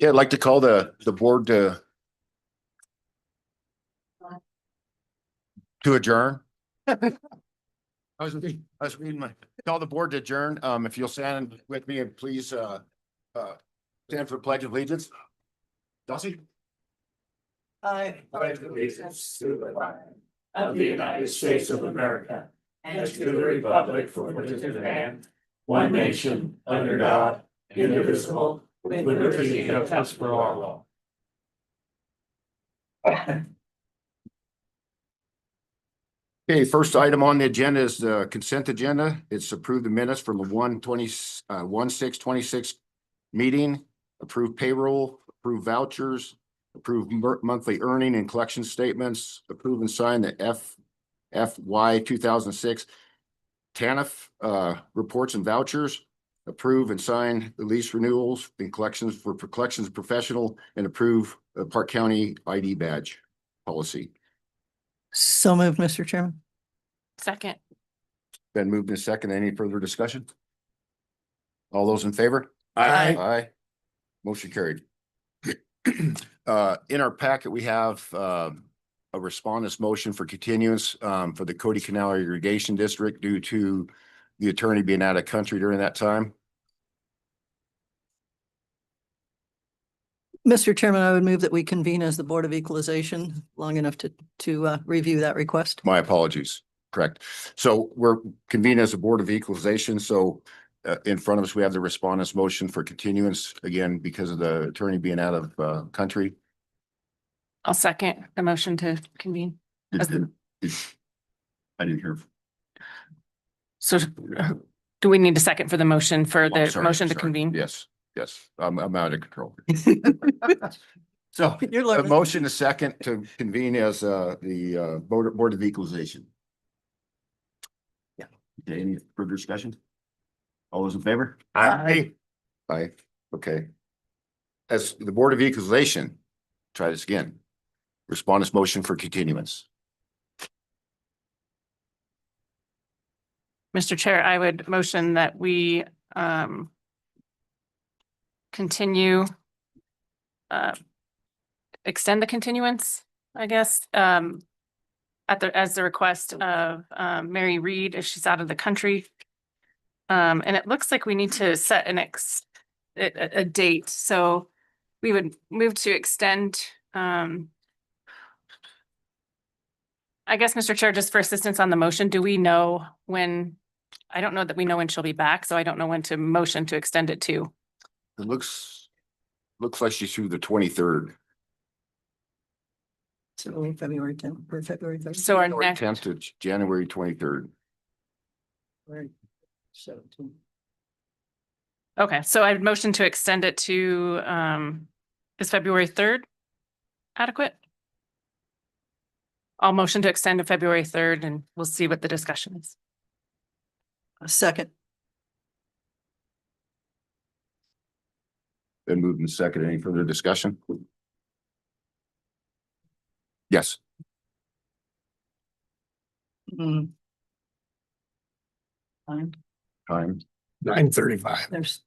Yeah, I'd like to call the board to adjourn. I was reading call the board to adjourn. If you'll stand with me and please stand for pledge of allegiance. Dulcie? I pledge allegiance to the flag of the United States of America and to the republic for which it stands, one nation, under God, indivisible, with liberty and justice for all. Okay, first item on the agenda is the consent agenda. It's approved the minutes from the 1/6/26 meeting, approved payroll, approved vouchers, approved monthly earning and collection statements, approve and sign the FY 2006 TANF reports and vouchers, approve and sign the lease renewals and collections for collections professional, and approve the Park County ID badge policy. So moved, Mr. Chairman. Second. Been moved in second. Any further discussion? All those in favor? Aye. Aye. Motion carried. In our packet, we have a respondent's motion for continuance for the Cody Canal Irrigation District due to the attorney being out of country during that time. Mr. Chairman, I would move that we convene as the Board of Equalization long enough to review that request. My apologies. Correct. So we're convened as a Board of Equalization. So in front of us, we have the respondent's motion for continuance again because of the attorney being out of country. I'll second the motion to convene. I didn't hear. So do we need a second for the motion for the motion to Sorry. convene? Yes, yes. I'm out of control. So You're a learning. motion, a second to convene as the Board of Equalization. Yeah. Okay, any further discussion? All those in favor? Aye. Aye. Okay. As the Board of Equalization, try this again. Respondent's motion for continuance. Mr. Chair, I would motion that we continue, extend the continuance, I guess, as the request of Mary Reed if she's out of the country. And it looks like we need to set a date. So we would move to extend. I guess, Mr. Chair, just for assistance on the motion, do we know when? I don't know that we know when she'll be back, so I don't know when to motion to extend it to. It looks like she's through the 23rd. So February 10th or February 3rd. So our January next, 10th to January 23rd. Right. 17. okay, so I'd motion to extend it to, is February 3rd adequate? I'll motion to extend to February 3rd and we'll see what the discussion is. A second. Been moved and second. Any further discussion? Yes. Mm. Fine. Time. 9:35. There's.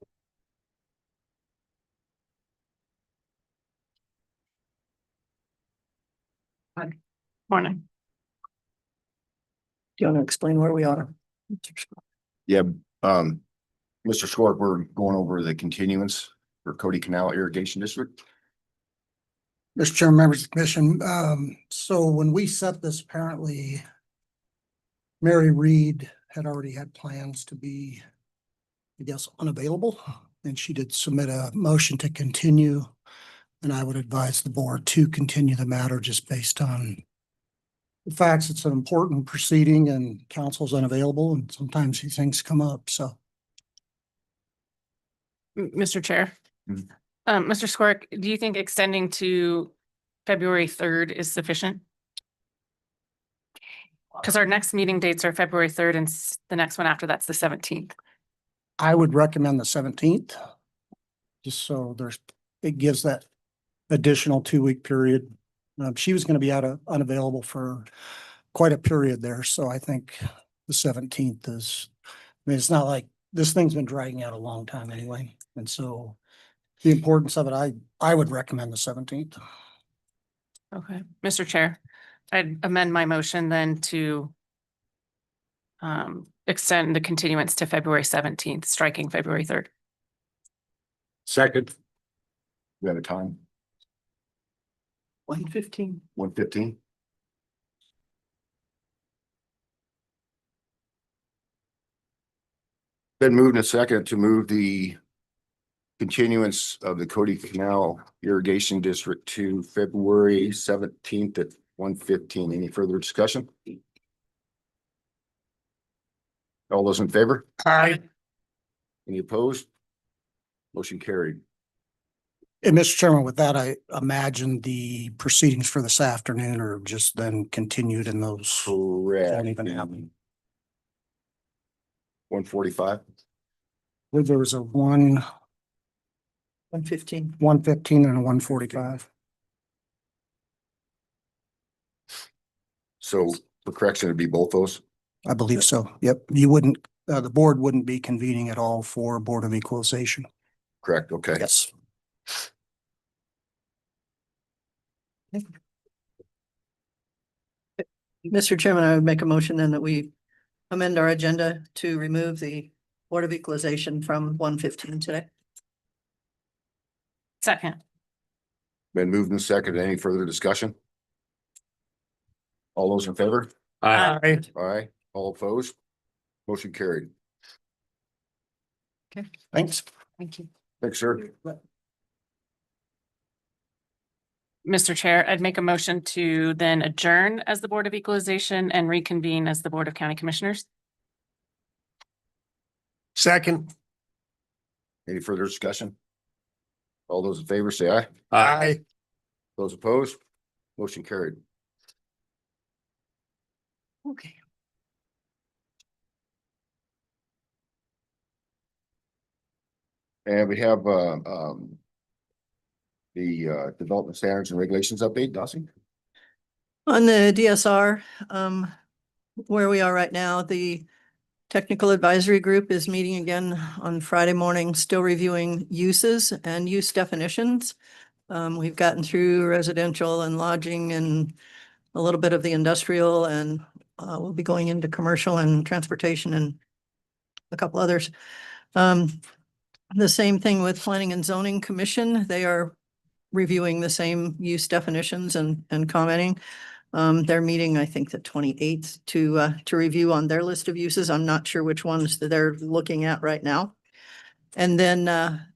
Morning. Do you want to explain where we are? Yeah, Mr. Schwartz, we're going over the continuance for Cody Canal Irrigation District. Mr. Chairman, members of the commission, so when we set this, apparently Mary Reed had already had plans to be, I guess, unavailable, and she did submit a motion to continue. And I would advise the board to continue the matter just based on the facts. It's an important proceeding and council's unavailable, and sometimes these things come up, so. Mr. Chair. Mhm. Mr. Squark, do you think extending to February 3rd is sufficient? Because our next meeting dates are February 3rd and the next one after that's the 17th. I would recommend the 17th. Just so it gives that additional 2-week period. She was going to be unavailable for quite a period there. So I think the 17th is, I mean, it's not like this thing's been dragging out a long time anyway. And so the importance of it, I would recommend the 17th. Okay, Mr. Chair, I'd amend my motion then to extend the continuance to February 17th, striking February 3rd. Second. We have a time, 1:15. 1:15. Been moved and second to move the continuance of the Cody Canal Irrigation District to February 17th at 1:15. Any further discussion? All those in favor? Aye. Any opposed? Motion carried. And Mr. Chairman, with that, I imagine the proceedings for this afternoon are just then continued in those. Correct. Won't even happen. 1:45. There was a 1:15. 1:15 and a 1:45. So for correction, it'd be both those. I believe so. Yep. You wouldn't, the board wouldn't be convening at all for Board of Equalization. Correct. Okay. Yes. Mr. Chairman, I would make a motion then that we amend our agenda to remove the Board of Equalization from 1:15 today. Second. Been moved and seconded. Any further discussion? All those in favor? Aye. Aye. All opposed? Motion carried. Thanks. Thank you. Thanks, sir. Mr. Chair, I'd make a motion to then adjourn as the Board of Equalization and reconvene as the Board of County Commissioners. Second. Any further discussion? All those in favor say aye. Aye. Those opposed? Motion carried. Okay. And we have the development standards and regulations update, Dawson. On the DSR, where we are right now, the technical advisory group is meeting again on Friday morning, still reviewing uses and use definitions. We've gotten through residential and lodging and a little bit of the industrial, and we'll be going into commercial and transportation and a couple others. The same thing with Planning and Zoning Commission. They are reviewing the same use definitions and commenting. They're meeting, I think, the 28th to review on their list of uses. I'm not sure which ones that they're looking at right now. And then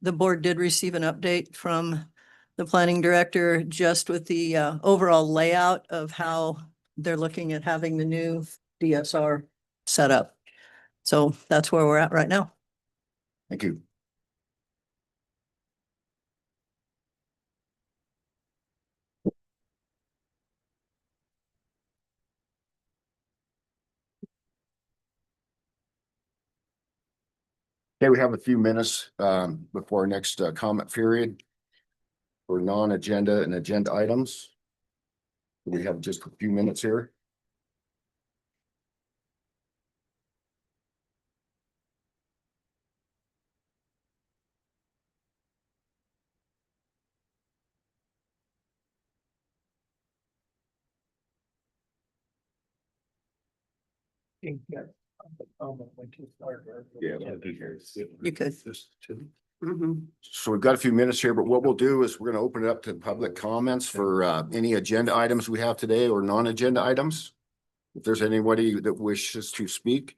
the board did receive an update from the planning director just with the overall layout of how they're looking at having the new DSR set up. So that's where we're at right now. Thank you. Okay, we have a few minutes before our next comment period for non-agenda and agenda items. We have just a few minutes here. Yeah. You could. So we've got a few minutes here, but what we'll do is we're going to open it up to public comments for any agenda items we have today or non-agenda items. If there's anybody that wishes to speak,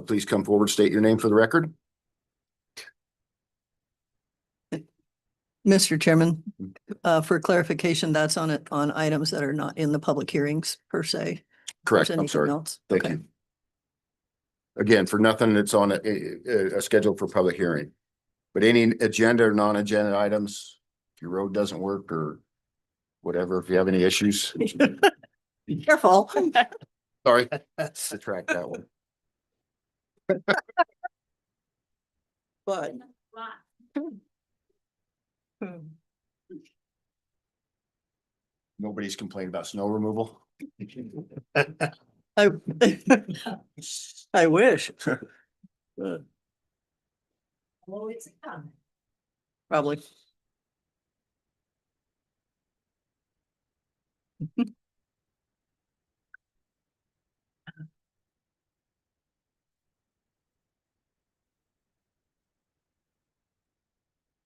please come forward, state your name for the record. Mr. Chairman, for clarification, that's on it, on items that are not in the public hearings per se. Correct. Is I'm anything sorry. else? Thank Okay. you. Again, for nothing that's on a schedule for public hearing. But any agenda or non-agenda items, if your road doesn't work or whatever, if you have any issues, Be careful. sorry, subtract that one. But. Nobody's complaining about snow removal. I I wish. Well, it's coming. Probably.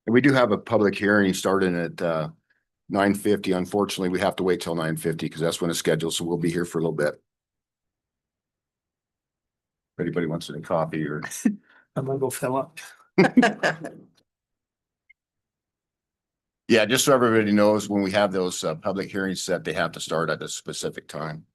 And we do have a public hearing starting at 9:50. Unfortunately, we have to wait till 9:50 because that's when it's scheduled, so we'll be here for a little bit. If anybody wants any coffee or. I'm gonna go fill up. Yeah, just so everybody knows, when we have those public hearings set, they have to start at a specific time.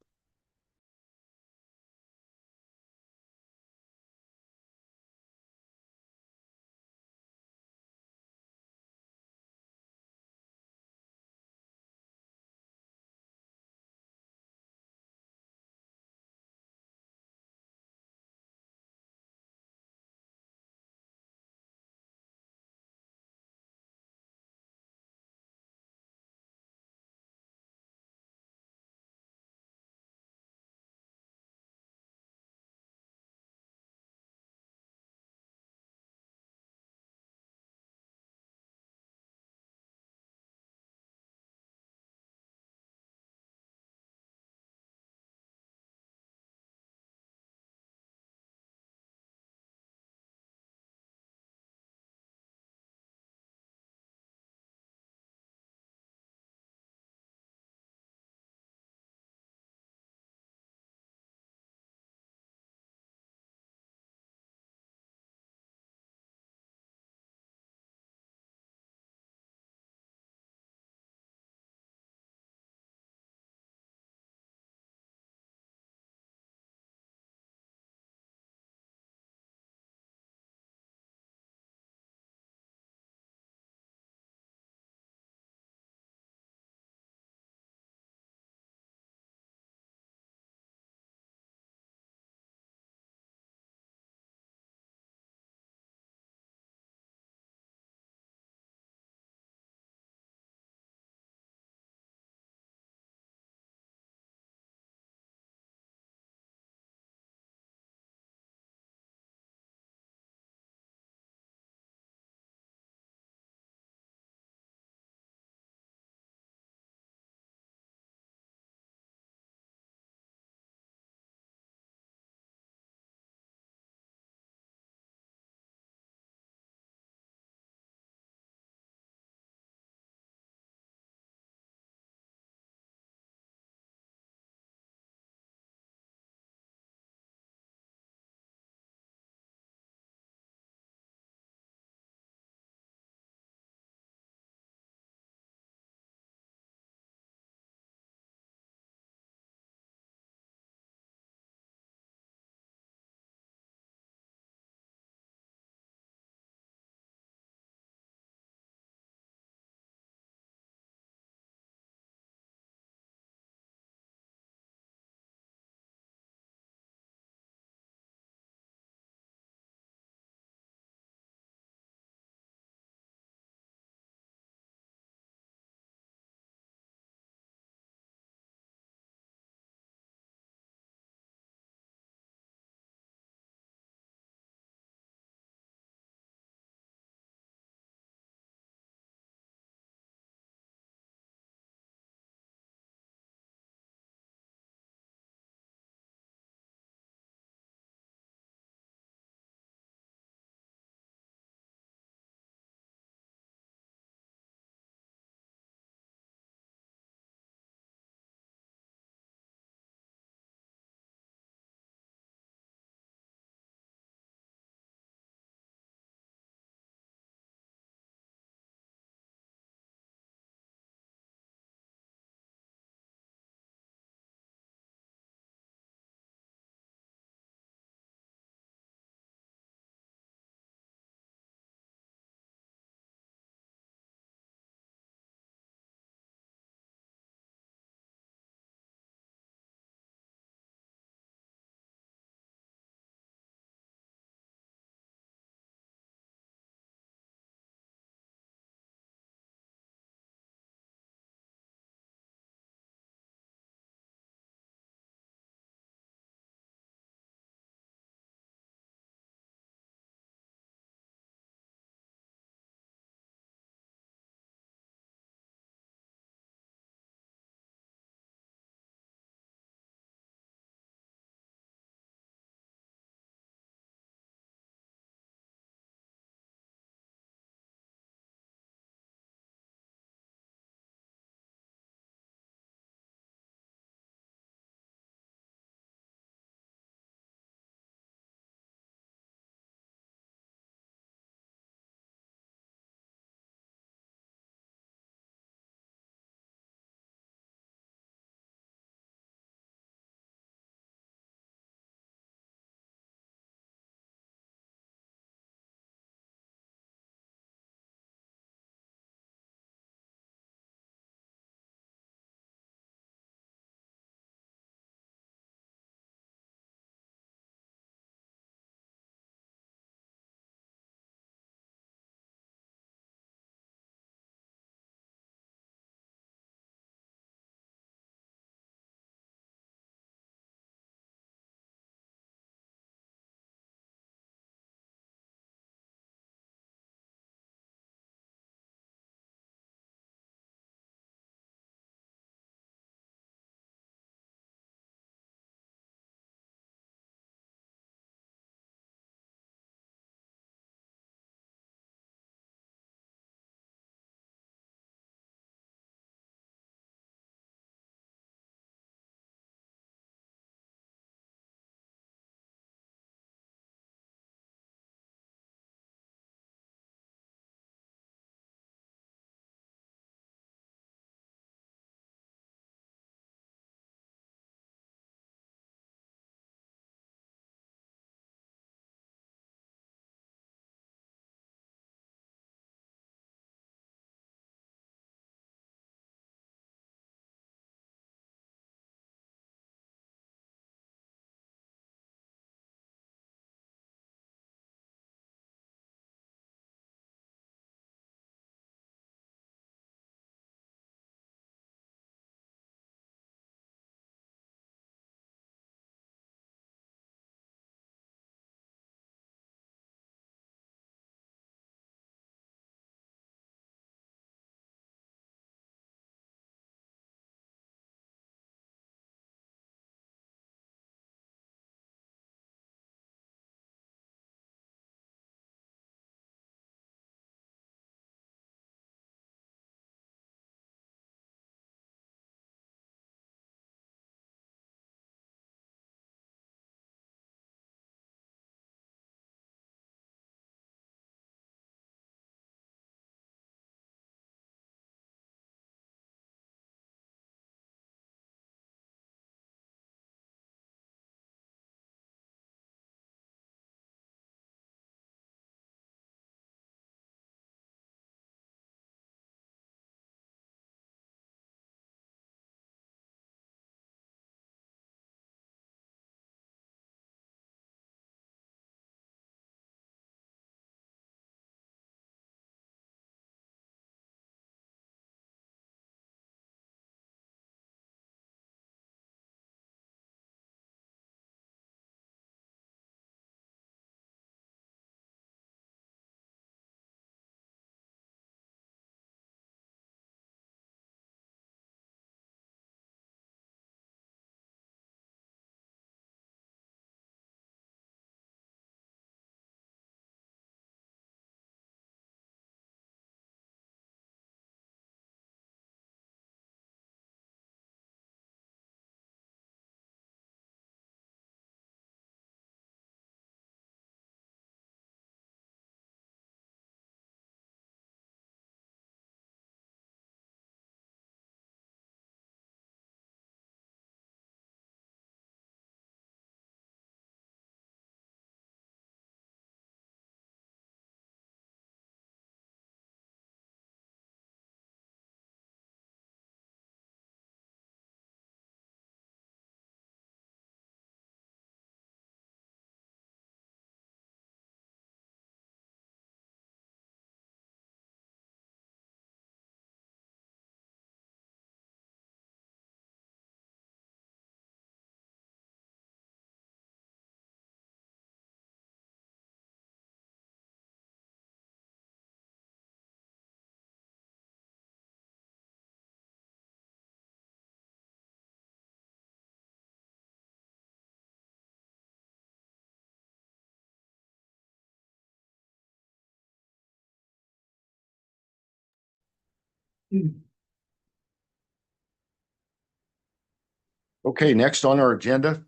Okay, next on our agenda,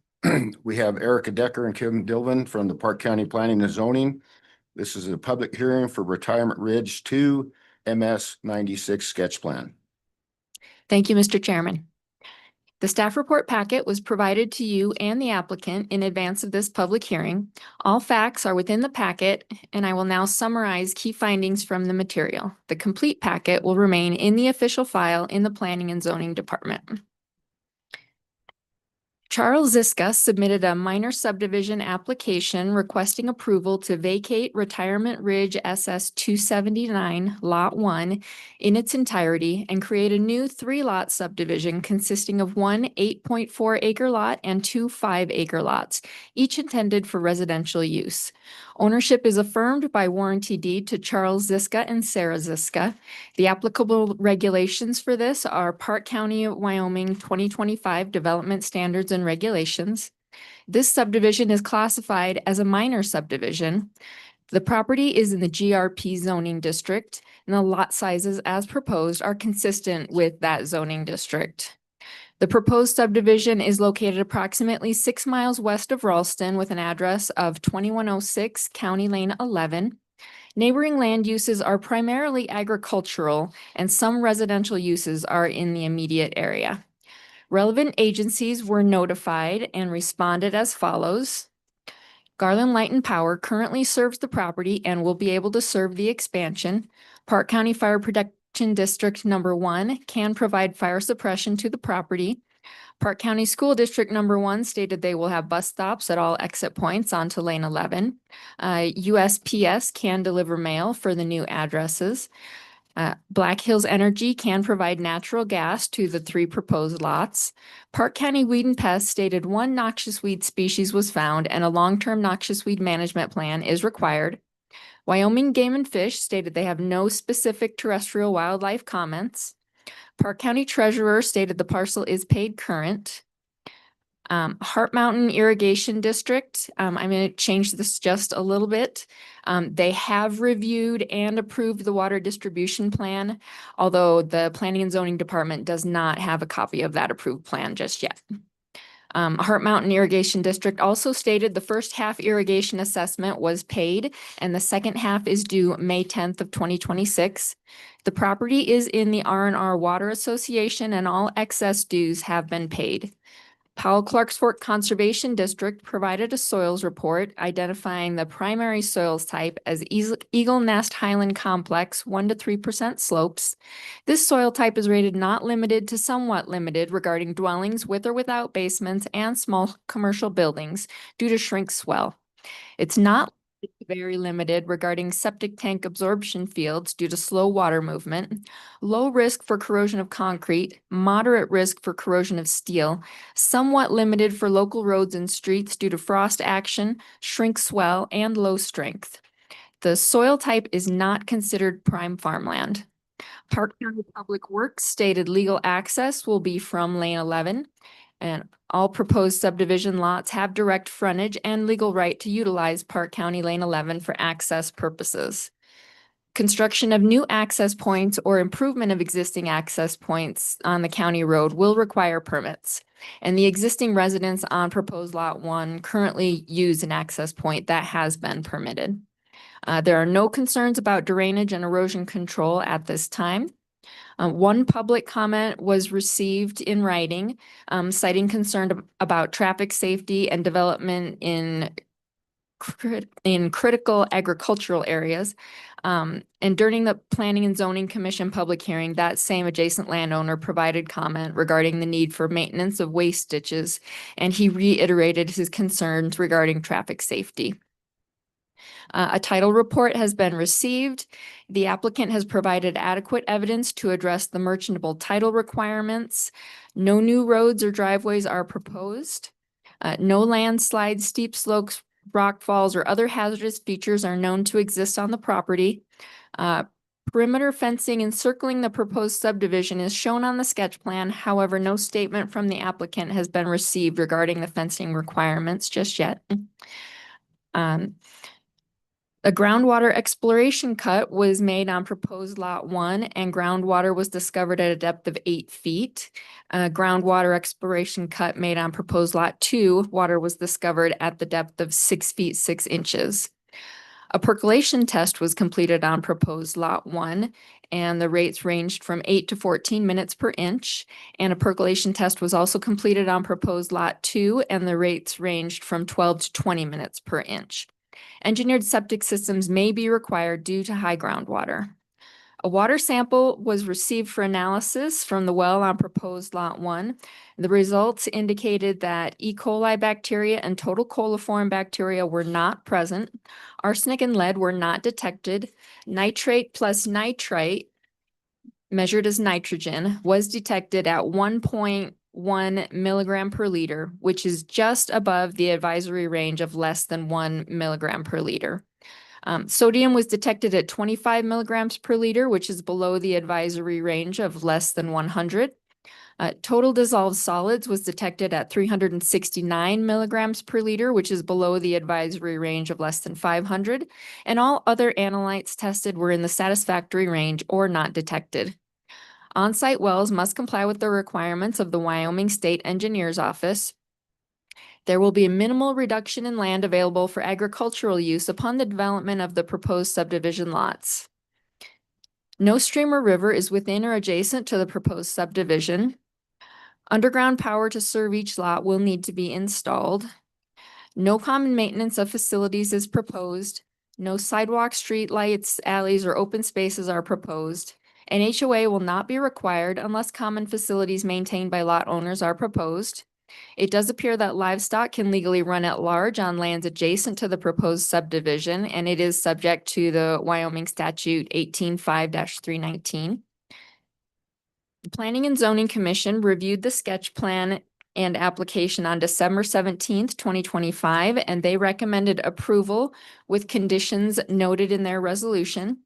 we have Erica Decker and Kim Dillon from the Park County Planning and Zoning. This is a public hearing for Retirement Ridge 2 MS 96 sketch plan. Thank you, Mr. Chairman. The staff report packet was provided to you and the applicant in advance of this public hearing. All facts are within the packet, and I will now summarize key findings from the material. The complete packet will remain in the official file in the Planning and Zoning Department. Charles Ziska submitted a minor subdivision application requesting approval to vacate Retirement Ridge SS 279 Lot 1 in its entirety and create a new 3-lot subdivision consisting of one 8.4 acre lot and two 5-acre lots, each intended for residential use. Ownership is affirmed by warranty deed to Charles Ziska and Sarah Ziska. The applicable regulations for this are Park County, Wyoming 2025 Development Standards and Regulations. This subdivision is classified as a minor subdivision. The property is in the GRP zoning district, and the lot sizes as proposed are consistent with that zoning district. The proposed subdivision is located approximately 6 miles west of Ralston with an address of 2106 County Lane 11. Neighboring land uses are primarily agricultural, and some residential uses are in the immediate area. Relevant agencies were notified and responded as follows. Garland Light and Power currently serves the property and will be able to serve the expansion. Park County Fire Protection District Number 1 can provide fire suppression to the property. Park County School District Number 1 stated they will have bus stops at all exit points onto Lane 11. USPS can deliver mail for the new addresses. Black Hills Energy can provide natural gas to the 3 proposed lots. Park County Weed and Pest stated 1 noxious weed species was found and a long-term noxious weed management plan is required. Wyoming Game and Fish stated they have no specific terrestrial wildlife comments. Park County Treasurer stated the parcel is paid current. Heart Mountain Irrigation District, I'm going to change this just a little bit. They have reviewed and approved the water distribution plan, although the Planning and Zoning Department does not have a copy of that approved plan just yet. Heart Mountain Irrigation District also stated the first half irrigation assessment was paid and the second half is due May 10th of 2026. The property is in the R&R Water Association and all excess dues have been paid. Powell-Clarks Fork Conservation District provided a soils report identifying the primary soils type as Eagle Nest Highland Complex 1 to 3% slopes. This soil type is rated not limited to somewhat limited regarding dwellings with or without basements and small commercial buildings due to shrink swell. It's not very limited regarding septic tank absorption fields due to slow water movement, low risk for corrosion of concrete, moderate risk for corrosion of steel, somewhat limited for local roads and streets due to frost action, shrink swell, and low strength. The soil type is not considered prime farmland. Park County Public Works stated legal access will be from Lane 11. And all proposed subdivision lots have direct frontage and legal right to utilize Park County Lane 11 for access purposes. Construction of new access points or improvement of existing access points on the county road will require permits. And the existing residents on proposed Lot 1 currently use an access point that has been permitted. There are no concerns about drainage and erosion control at this time. 1 public comment was received in writing, citing concern about traffic safety and development in critical agricultural areas. And during the Planning and Zoning Commission public hearing, that same adjacent landowner provided comment regarding the need for maintenance of waste ditches, and he reiterated his concerns regarding traffic safety. A title report has been received. The applicant has provided adequate evidence to address the merchantable title requirements. No new roads or driveways are proposed. No landslides, steep slopes, rock falls, or other hazardous features are known to exist on the property. Perimeter fencing encircling the proposed subdivision is shown on the sketch plan. However, no statement from the applicant has been received regarding the fencing requirements just yet. A groundwater exploration cut was made on proposed lot 1 and groundwater was discovered at a depth of 8 feet. A groundwater exploration cut made on proposed lot 2, water was discovered at the depth of 6 feet 6 inches. A percolation test was completed on proposed lot 1 and the rates ranged from 8 to 14 minutes per inch. And a percolation test was also completed on proposed lot 2 and the rates ranged from 12 to 20 minutes per inch. Engineered septic systems may be required due to high groundwater. A water sample was received for analysis from the well on proposed lot 1. The results indicated that E. coli bacteria and total coliform bacteria were not present. Arsenic and lead were not detected. Nitrate plus nitrite, measured as nitrogen, was detected at 1.1 milligram per liter, which is just above the advisory range of less than 1 milligram per liter. Sodium was detected at 25 milligrams per liter, which is below the advisory range of less than 100. Total dissolved solids was detected at 369 milligrams per liter, which is below the advisory range of less than 500. And all other analytes tested were in the satisfactory range or not detected. On-site wells must comply with the requirements of the Wyoming State Engineers Office. There will be a minimal reduction in land available for agricultural use upon the development of the proposed subdivision lots. No stream or river is within or adjacent to the proposed subdivision. Underground power to serve each lot will need to be installed. No common maintenance of facilities is proposed. No sidewalks, street lights, alleys, or open spaces are proposed. An HOA will not be required unless common facilities maintained by lot owners are proposed. It does appear that livestock can legally run at large on lands adjacent to the proposed subdivision, and it is subject to the Wyoming Statute 18.5-319. The Planning and Zoning Commission reviewed the sketch plan and application on December 17th, 2025, and they recommended approval with conditions noted in their resolution.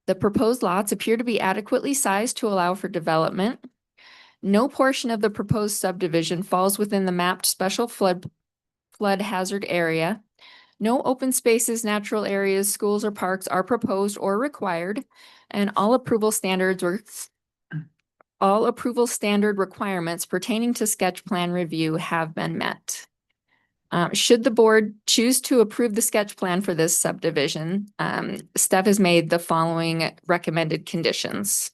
The proposed lots appear to be adequately sized to allow for development. No portion of the proposed subdivision falls within the mapped special flood hazard area. No open spaces, natural areas, schools, or parks are proposed or required, and all approval standard requirements pertaining to sketch plan review have been met. Should the board choose to approve the sketch plan for this subdivision, staff has made the following recommended conditions.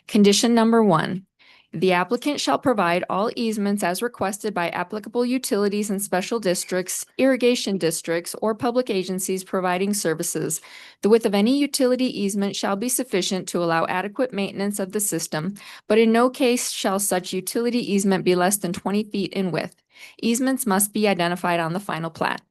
Condition number 1. The applicant shall provide all easements as requested by applicable utilities and special districts, irrigation districts, or public agencies providing services. The width of any utility easement shall be sufficient to allow adequate maintenance of the system, but in no case shall such utility easement be less than 20 feet in width. Easements must be identified on the final plat.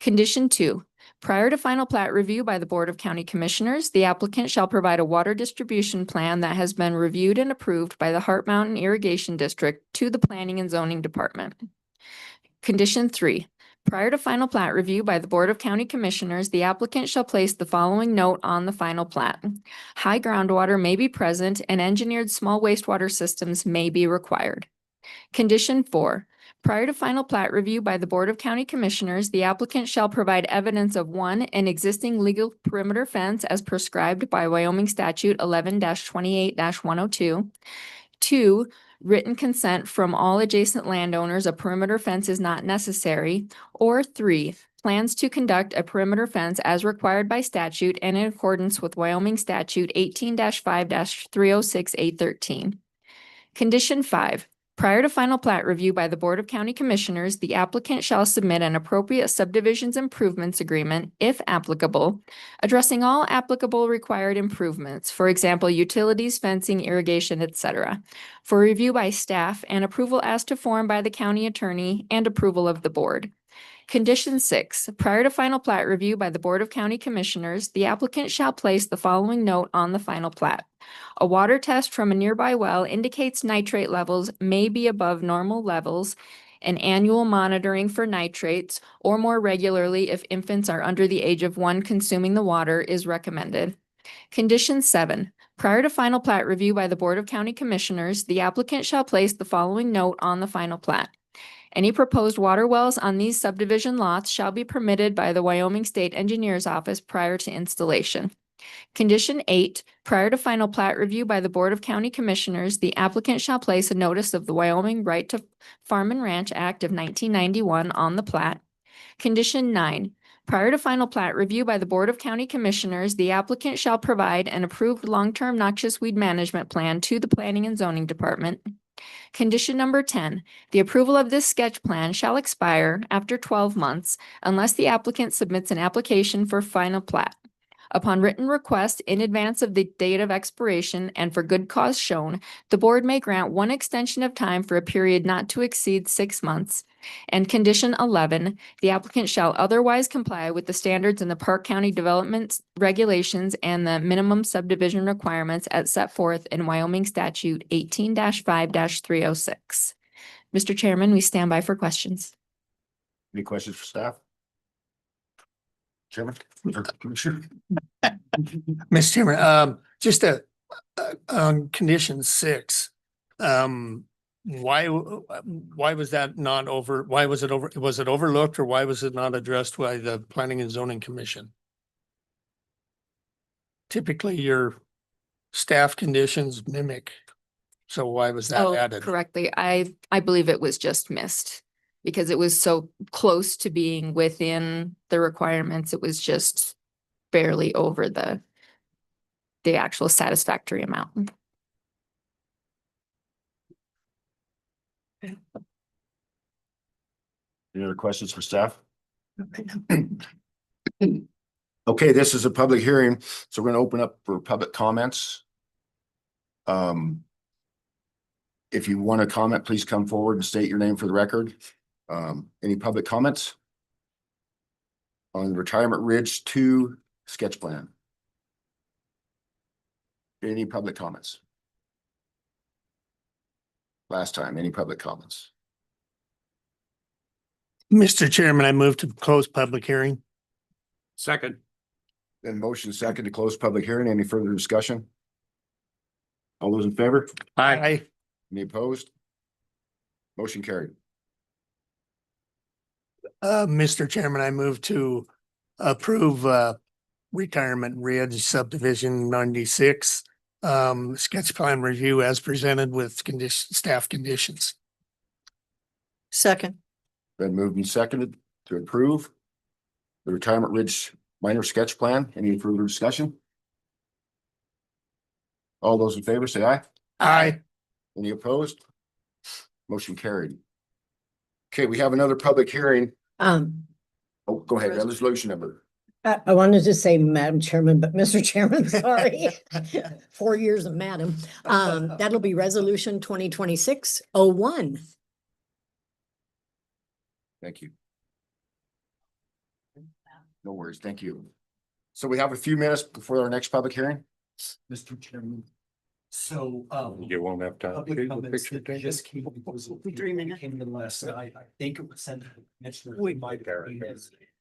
Condition 2. Prior to final plat review by the Board of County Commissioners, the applicant shall provide a water distribution plan that has been reviewed and approved by the Heart Mountain Irrigation District to the Planning and Zoning Department. Condition 3. Prior to final plat review by the Board of County Commissioners, the applicant shall place the following note on the final plat. High groundwater may be present and engineered small wastewater systems may be required. Condition 4. Prior to final plat review by the Board of County Commissioners, the applicant shall provide evidence of 1, an existing legal perimeter fence as prescribed by Wyoming Statute 11-28-102. 2, written consent from all adjacent landowners a perimeter fence is not necessary. Or 3, plans to conduct a perimeter fence as required by statute and in accordance with Wyoming Statute 18-5-306-813. Condition 5. Prior to final plat review by the Board of County Commissioners, the applicant shall submit an appropriate subdivisions improvements agreement, if applicable, addressing all applicable required improvements, for example, utilities, fencing, irrigation, etc., for review by staff and approval as to form by the county attorney and approval of the board. Condition 6. Prior to final plat review by the Board of County Commissioners, the applicant shall place the following note on the final plat. A water test from a nearby well indicates nitrate levels may be above normal levels, and annual monitoring for nitrates, or more regularly if infants are under the age of 1 consuming the water, is recommended. Condition 7. Prior to final plat review by the Board of County Commissioners, the applicant shall place the following note on the final plat. Any proposed water wells on these subdivision lots shall be permitted by the Wyoming State Engineer's Office prior to installation. Condition 8, prior to final plat review by the Board of County Commissioners, the applicant shall place a notice of the Wyoming Right to Farm and Ranch Act of 1991 on the plat. Condition 9, prior to final plat review by the Board of County Commissioners, the applicant shall provide an approved long-term noxious weed management plan to the Planning and Zoning Department. Condition number 10, the approval of this sketch plan shall expire after 12 months unless the applicant submits an application for final plat. Upon written request in advance of the date of expiration and for good cause shown, the board may grant one extension of time for a period not to exceed 6 months. And condition 11, the applicant shall otherwise comply with the standards in the Park County Development Regulations and the minimum subdivision requirements as set forth in Wyoming Statute 18-5-306. Mr. Chairman, we stand by for questions. Any questions for staff? Chairman? Or Commissioner? Mr. Chairman, just on condition 6, why was that not over? Why was it over? Was it overlooked or why was it not addressed by the Planning and Zoning Commission? Typically, your staff conditions mimic. So why was that added? Correctly. I believe it was just missed because it was so close to being within the requirements. It was just barely over the actual satisfactory amount. Any other questions for staff? Okay, this is a public hearing, so we're gonna open up for public comments. If you want to comment, please come forward and state your name for the record. Any public comments on Retirement Ridge 2 sketch plan? Any public comments? Last time, any public comments? Mr. Chairman, I move to close public hearing. Second. Then motion second to close public hearing. Any further discussion? All those in favor? Aye. Any opposed? Motion carried. Mr. Chairman, I move to approve Retirement Ridge subdivision 96 sketch plan review as presented with staff conditions. Second. Been moved and seconded to approve the Retirement Ridge minor sketch plan. Any further discussion? All those in favor say aye. Aye. Any opposed? Motion carried. Okay, we have another public hearing. Oh, go ahead. Resolution number. I wanted to say Madam Chairman, but Mr. Chairman, sorry. 4 years of madam. That'll be resolution 2026-01. Thank you. No worries. Thank you. So we have a few minutes before our next public hearing. Mr. Chairman. So, You won't have time. public comments Picture that taken? just came, came in last night. I think it was sent to the commissioner.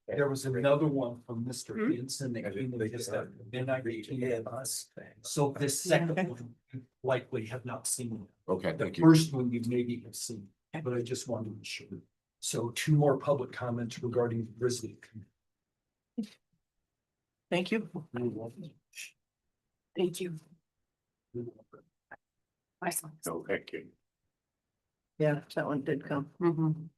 There was another one from Mr. Henson that came in just after midnight between us. So this second one, you likely have not seen. Okay, The thank you. first one you maybe have seen, but I just wanted to be sure. So 2 more public comments regarding Grizzly. Thank you. Thank you. Nice one. No, thank you. Yeah, that one did come. Mhm.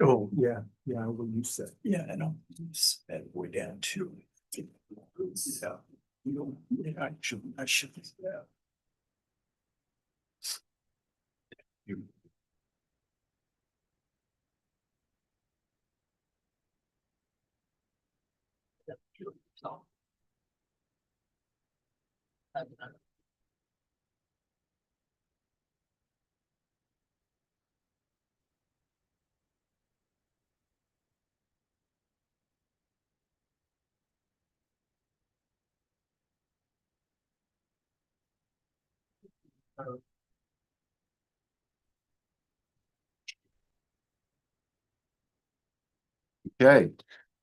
Oh, yeah, when you said. Yeah, I know. That way down to. Yeah. You know, yeah, I should. Yeah. Okay,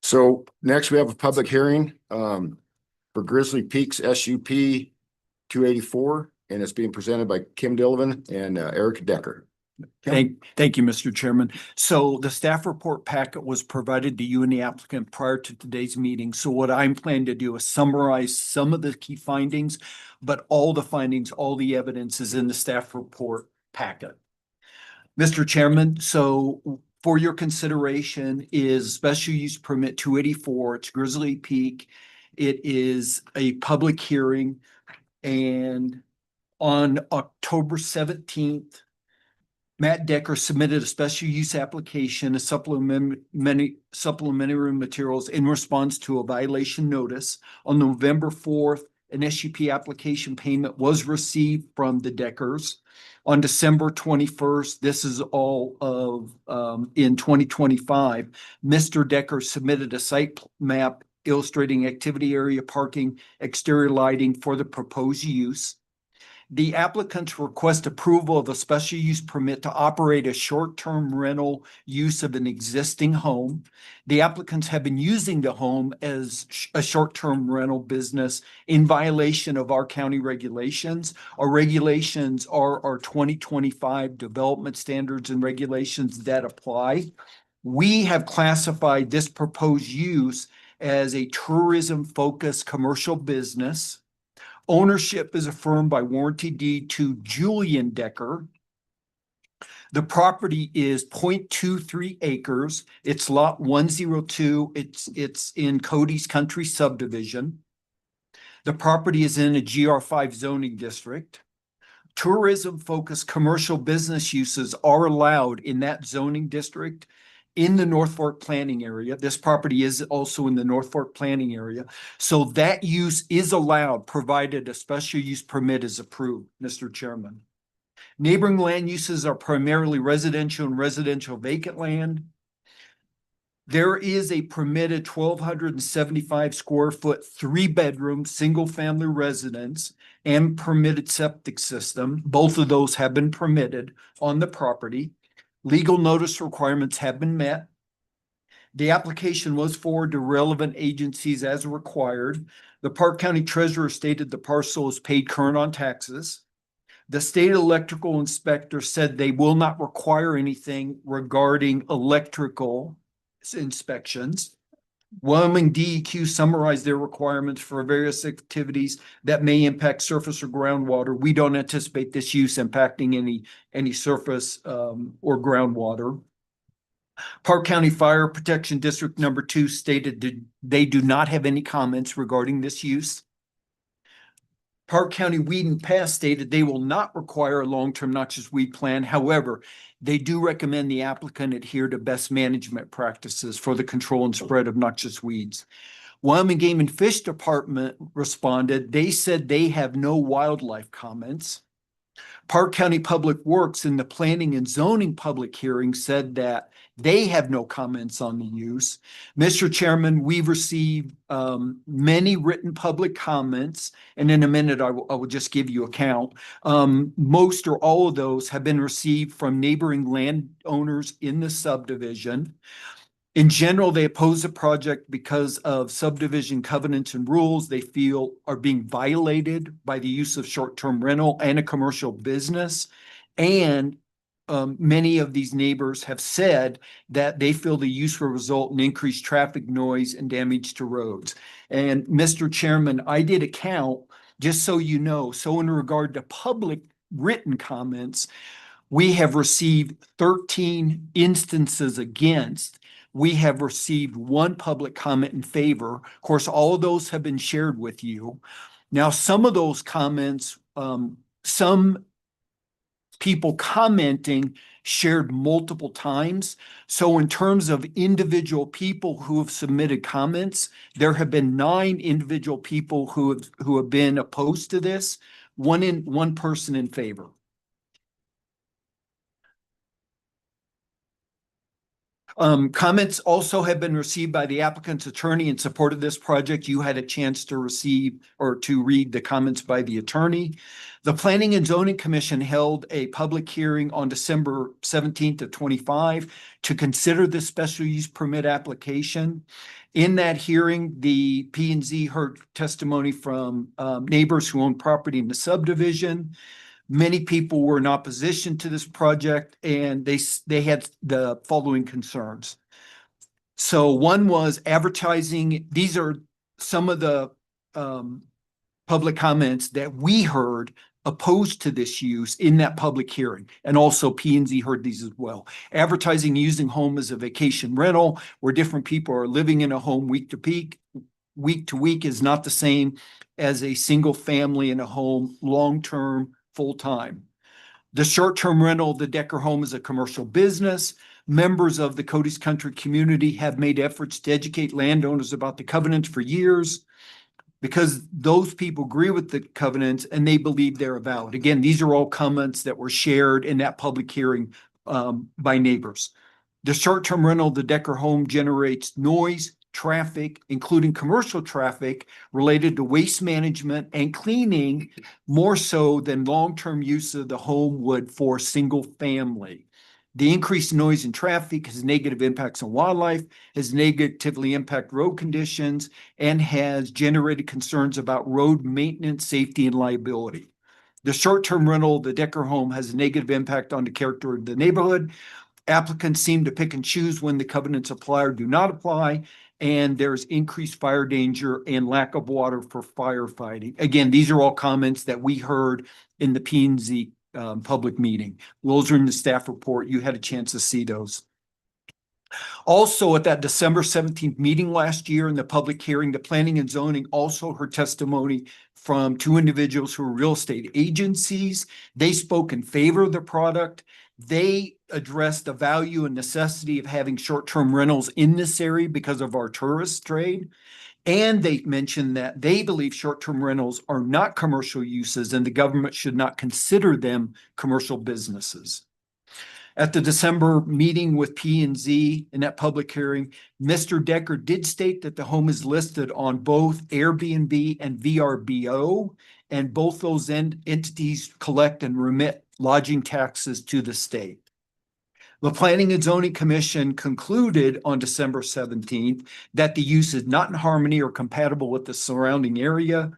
so next we have a public hearing for Grizzly Peaks SUP 284, and it's being presented by Kim Dillon and Eric Decker. Thank you, Mr. Chairman. So the staff report packet was provided to you and the applicant prior to today's meeting. So what I'm planning to do is summarize some of the key findings, but all the findings, all the evidence is in the staff report packet. Mr. Chairman, so for your consideration is special use permit 284. It's Grizzly Peak. It is a public hearing, and on October 17th, Matt Decker submitted a special use application, a supplementary materials in response to a violation notice. On November 4th, an SUP application payment was received from the Deckers. On December 21st, this is all of in 2025, Mr. Decker submitted a site map illustrating activity area, parking, exterior lighting for the proposed use. The applicants request approval of a special use permit to operate a short-term rental use of an existing home. The applicants have been using the home as a short-term rental business in violation of our county regulations. Our regulations are our 2025 development standards and regulations that apply. We have classified this proposed use as a tourism-focused commercial business. Ownership is affirmed by warranty deed to Julian Decker. The property is 0.23 acres. It's lot 102. It's in Cody's Country subdivision. The property is in a GR5 zoning district. Tourism-focused commercial business uses are allowed in that zoning district in the North Fork planning area. This property is also in the North Fork planning area. So that use is allowed provided a special use permit is approved, Mr. Chairman. Neighboring land uses are primarily residential and residential vacant land. There is a permitted 1,275 square foot, 3-bedroom, single-family residence and permitted septic system. Both of those have been permitted on the property. Legal notice requirements have been met. The application was forwarded to relevant agencies as required. The Park County Treasurer stated the parcel is paid current on taxes. The state electrical inspector said they will not require anything regarding electrical inspections. Wyoming DEQ summarized their requirements for various activities that may impact surface or groundwater. We don't anticipate this use impacting any surface or groundwater. Park County Fire Protection District Number 2 stated they do not have any comments regarding this use. Park County Weed and Pest stated they will not require a long-term noxious weed plan. However, they do recommend the applicant adhere to best management practices for the control and spread of noxious weeds. Wyoming Game and Fish Department responded. They said they have no wildlife comments. Park County Public Works in the planning and zoning public hearing said that they have no comments on the use. Mr. Chairman, we've received many written public comments, and in a minute I will just give you a count. Most or all of those have been received from neighboring landowners in the subdivision. In general, they oppose the project because of subdivision covenants and rules they feel are being violated by the use of short-term rental and a commercial business. And many of these neighbors have said that they feel the use will result in increased traffic noise and damage to roads. And Mr. Chairman, I did a count, just so you know. So in regard to public written comments, we have received 13 instances against. We have received 1 public comment in favor. Of course, all of those have been shared with you. Now, some of those comments, some people commenting shared multiple times. So in terms of individual people who have submitted comments, there have been 9 individual people who have been opposed to this, one person in favor. Comments also have been received by the applicant's attorney in support of this project. You had a chance to receive or to read the comments by the attorney. The Planning and Zoning Commission held a public hearing on December 17th of 25 to consider this special use permit application. In that hearing, the P&Z heard testimony from neighbors who own property in the subdivision. Many people were in opposition to this project, and they had the following concerns. So one was advertising. These are some of the public comments that we heard opposed to this use in that public hearing. And also P&Z heard these as well. Advertising using home as a vacation rental where different people are living in a home week to week is not the same as a single family in a home long-term full-time. The short-term rental of the Decker home is a commercial business. Members of the Cody's Country community have made efforts to educate landowners about the covenants for years because those people agree with the covenants and they believe they're valid. Again, these are all comments that were shared in that public hearing by neighbors. The short-term rental of the Decker home generates noise, traffic, including commercial traffic related to waste management and cleaning more so than long-term use of the home would for single family. The increased noise and traffic has negative impacts on wildlife, has negatively impacted road conditions, and has generated concerns about road maintenance, safety, and liability. The short-term rental of the Decker home has a negative impact on the character of the neighborhood. Applicants seem to pick and choose when the covenants apply or do not apply, and there's increased fire danger and lack of water for firefighting. Again, these are all comments that we heard in the P&Z public meeting. Those are in the staff report. You had a chance to see those. Also, at that December 17th meeting last year in the public hearing, the Planning and Zoning also heard testimony from 2 individuals who are real estate agencies. They spoke in favor of the product. They addressed the value and necessity of having short-term rentals in this area because of our tourist trade. And they mentioned that they believe short-term rentals are not commercial uses and the government should not consider them commercial businesses. At the December meeting with P&Z in that public hearing, Mr. Decker did state that the home is listed on both Airbnb and VRBO, and both those entities collect and remit lodging taxes to the state. The Planning and Zoning Commission concluded on December 17th that the use is not in harmony or compatible with the surrounding area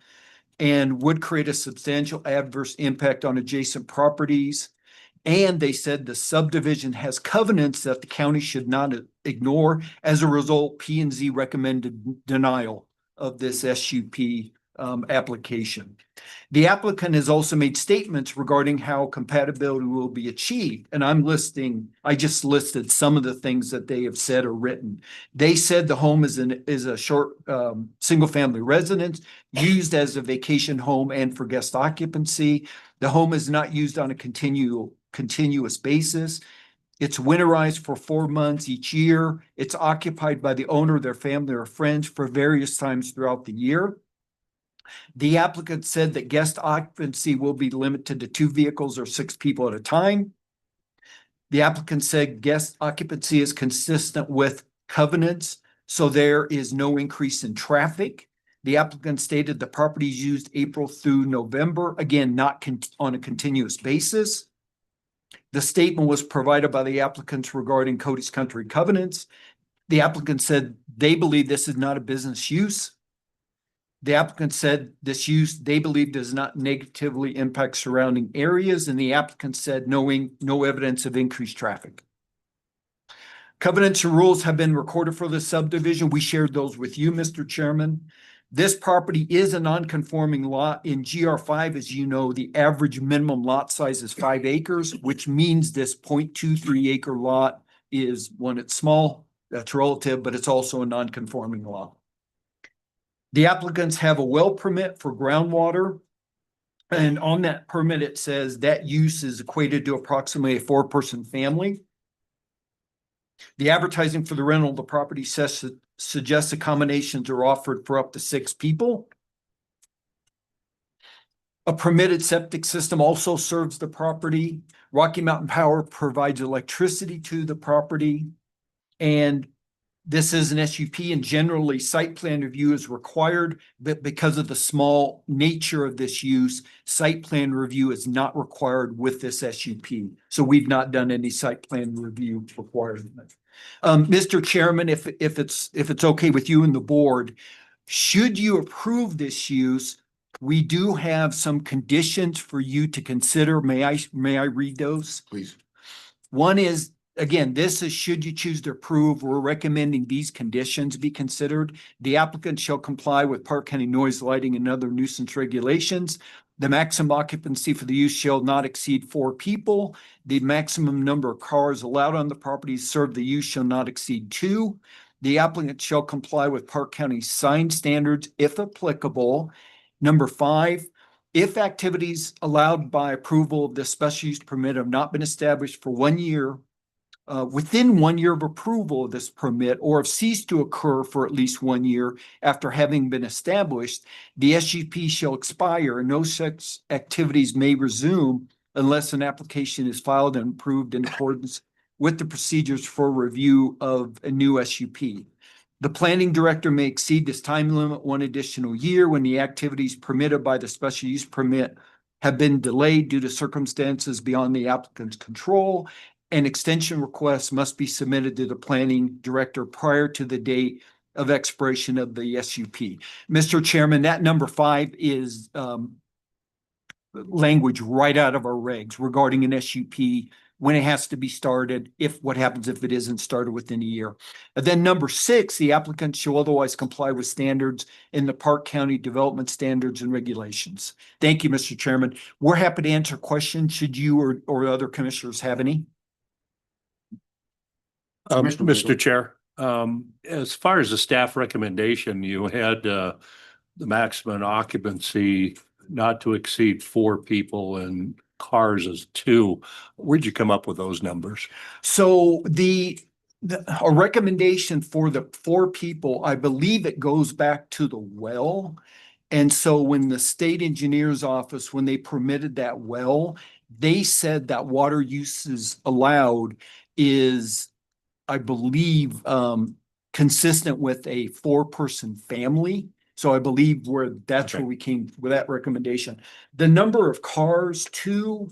and would create a substantial adverse impact on adjacent properties. And they said the subdivision has covenants that the county should not ignore. As a result, P&Z recommended denial of this SUP application. The applicant has also made statements regarding how compatibility will be achieved. And I just listed some of the things that they have said or written. They said the home is a short single family residence used as a vacation home and for guest occupancy. The home is not used on a continuous basis. It's winterized for 4 months each year. It's occupied by the owner, their family, or friends for various times throughout the year. The applicant said that guest occupancy will be limited to 2 vehicles or 6 people at a time. The applicant said guest occupancy is consistent with covenants, so there is no increase in traffic. The applicant stated the property is used April through November, again, not on a continuous basis. The statement was provided by the applicants regarding Cody's Country covenants. The applicant said they believe this is not a business use. The applicant said this use, they believe, does not negatively impact surrounding areas, and the applicant said no evidence of increased traffic. Covenants and rules have been recorded for the subdivision. We shared those with you, Mr. Chairman. This property is a non-conforming lot. In GR5, as you know, the average minimum lot size is 5 acres, which means this 0.23 acre lot is, when it's small, that's relative, but it's also a non-conforming lot. The applicants have a well permit for groundwater. And on that permit, it says that use is equated to approximately a 4-person family. The advertising for the rental of the property suggests accommodations are offered for up to 6 people. A permitted septic system also serves the property. Rocky Mountain Power provides electricity to the property. And this is an SUP, and generally site plan review is required, but because of the small nature of this use, site plan review is not required with this SUP. So we've not done any site plan review requirement. Mr. Chairman, if it's okay with you and the board, should you approve this use, we do have some conditions for you to consider. May I read those? Please. One is, again, this is should you choose to approve, we're recommending these conditions be considered. The applicant shall comply with Park County noise, lighting, and other nuisance regulations. The maximum occupancy for the use shall not exceed 4 people. The maximum number of cars allowed on the property to serve the use shall not exceed 2. The applicant shall comply with Park County sign standards if applicable. Number 5, if activities allowed by approval of this special use permit have not been established for 1 year, within 1 year of approval of this permit, or have ceased to occur for at least 1 year after having been established, the SUP shall expire and no such activities may resume unless an application is filed and approved in accordance with the procedures for review of a new SUP. The planning director may exceed this time limit 1 additional year when the activities permitted by the special use permit have been delayed due to circumstances beyond the applicant's control. An extension request must be submitted to the planning director prior to the date of expiration of the SUP. Mr. Chairman, that number 5 is language right out of our regs regarding an SUP, when it has to be started, what happens if it isn't started within a year. And then number 6, the applicant shall otherwise comply with standards in the Park County Development Standards and Regulations. Thank you, Mr. Chairman. We're happy to answer questions should you or other commissioners have any. Mr. Chair, as far as the staff recommendation, you had the maximum occupancy not to exceed 4 people and cars as 2. Where'd you come up with those numbers? So a recommendation for the 4 people, I believe it goes back to the well. And so when the state engineer's office, when they permitted that well, they said that water uses allowed is, I believe, consistent with a 4-person family. So I believe that's where we came with that recommendation. The number of cars too,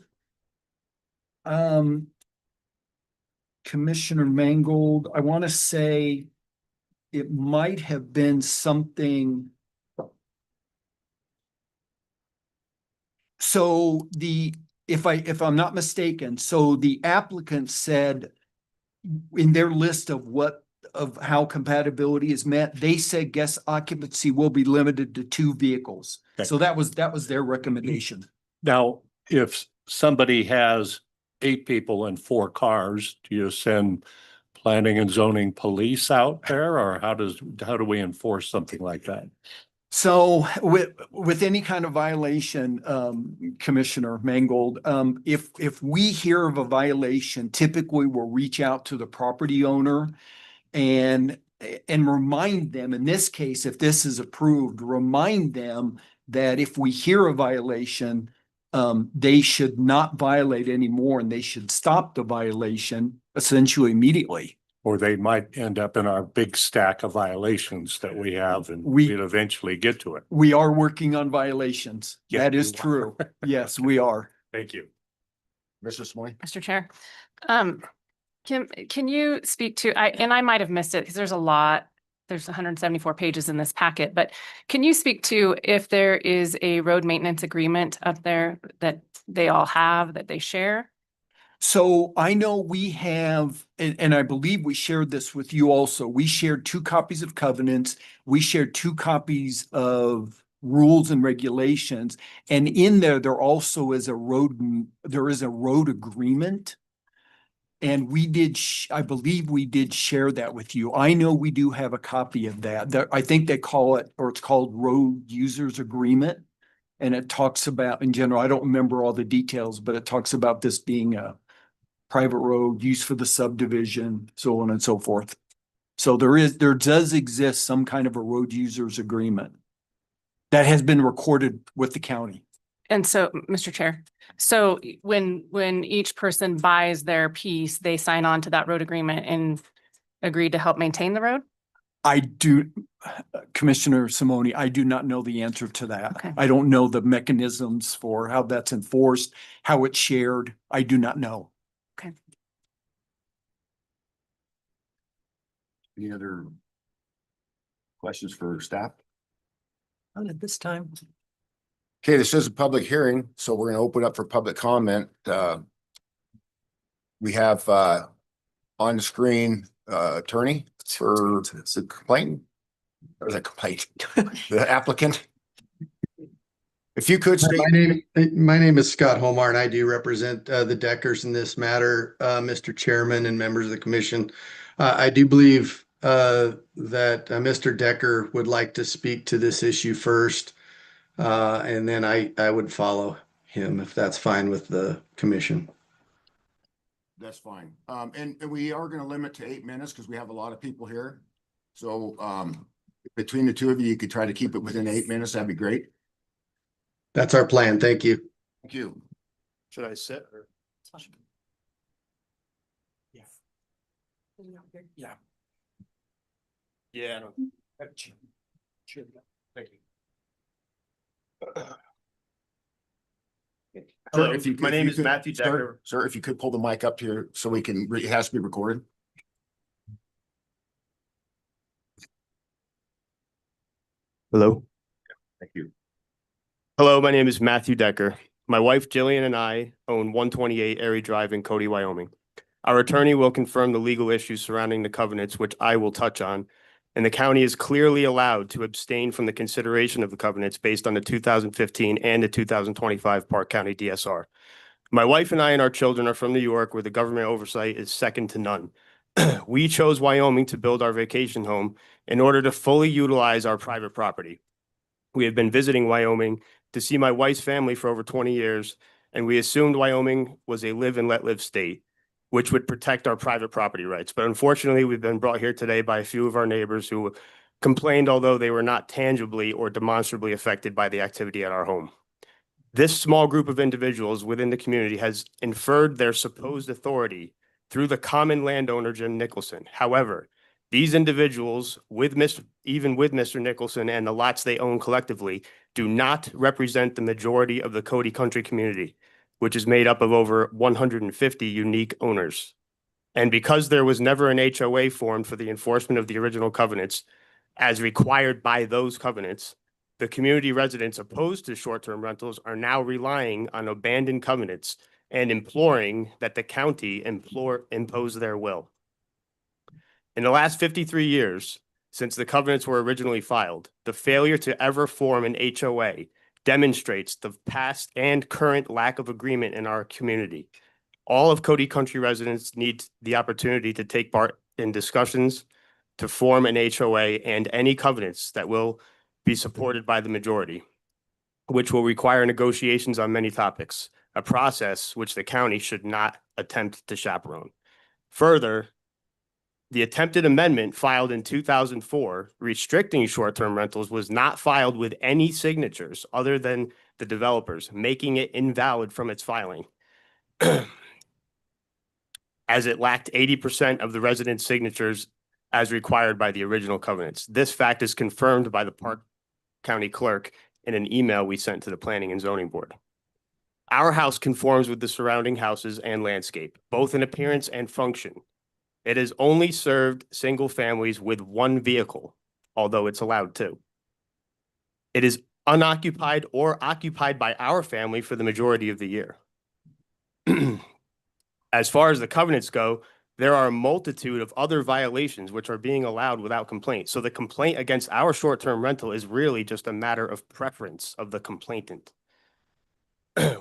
Commissioner Mangold, I want to say it might have been something. So if I'm not mistaken, so the applicant said in their list of how compatibility is met, they said guest occupancy will be limited to 2 vehicles. Okay. So that was their recommendation. Now, if somebody has 8 people and 4 cars, do you send planning and zoning police out there, or how do we enforce something like that? So with any kind of violation, Commissioner Mangold, if we hear of a violation, typically we'll reach out to the property owner and remind them, in this case, if this is approved, remind them that if we hear a violation, they should not violate anymore and they should stop the violation essentially immediately. Or they might end up in our big stack of violations that we have, and we'll eventually get to it. We are working on violations. Yeah, that is you are. true. Yes, we are. Thank you. Mr. Smoy? Mr. Chair. Can you speak to, I might have missed it because there's 174 pages in this packet, but can you speak to if there is a road maintenance agreement up there that they all have, that they share? So I know we have, and I believe we shared this with you also. We shared 2 copies of covenants. We shared 2 copies of rules and regulations. And in there also is there is a road agreement. And we did, I believe we did share that with you. I know we do have a copy of that. I think they call it, or it's called road users agreement. And it talks about, in general, I don't remember all the details, but it talks about this being a private road used for the subdivision, so on and so forth. So there does exist some kind of a road users agreement that has been recorded with the county. And so, Mr. Chair, so when each person buys their piece, they sign on to that road agreement and agree to help maintain the road? I do, Commissioner Simone, I do not know the answer to that. Okay. I don't know the mechanisms for how that's enforced, how it's shared. I do not know. Okay. Any other questions for staff? Not at this time. Okay, this is a public hearing, so we're gonna open up for public comment. We have on the screen attorney for the complaint. Or the complaint, the applicant. If you could state. My name is Scott Homar, and I do represent the Deckers in this matter, Mr. Chairman and members of the commission. I do believe that Mr. Decker would like to speak to this issue first, and then I would follow him if that's fine with the commission. That's fine. And we are gonna limit to 8 minutes because we have a lot of people here. So between the two of you could try to keep it within 8 minutes. That'd be great. That's our plan. Thank you. Thank you. Should I sit or? Yeah. Yeah. Yeah. Thank you. Sir, if you- My if name you is could- Matthew Decker. Sir, if you could pull the mic up here so we can, it has to be recorded. Hello. Thank you. Hello, my name is Matthew Decker. My wife Jillian and I own 128 Erie Drive in Cody, Wyoming. Our attorney will confirm the legal issues surrounding the covenants, which I will touch on, and the county is clearly allowed to abstain from the consideration of the covenants based on the 2015 and the 2025 Park County DSR. My wife and I and our children are from New York, where the government oversight is second to none. We chose Wyoming to build our vacation home in order to fully utilize our private property. We have been visiting Wyoming to see my wife's family for over 20 years, and we assumed Wyoming was a live and let live state, which would protect our private property rights. But unfortunately, we've been brought here today by a few of our neighbors who complained, although they were not tangibly or demonstrably affected by the activity at our home. This small group of individuals within the community has inferred their supposed authority through the common landowner, Jim Nicholson. However, these individuals, even with Mr. Nicholson and the lots they own collectively, do not represent the majority of the Cody Country community, which is made up of over 150 unique owners. And because there was never an HOA formed for the enforcement of the original covenants, as required by those covenants, the community residents opposed to short-term rentals are now relying on abandoned covenants and imploring that the county impose their will. In the last 53 years, since the covenants were originally filed, the failure to ever form an HOA demonstrates the past and current lack of agreement in our community. All of Cody Country residents need the opportunity to take part in discussions to form an HOA and any covenants that will be supported by the majority, which will require negotiations on many topics, a process which the county should not attempt to chaperone. Further, the attempted amendment filed in 2004 restricting short-term rentals was not filed with any signatures other than the developers, making it invalid from its filing. As it lacked 80% of the residents' signatures as required by the original covenants. This fact is confirmed by the Park County Clerk in an email we sent to the Planning and Zoning Board. Our house conforms with the surrounding houses and landscape, both in appearance and function. It has only served single families with one vehicle, although it's allowed two. It is unoccupied or occupied by our family for the majority of the year. As far as the covenants go, there are a multitude of other violations which are being allowed without complaint. So the complaint against our short-term rental is really just a matter of preference of the complainant.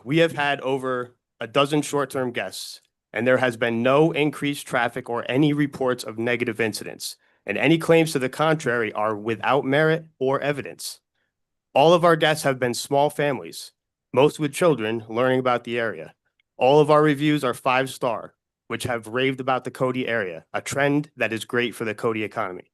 We have had over a dozen short-term guests, and there has been no increased traffic or any reports of negative incidents. And any claims to the contrary are without merit or evidence. All of our guests have been small families, most with children learning about the area. All of our reviews are 5-star, which have raved about the Cody area, a trend that is great for the Cody economy.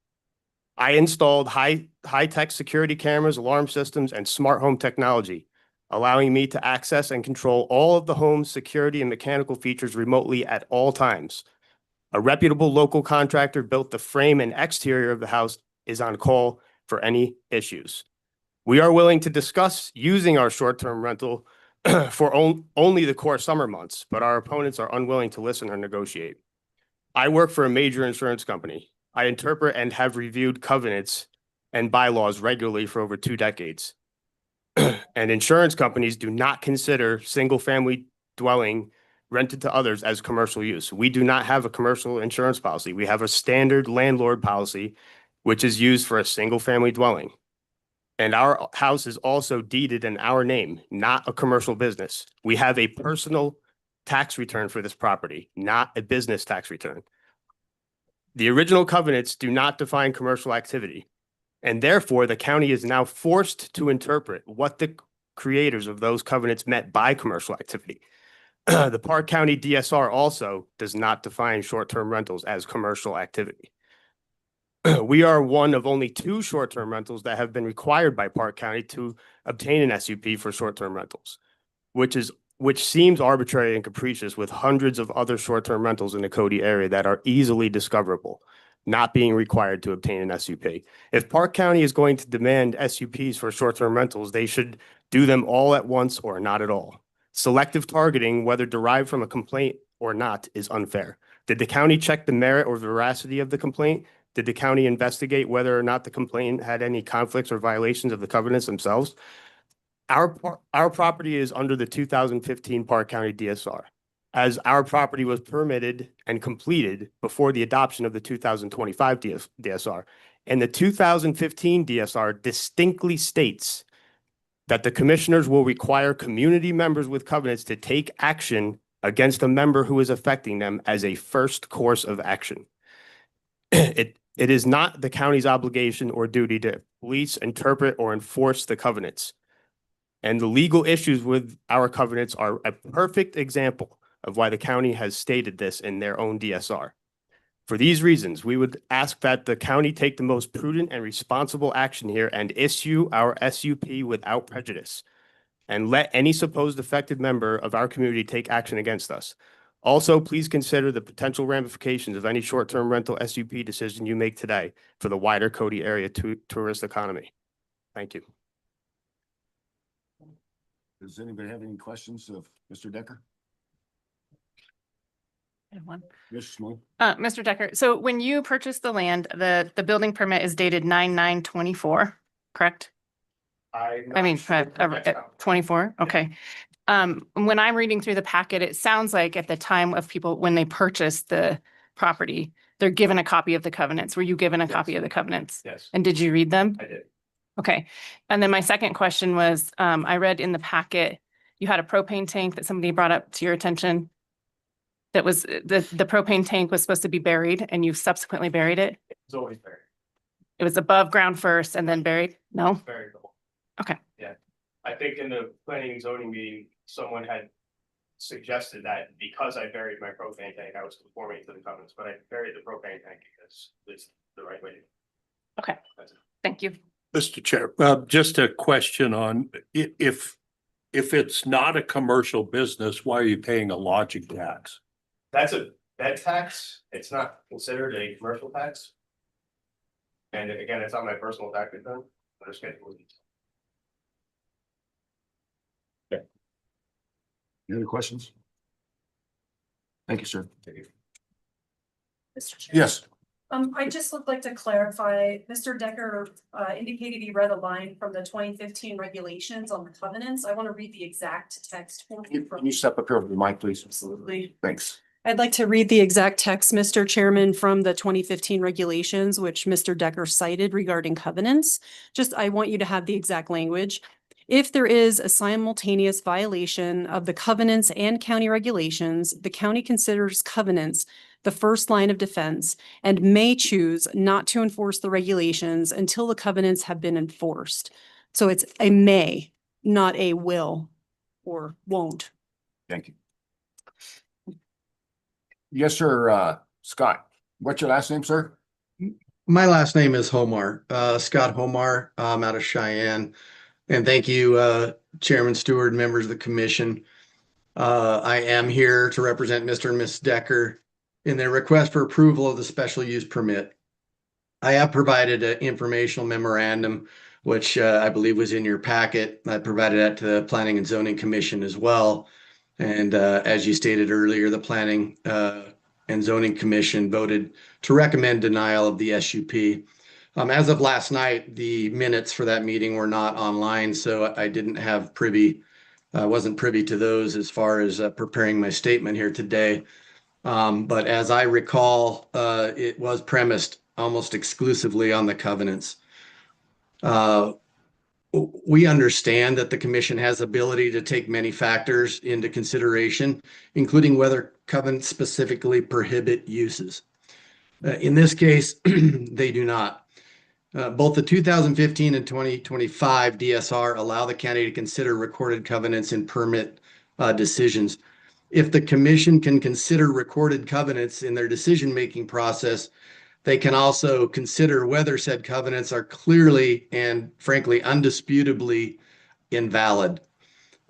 I installed high-tech security cameras, alarm systems, and smart home technology, allowing me to access and control all of the home's security and mechanical features remotely at all times. A reputable local contractor built the frame and exterior of the house is on call for any issues. We are willing to discuss using our short-term rental for only the core summer months, but our opponents are unwilling to listen or negotiate. I work for a major insurance company. I interpret and have reviewed covenants and bylaws regularly for over 2 decades. And insurance companies do not consider single-family dwelling rented to others as commercial use. We do not have a commercial insurance policy. We have a standard landlord policy, which is used for a single-family dwelling. And our house is also deeded in our name, not a commercial business. We have a personal tax return for this property, not a business tax return. The original covenants do not define commercial activity, and therefore the county is now forced to interpret what the creators of those covenants meant by commercial activity. The Park County DSR also does not define short-term rentals as commercial activity. We are one of only 2 short-term rentals that have been required by Park County to obtain an SUP for short-term rentals, which seems arbitrary and capricious with hundreds of other short-term rentals in the Cody area that are easily discoverable, not being required to obtain an SUP. If Park County is going to demand SUPs for short-term rentals, they should do them all at once or not at all. Selective targeting, whether derived from a complaint or not, is unfair. Did the county check the merit or veracity of the complaint? Did the county investigate whether or not the complaint had any conflicts or violations of the covenants themselves? Our property is under the 2015 Park County DSR, as our property was permitted and completed before the adoption of the 2025 DSR. And the 2015 DSR distinctly states that the commissioners will require community members with covenants to take action against a member who is affecting them as a first course of action. It is not the county's obligation or duty to police, interpret, or enforce the covenants. And the legal issues with our covenants are a perfect example of why the county has stated this in their own DSR. For these reasons, we would ask that the county take the most prudent and responsible action here and issue our SUP without prejudice, and let any supposed affected member of our community take action against us. Also, please consider the potential ramifications of any short-term rental SUP decision you make today for the wider Cody area tourist economy. Thank you. Does anybody have any questions of Mr. Decker? I have one. Yes, Simone? Mr. Decker, so when you purchased the land, the building permit is dated 9/9/24, correct? I mean, 24, okay. When I'm reading through the packet, it sounds like at the time of people, when they purchased the property, they're given a copy of the covenants. Were you given a copy of the covenants? Yes, And did you read them? I did. Okay. And then my second question was, I read in the packet, you had a propane tank that somebody brought up to your attention. That was, the propane tank was supposed to be buried and you subsequently buried it. It's always buried. It was above ground first and then buried? No? Very cool. Okay. Yeah. I think in the planning and zoning meeting, someone had suggested that because I buried my propane tank, I was conforming to the covenants, but I buried the propane tank because it's the right way to do it. Okay. That's it. Thank you. Mr. Chair, just a question on if it's not a commercial business, why are you paying a lodging tax? That's a bed tax. It's not considered a commercial tax. And again, it's on my personal tax return. Under schedule. Any other questions? Thank you, sir. Mr. Chair. Yes. I just would like to clarify, Mr. Decker indicated he read a line from the 2015 regulations on the covenants. I want to read the exact text. Can you step up here with the mic, please? Absolutely. Thanks. I'd like to read the exact text, Mr. Chairman, from the 2015 regulations, which Mr. Decker cited regarding covenants. I want you to have the exact language. If there is a simultaneous violation of the covenants and county regulations, the county considers covenants the first line of defense and may choose not to enforce the regulations until the covenants have been enforced. So it's a may, not a will or won't. Thank you. Yes, sir. Scott, what's your last name, sir? My last name is Homar, Scott Homar. I'm out of Cheyenne. And thank you, Chairman Stewart, members of the commission. I am here to represent Mr. and Ms. Decker in their request for approval of the special use permit. I have provided an informational memorandum, which I believe was in your packet. I provided that to the Planning and Zoning Commission as well. And as you stated earlier, the Planning and Zoning Commission voted to recommend denial of the SUP. As of last night, the minutes for that meeting were not online, so I didn't have wasn't privy to those as far as preparing my statement here today. But as I recall, it was premised almost exclusively on the covenants. We understand that the commission has ability to take many factors into consideration, including whether covenants specifically prohibit uses. In this case, they do not. Both the 2015 and 2025 DSR allow the county to consider recorded covenants in permit decisions. If the commission can consider recorded covenants in their decision-making process, they can also consider whether said covenants are clearly and frankly undisputably invalid.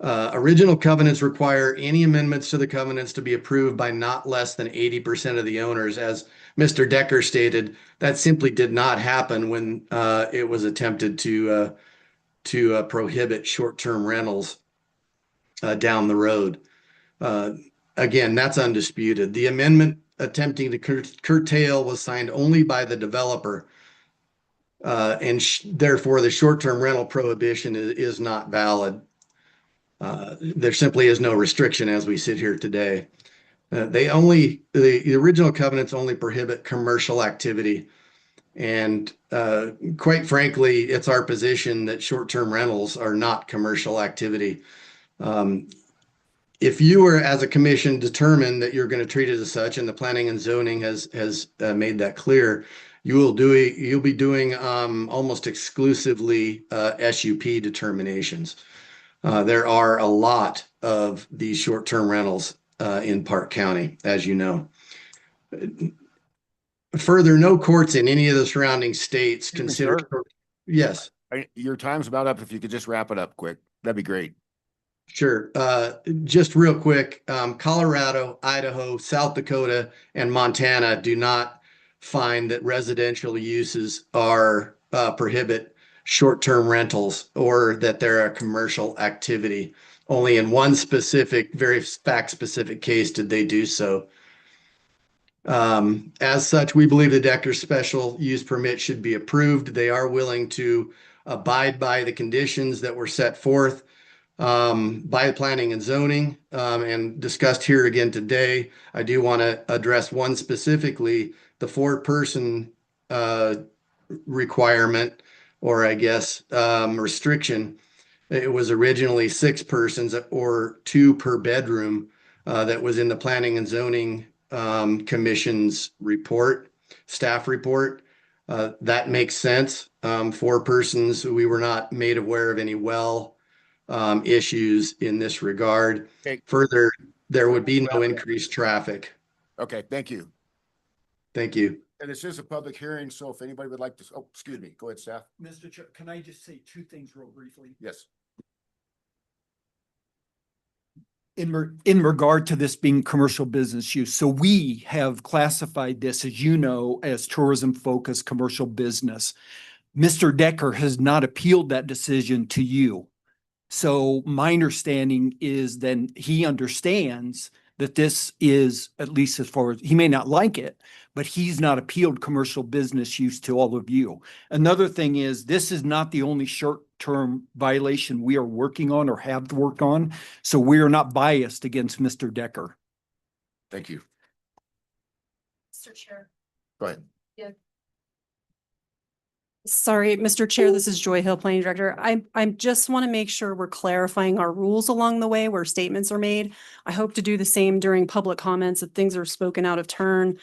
Original covenants require any amendments to the covenants to be approved by not less than 80% of the owners. As Mr. Decker stated, that simply did not happen when it was attempted to prohibit short-term rentals down the road. Again, that's undisputed. The amendment attempting to curtail was signed only by the developer, and therefore the short-term rental prohibition is not valid. There simply is no restriction as we sit here today. The original covenants only prohibit commercial activity. And quite frankly, it's our position that short-term rentals are not commercial activity. If you were, as a commission, determined that you're going to treat it as such, and the planning and zoning has made that clear, you'll be doing almost exclusively SUP determinations. There are a lot of these short-term rentals in Park County, as you know. Further, no courts in any of the surrounding states consider. Yes. Your time's about up. If you could just wrap it up quick, that'd be great. Sure. Just real quick, Colorado, Idaho, South Dakota, and Montana do not find that residential uses are prohibit short-term rentals or that they're a commercial activity. Only in one specific, very fact-specific case did they do so. As such, we believe the Decker's special use permit should be approved. They are willing to abide by the conditions that were set forth by planning and zoning and discussed here again today. I do want to address one specifically, the 4-person requirement, or I guess restriction. It was originally 6 persons or 2 per bedroom that was in the planning and zoning commission's report, staff report. That makes sense. 4 persons, we were not made aware of any issues in this regard. Okay. Further, there would be no increased traffic. Okay, thank you. Thank you. And this is a public hearing, so if anybody would like to, oh, excuse me, go ahead, staff. Mr. Chair, can I just say 2 things real briefly? Yes. In regard to this being commercial business use, so we have classified this, as you know, as tourism-focused commercial business. Mr. Decker has not appealed that decision to you. So my understanding is then he understands that this is, at least as far as, he may not like it, but he's not appealed commercial business use to all of you. Another thing is, this is not the only short-term violation we are working on or have worked on. So we are not biased against Mr. Decker. Thank you. Mr. Chair. Go ahead. Sorry, Mr. Chair, this is Joy Hill, Planning Director. I just want to make sure we're clarifying our rules along the way where statements are made. I hope to do the same during public comments if things are spoken out of turn.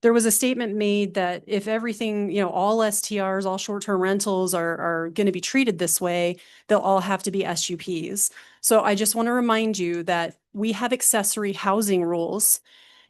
there was a statement made that if everything, all STRs, all short-term rentals are going to be treated this way, they'll all have to be SUPs. So I just want to remind you that we have accessory housing rules,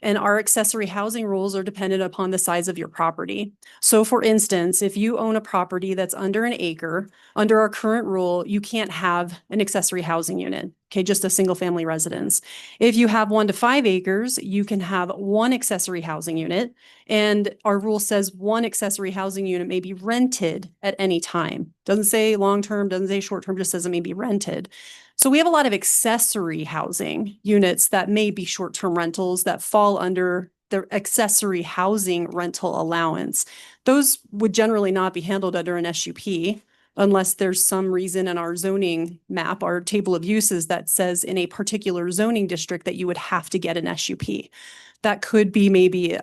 and our accessory housing rules are dependent upon the size of your property. So for instance, if you own a property that's under an acre, under our current rule, you can't have an accessory housing unit. Okay, just a single family residence. If you have 1 to 5 acres, you can have 1 accessory housing unit. And our rule says 1 accessory housing unit may be rented at any time. Doesn't say long-term, doesn't say short-term, just says it may be rented. So we have a lot of accessory housing units that may be short-term rentals that fall under the accessory housing rental allowance. Those would generally not be handled under an SUP unless there's some reason in our zoning map, our table of uses that says in a particular zoning district that you would have to get an SUP. That could be maybe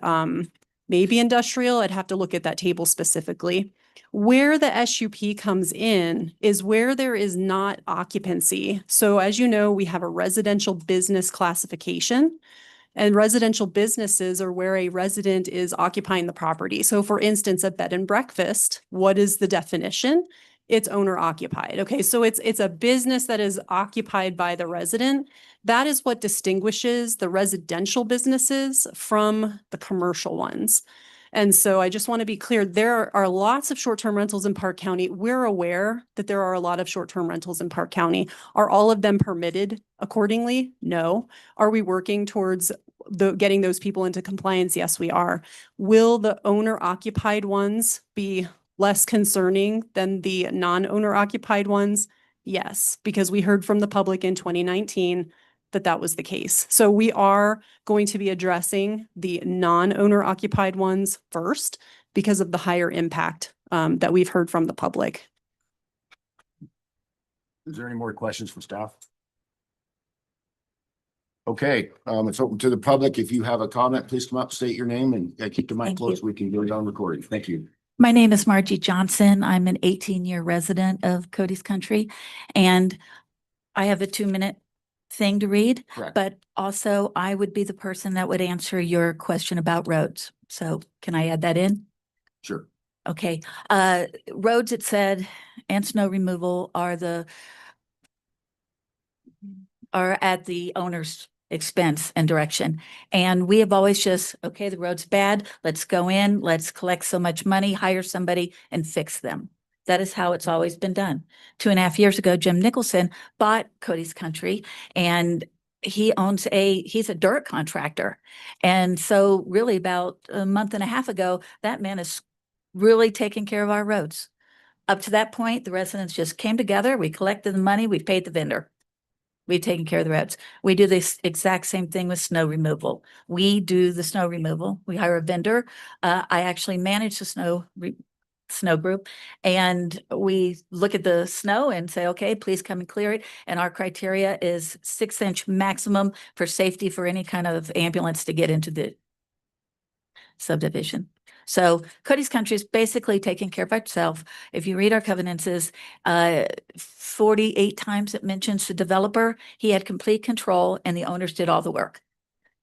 industrial. I'd have to look at that table specifically. Where the SUP comes in is where there is not occupancy. So as you know, we have a residential business classification, and residential businesses are where a resident is occupying the property. So for instance, a bed and breakfast, what is the definition? It's owner occupied. Okay, so it's a business that is occupied by the resident. That is what distinguishes the residential businesses from the commercial ones. And so I just want to be clear, there are lots of short-term rentals in Park County. We're aware that there are a lot of short-term rentals in Park County. Are all of them permitted accordingly? No. Are we working towards getting those people into compliance? Yes, we are. Will the owner-occupied ones be less concerning than the non-owner occupied ones? Yes, because we heard from the public in 2019 that that was the case. So we are going to be addressing the non-owner occupied ones first because of the higher impact that we've heard from the public. Is there any more questions from staff? Okay, it's open to the public. If you have a comment, please come up, state your name, and keep the mic Thank close. you. We can go down recording. Thank you. My name is Margie Johnson. I'm an 18-year resident of Cody's Country, and I have a 2-minute thing to read. Correct. But also I would be the person that would answer your question about roads. So can I add that in? Sure. Okay. Roads, it said, and snow removal are at the owner's expense and direction. And we have always just, okay, the road's bad. Let's go in, let's collect so much money, hire somebody and fix them. That is how it's always been done. 2.5 years ago, Jim Nicholson bought Cody's Country, and he's a dirt contractor. And so really about a month and a half ago, that man is really taking care of our roads. Up to that point, the residents just came together. We collected the money. We paid the vendor. We've taken care of the roads. We do this exact same thing with snow removal. We do the snow removal. We hire a vendor. I actually manage the snow group, and we look at the snow and say, okay, please come and clear it. And our criteria is 6-inch maximum for safety for any kind of ambulance to get into the subdivision. So Cody's Country is basically taking care of itself. If you read our covenants, 48 times it mentions the developer. He had complete control and the owners did all the work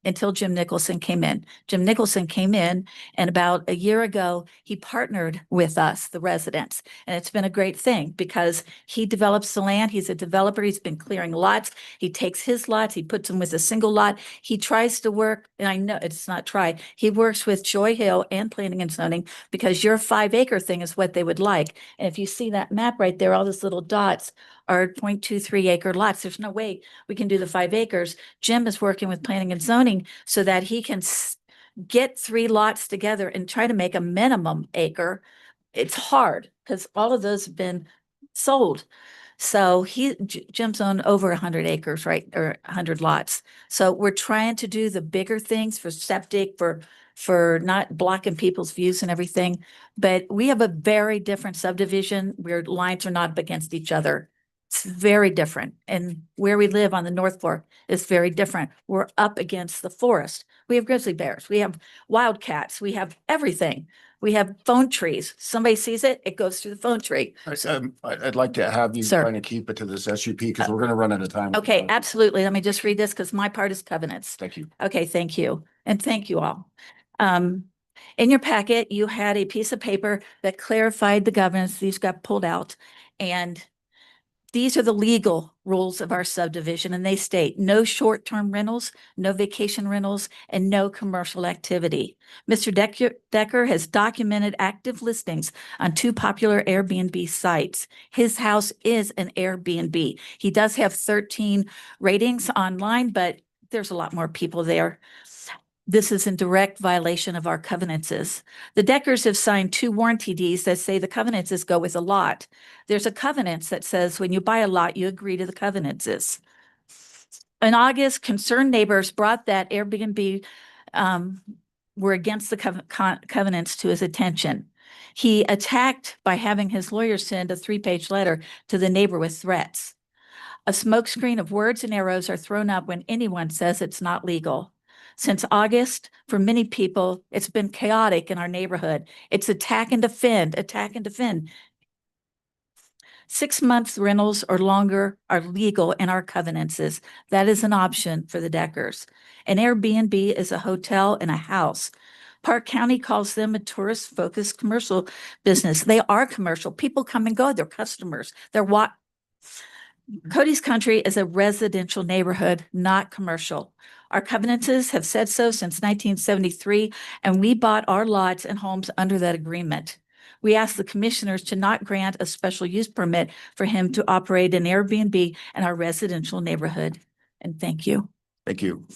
until Jim Nicholson came in. Jim Nicholson came in, and about a year ago, he partnered with us, the residents. And it's been a great thing because he develops the land. He's a developer. He's been clearing lots. He takes his lots, he puts them with a single lot. He tries to work, and I know it's not try, he works with Joy Hill and Planning and Zoning because your 5-acre thing is what they would like. And if you see that map right there, all those little dots are 0.23 acre lots. There's no way we can do the 5 acres. Jim is working with Planning and Zoning so that he can get 3 lots together and try to make a minimum acre. It's hard because all of those have been sold. So Jim's on over 100 acres, right? Or 100 lots. So we're trying to do the bigger things for septic, for not blocking people's views and everything. But we have a very different subdivision where lines are not up against each other. It's very different. And where we live on the North Fork is very different. We're up against the forest. We have grizzly bears. We have wildcats. We have everything. We have phone trees. Somebody sees it, it goes through the phone tree. I'd like to have you Sir. kind of keep it to this SUP because we're going to run out of time. Okay, absolutely. Let me just read this because my part is covenants. Thank you. Okay, thank you. And thank you all. In your packet, you had a piece of paper that clarified the governance. These got pulled out. And these are the legal rules of our subdivision, and they state no short-term rentals, no vacation rentals, and no commercial activity. Mr. Decker has documented active listings on 2 popular Airbnb sites. His house is an Airbnb. He does have 13 ratings online, but there's a lot more people there. This is in direct violation of our covenances. The Deckers have signed 2 warranty deeds that say the covenances go with a lot. There's a covenant that says when you buy a lot, you agree to the covenances. In August, concerned neighbors brought that Airbnb were against the covenants to his attention. He attacked by having his lawyer send a 3-page letter to the neighbor with threats. A smokescreen of words and arrows are thrown up when anyone says it's not legal. Since August, for many people, it's been chaotic in our neighborhood. It's attack and defend, attack and defend. 6 month rentals or longer are legal in our covenances. That is an option for the Deckers. An Airbnb is a hotel and a house. Park County calls them a tourist-focused commercial business. They are commercial. People come and go. They're customers. Cody's Country is a residential neighborhood, not commercial. Our covenances have said so since 1973, and we bought our lots and homes under that agreement. We ask the commissioners to not grant a special use permit for him to operate an Airbnb in our residential neighborhood. And thank you. Thank you.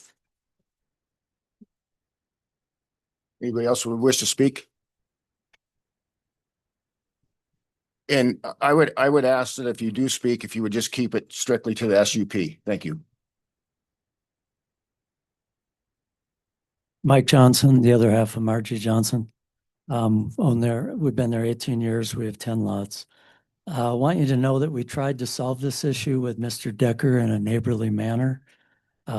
Anybody else would wish to speak? And I would ask that if you do speak, if you would just keep it strictly to the SUP. Thank you. Mike Johnson, the other half of Margie Johnson. We've been there 18 years. We have 10 lots. I want you to know that we tried to solve this issue with Mr. Decker in a neighborly manner.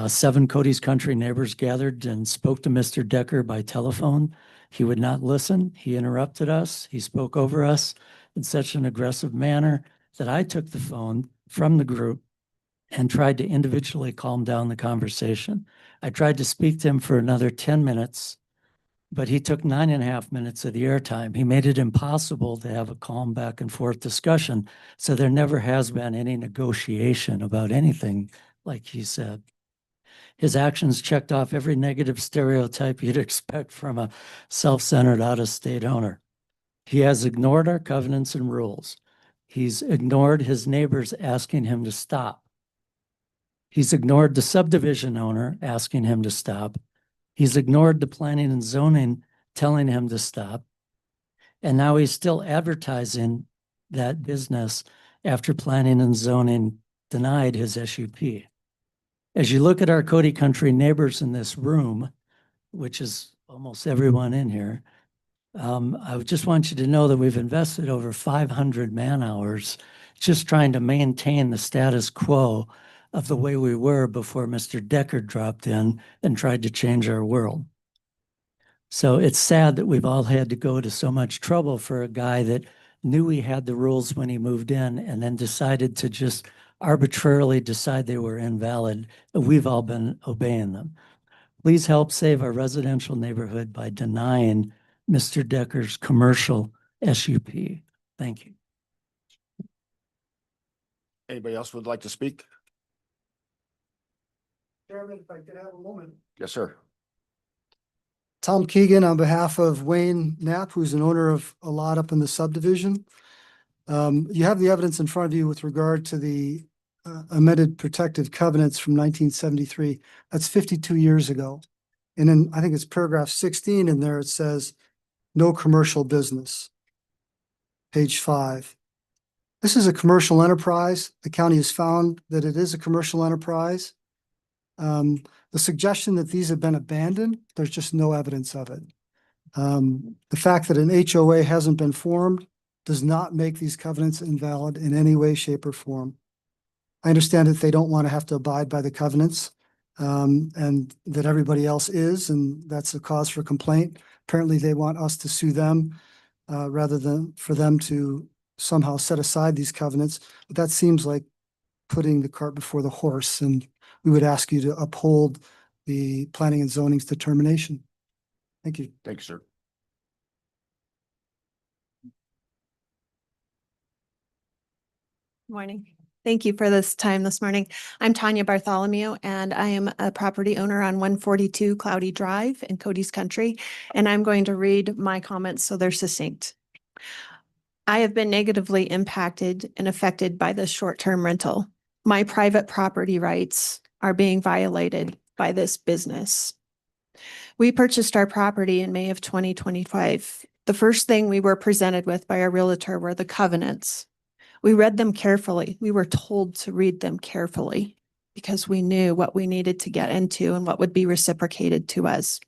7 Cody's Country neighbors gathered and spoke to Mr. Decker by telephone. He would not listen. He interrupted us. He spoke over us in such an aggressive manner that I took the phone from the group and tried to individually calm down the conversation. I tried to speak to him for another 10 minutes, but he took 9.5 minutes of the airtime. He made it impossible to have a calm back and forth discussion. So there never has been any negotiation about anything like he said. His actions checked off every negative stereotype you'd expect from a self-centered out-of-state owner. He has ignored our covenants and rules. He's ignored his neighbors asking him to stop. He's ignored the subdivision owner asking him to stop. He's ignored the planning and zoning telling him to stop. And now he's still advertising that business after planning and zoning denied his SUP. As you look at our Cody Country neighbors in this room, which is almost everyone in here, I just want you to know that we've invested over 500 man-hours just trying to maintain the status quo of the way we were before Mr. Decker dropped in and tried to change our world. So it's sad that we've all had to go to so much trouble for a guy that knew he had the rules when he moved in and then decided to just arbitrarily decide they were invalid. We've all been obeying them. Please help save our residential neighborhood by denying Mr. Decker's commercial SUP. Thank you. Anybody else would like to speak? Chairman, if I could have a moment. Yes, sir. Tom Keegan on behalf of Wayne Knapp, who's an owner of a lot up in the subdivision. You have the evidence in front of you with regard to the amended protective covenants from 1973. That's 52 years ago. And then I think it's paragraph 16 in there. It says, no commercial business. Page 5. This is a commercial enterprise. The county has found that it is a commercial enterprise. The suggestion that these have been abandoned, there's just no evidence of it. The fact that an HOA hasn't been formed does not make these covenants invalid in any way, shape, or form. I understand that they don't want to have to abide by the covenants, and that everybody else is, and that's a cause for complaint. Apparently, they want us to sue them rather than for them to somehow set aside these covenants. But that seems like putting the cart before the horse, and we would ask you to uphold the planning and zoning's determination. Thank you. Thank you, sir. Morning. Thank you for this time this morning. I'm Tanya Bartholomew, and I am a property owner on 142 Cloudy Drive in Cody's Country, and I'm going to read my comments so they're succinct. I have been negatively impacted and affected by this short-term rental. My private property rights are being violated by this business. We purchased our property in May of 2025. The first thing we were presented with by our realtor were the covenants. We read them carefully. We were told to read them carefully because we knew what we needed to get into and what would be reciprocated to us.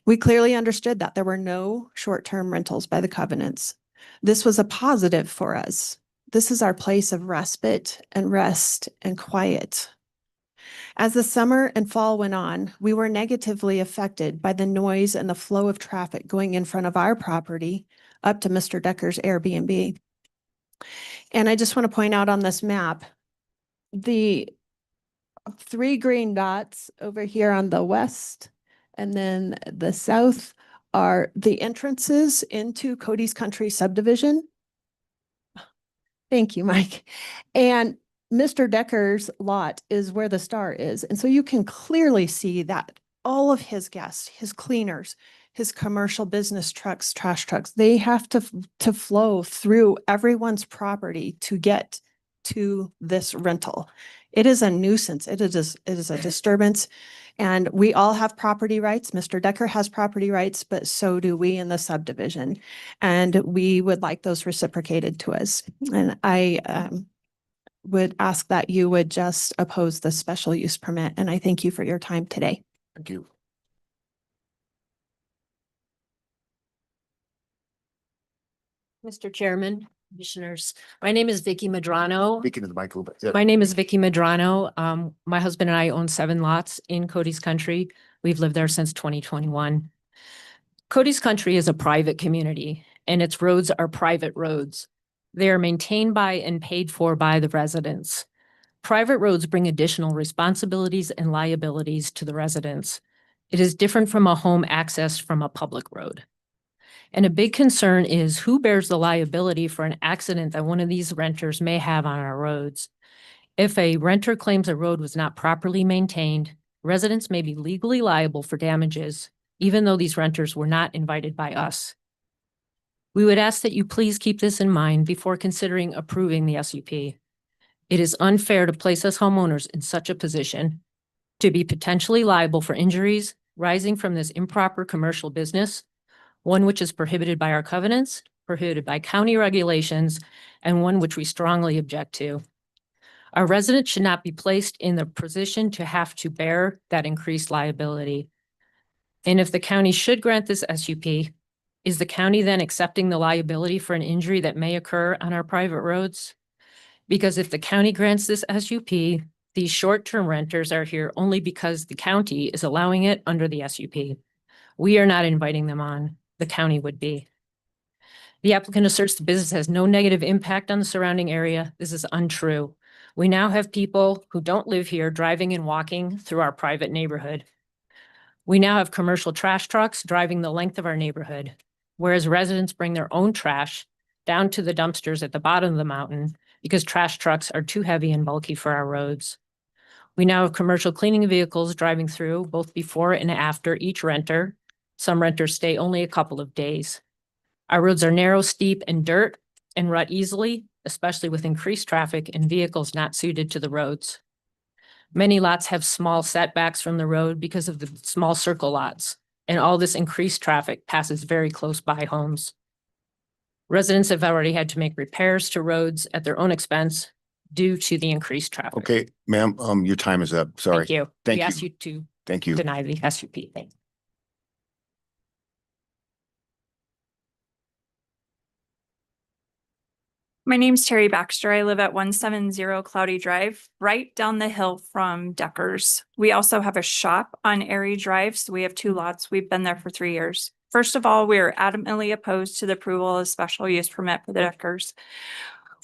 We clearly understood that there were no short-term rentals by the covenants. This was a positive for us. This is our place of respite and rest and quiet. As the summer and fall went on, we were negatively affected by the noise and the flow of traffic going in front of our property up to Mr. Decker's Airbnb. And I just want to point out on this map, the 3 green dots over here on the west and then the south are the entrances into Cody's Country subdivision. Thank you, Mike. And Mr. Decker's lot is where the star is. And so you can clearly see that all of his guests, his cleaners, his commercial business trucks, trash trucks, they have to flow through everyone's property to get to this rental. It is a nuisance. It is a disturbance. And we all have property rights. Mr. Decker has property rights, but so do we in the subdivision. And we would like those reciprocated to us. And I would ask that you would just oppose the special use permit. And I thank you for your time today. Thank you. Mr. Chairman, Commissioners, my name is Vicky Madrano. Speaking to the mic a little bit. My name is Vicky Madrano. My husband and I own 7 lots in Cody's Country. We've lived there since 2021. Cody's Country is a private community and its roads are private roads. They are maintained by and paid for by the residents. Private roads bring additional responsibilities and liabilities to the residents. It is different from a home accessed from a public road. And a big concern is who bears the liability for an accident that one of these renters may have on our roads. If a renter claims a road was not properly maintained, residents may be legally liable for damages, even though these renters were not invited by us. We would ask that you please keep this in mind before considering approving the SUP. It is unfair to place us homeowners in such a position to be potentially liable for injuries rising from this improper commercial business, one which is prohibited by our covenants, prohibited by county regulations, and one which we strongly object to. Our residents should not be placed in the position to have to bear that increased liability. And if the county should grant this SUP, is the county then accepting the liability for an injury that may occur on our private roads? Because if the county grants this SUP, these short-term renters are here only because the county is allowing it under the SUP. We are not inviting them on. The county would be. The applicant asserts the business has no negative impact on the surrounding area. This is untrue. We now have people who don't live here driving and walking through our private neighborhood. We now have commercial trash trucks driving the length of our neighborhood, whereas residents bring their own trash down to the dumpsters at the bottom of the mountain because trash trucks are too heavy and bulky for our roads. We now have commercial cleaning vehicles driving through both before and after each renter. Some renters stay only a couple of days. Our roads are narrow, steep, and dirt and rut easily, especially with increased traffic and vehicles not suited to the roads. Many lots have small setbacks from the road because of the small circle lots, and all this increased traffic passes very close by homes. Residents have already had to make repairs to roads at their own expense due to the increased traffic. Okay, ma'am, your time is up. Sorry. Thank you. Thank We you. ask you to Thank you. deny the SUP. Thank you. My name's Terry Baxter. I live at 170 Cloudy Drive, right down the hill from Decker's. We also have a shop on Airy Drive, so we have 2 lots. We've been there for 3 years. First of all, we are adamantly opposed to the approval of special use permit for the Deckers.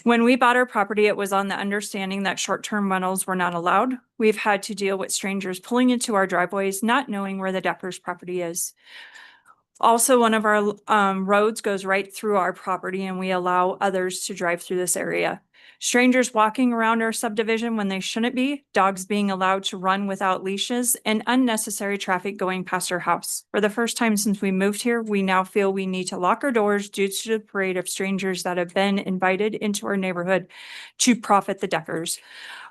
When we bought our property, it was on the understanding that short-term rentals were not allowed. We've had to deal with strangers pulling into our driveways, not knowing where the Deckers property is. Also, one of our roads goes right through our property and we allow others to drive through this area. Strangers walking around our subdivision when they shouldn't be, dogs being allowed to run without leashes, and unnecessary traffic going past our house. For the first time since we moved here, we now feel we need to lock our doors due to the parade of strangers that have been invited into our neighborhood to profit the Deckers.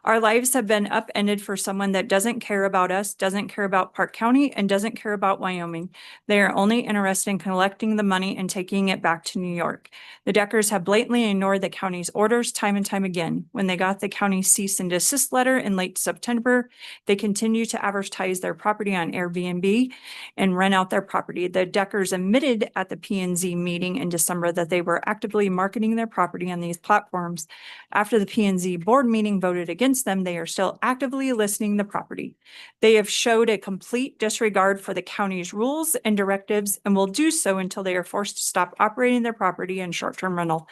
Our lives have been upended for someone that doesn't care about us, doesn't care about Park County, and doesn't care about Wyoming. They are only interested in collecting the money and taking it back to New York. The Deckers have blatantly ignored the county's orders time and time again. When they got the county's cease and desist letter in late September, they continued to advertise their property on Airbnb and rent out their property. The Deckers admitted at the P&Z meeting in December that they were actively marketing their property on these platforms. After the P&Z board meeting voted against them, they are still actively listing the property. They have showed a complete disregard for the county's rules and directives and will do so until they are forced to stop operating their property in short-term rental.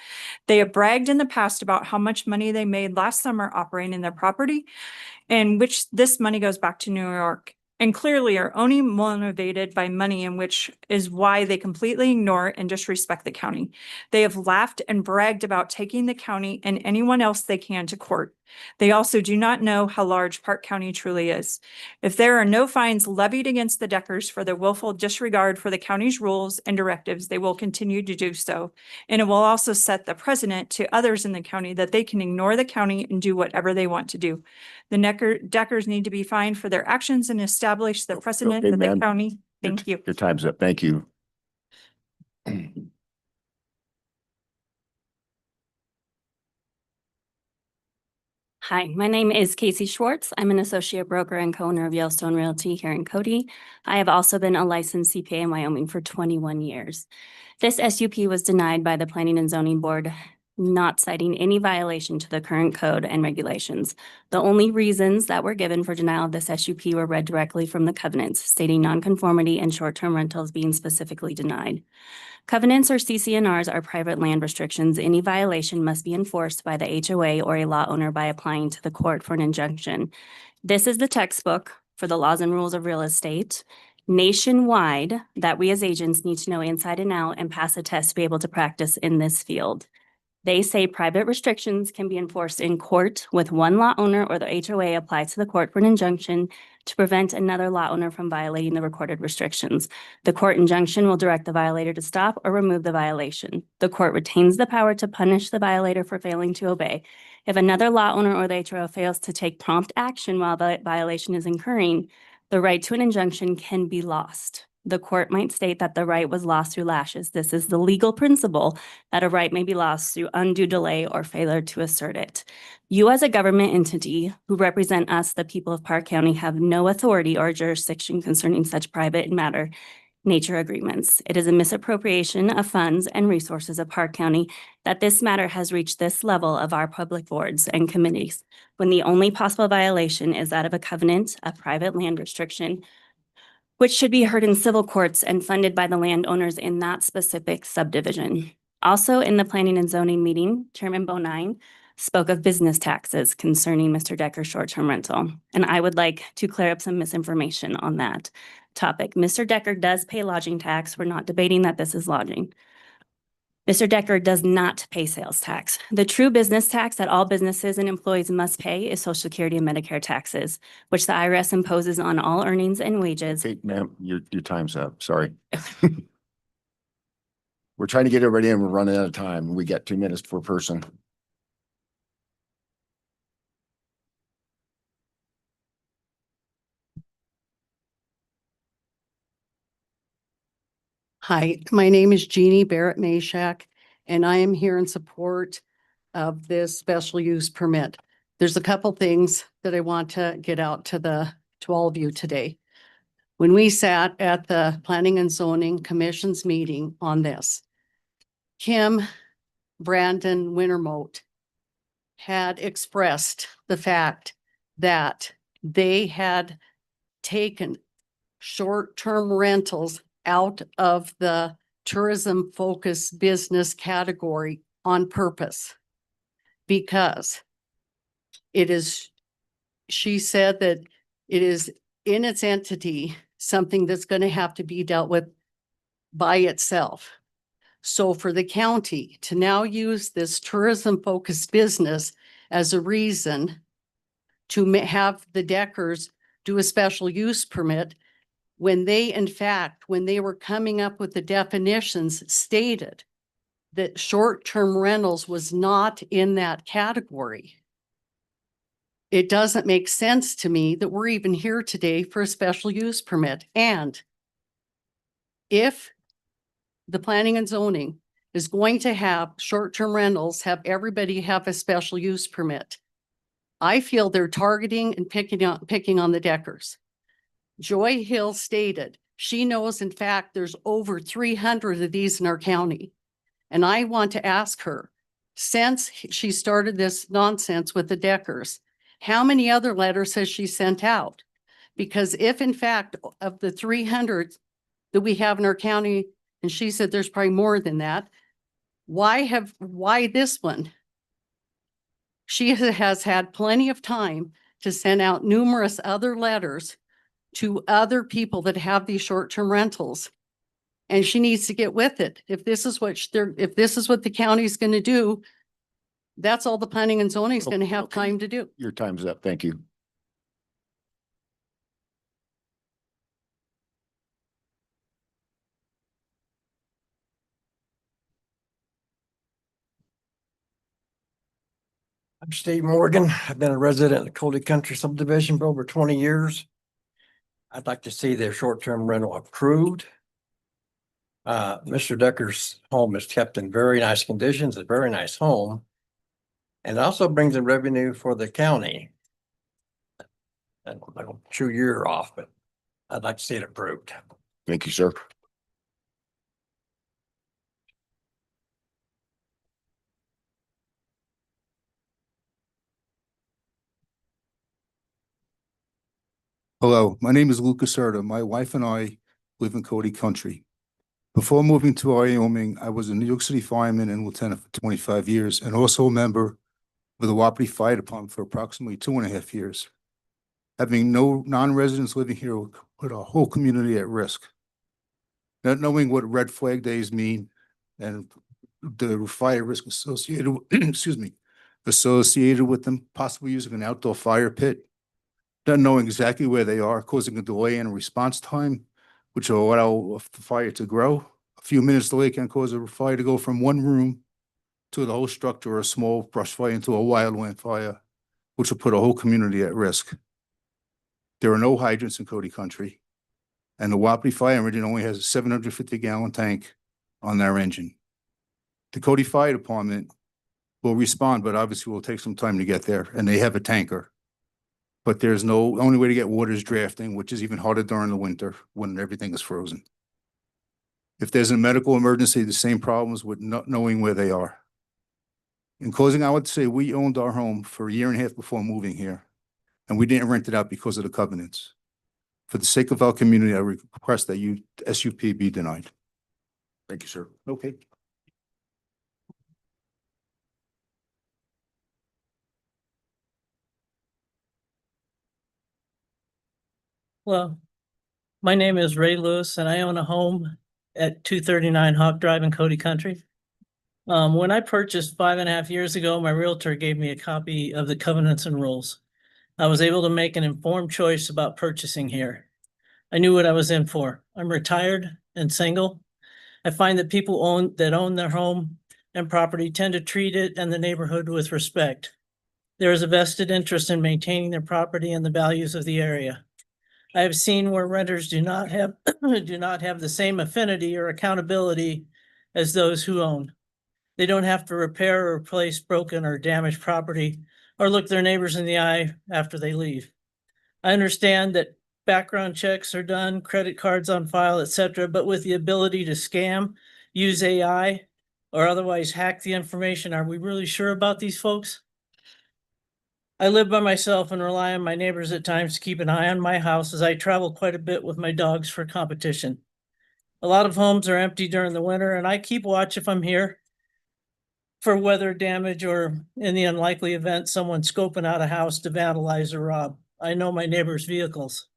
They have bragged in the past about how much money they made last summer operating their property, and which this money goes back to New York, and clearly are only motivated by money, in which is why they completely ignore and disrespect the county. They have laughed and bragged about taking the county and anyone else they can to court. They also do not know how large Park County truly is. If there are no fines levied against the Deckers for their willful disregard for the county's rules and directives, they will continue to do so. And it will also set the precedent to others in the county that they can ignore the county and do whatever they want to do. The Deckers need to be fined for their actions and establish the precedent Okay, that the ma'am. county. Thank you. Your time's up. Thank you. Hi, my name is Casey Schwartz. I'm an associate broker and co-owner of Yellowstone Realty here in Cody. I have also been a licensed CPA in Wyoming for 21 years. This SUP was denied by the Planning and Zoning Board, not citing any violation to the current code and regulations. The only reasons that were given for denial of this SUP were read directly from the covenants, stating nonconformity and short-term rentals being specifically denied. Covenants or CCNRs are private land restrictions. Any violation must be enforced by the HOA or a lot owner by applying to the court for an injunction. This is the textbook for the laws and rules of real estate nationwide that we as agents need to know inside and out and pass a test to be able to practice in this field. They say private restrictions can be enforced in court with one lot owner or the HOA apply to the court for an injunction to prevent another lot owner from violating the recorded restrictions. The court injunction will direct the violator to stop or remove the violation. The court retains the power to punish the violator for failing to obey. If another lot owner or the HOA fails to take prompt action while the violation is occurring, the right to an injunction can be lost. The court might state that the right was lost through lashes. This is the legal principle that a right may be lost through undue delay or failure to assert it. You as a government entity who represent us, the people of Park County, have no authority or jurisdiction concerning such private matter nature agreements. It is a misappropriation of funds and resources of Park County that this matter has reached this level of our public boards and committees when the only possible violation is that of a covenant, a private land restriction, which should be heard in civil courts and funded by the landowners in that specific subdivision. Also, in the Planning and Zoning meeting, Chairman Bonine spoke of business taxes concerning Mr. Decker's short-term rental, and I would like to clear up some misinformation on that topic. Mr. Decker does pay lodging tax. We're not debating that this is lodging. Mr. Decker does not pay sales tax. The true business tax that all businesses and employees must pay is Social Security and Medicare taxes, which the IRS imposes on all earnings and wages. Okay, ma'am, your time's up. Sorry. We're trying to get everybody in. We're running out of time. We got 2 minutes per person. Hi, my name is Jeannie Barrett Mashak, and I am here in support of this special use permit. There's a couple things that I want to get out to all of you today. When we sat at the Planning and Zoning Commission's meeting on this, Kim Brandon Wintermote had expressed the fact that they had taken short-term rentals out of the tourism-focused business category on purpose. Because it is, she said that it is in its entity, something that's going to have to be dealt with by itself. So for the county to now use this tourism focused business as a reason to have the Deckers do a special use permit, when they, in fact, when they were coming up with the definitions, stated that short-term rentals was not in that category. It doesn't make sense to me that we're even here today for a special use permit. And if the planning and zoning is going to have short-term rentals, have everybody have a special use permit, I feel they're targeting and picking on the Deckers. Joy Hill stated she knows, in fact, there's over 300 of these in our county. And I want to ask her, since she started this nonsense with the Deckers, how many other letters has she sent out? Because if in fact of the 300 that we have in our county, and she said there's probably more than that, why this one? She has had plenty of time to send out numerous other letters to other people that have these short-term rentals. And she needs to get with it. If this is what if this is what the county's going to do, that's all the planning and zoning is going to have time to do. Your time's up. Thank you. I'm Steve Morgan. I've been a resident of Cody Country subdivision for over 20 years. I'd like to see their short-term rental approved. Mr. Decker's home is kept in very nice conditions, a very nice home. And it also brings in revenue for the county. And I don't chew your ear off, but I'd like to see it approved. Thank you, sir. Hello, my name is Lucas Serta. My wife and I live in Cody Country. Before moving to Wyoming, I was a New York City fireman and lieutenant for 25 years and also a member of the Wapiti Fire Department for approximately 2.5 years. Having no non-residents living here will put our whole community at risk. Not knowing what red flag days mean and the fire risk associated, associated with them, possibly using an outdoor fire pit, not knowing exactly where they are, causing a delay in response time, which will allow the fire to grow. A few minutes delay can cause a fire to go from one room to the whole structure, or a small brush fire into a wildland fire, which will put a whole community at risk. There are no hydrants in Cody Country, and the Wapiti Fire Engine only has a 750-gallon tank on their engine. The Cody Fire Department will respond, but obviously will take some time to get there, and they have a tanker. But there's no, only way to get water is drafting, which is even harder during the winter when everything is frozen. If there's a medical emergency, the same problems with not knowing where they are. In closing, I would say we owned our home for 1.5 years before moving here, and we didn't rent it out because of the covenants. For the sake of our community, I request that SUP be denied. Thank you, sir. Okay. Well, my name is Ray Lewis and I own a home at 239 Hawk Drive in Cody Country. When I purchased 5.5 years ago, my realtor gave me a copy of the covenants and rules. I was able to make an informed choice about purchasing here. I knew what I was in for. I'm retired and single. I find that people that own their home and property tend to treat it and the neighborhood with respect. There is a vested interest in maintaining their property and the values of the area. I have seen where renters do not have the same affinity or accountability as those who own. They don't have to repair or replace broken or damaged property or look their neighbors in the eye after they leave. I understand that background checks are done, credit cards on file, etc., but with the ability to scam, use AI, or otherwise hack the information, are we really sure about these folks? I live by myself and rely on my neighbors at times to keep an eye on my house as I travel quite a bit with my dogs for competition. A lot of homes are empty during the winter, and I keep watch if I'm here for weather damage or in the unlikely event someone scoping out a house to vandalize or rob. I know my neighbors' vehicles.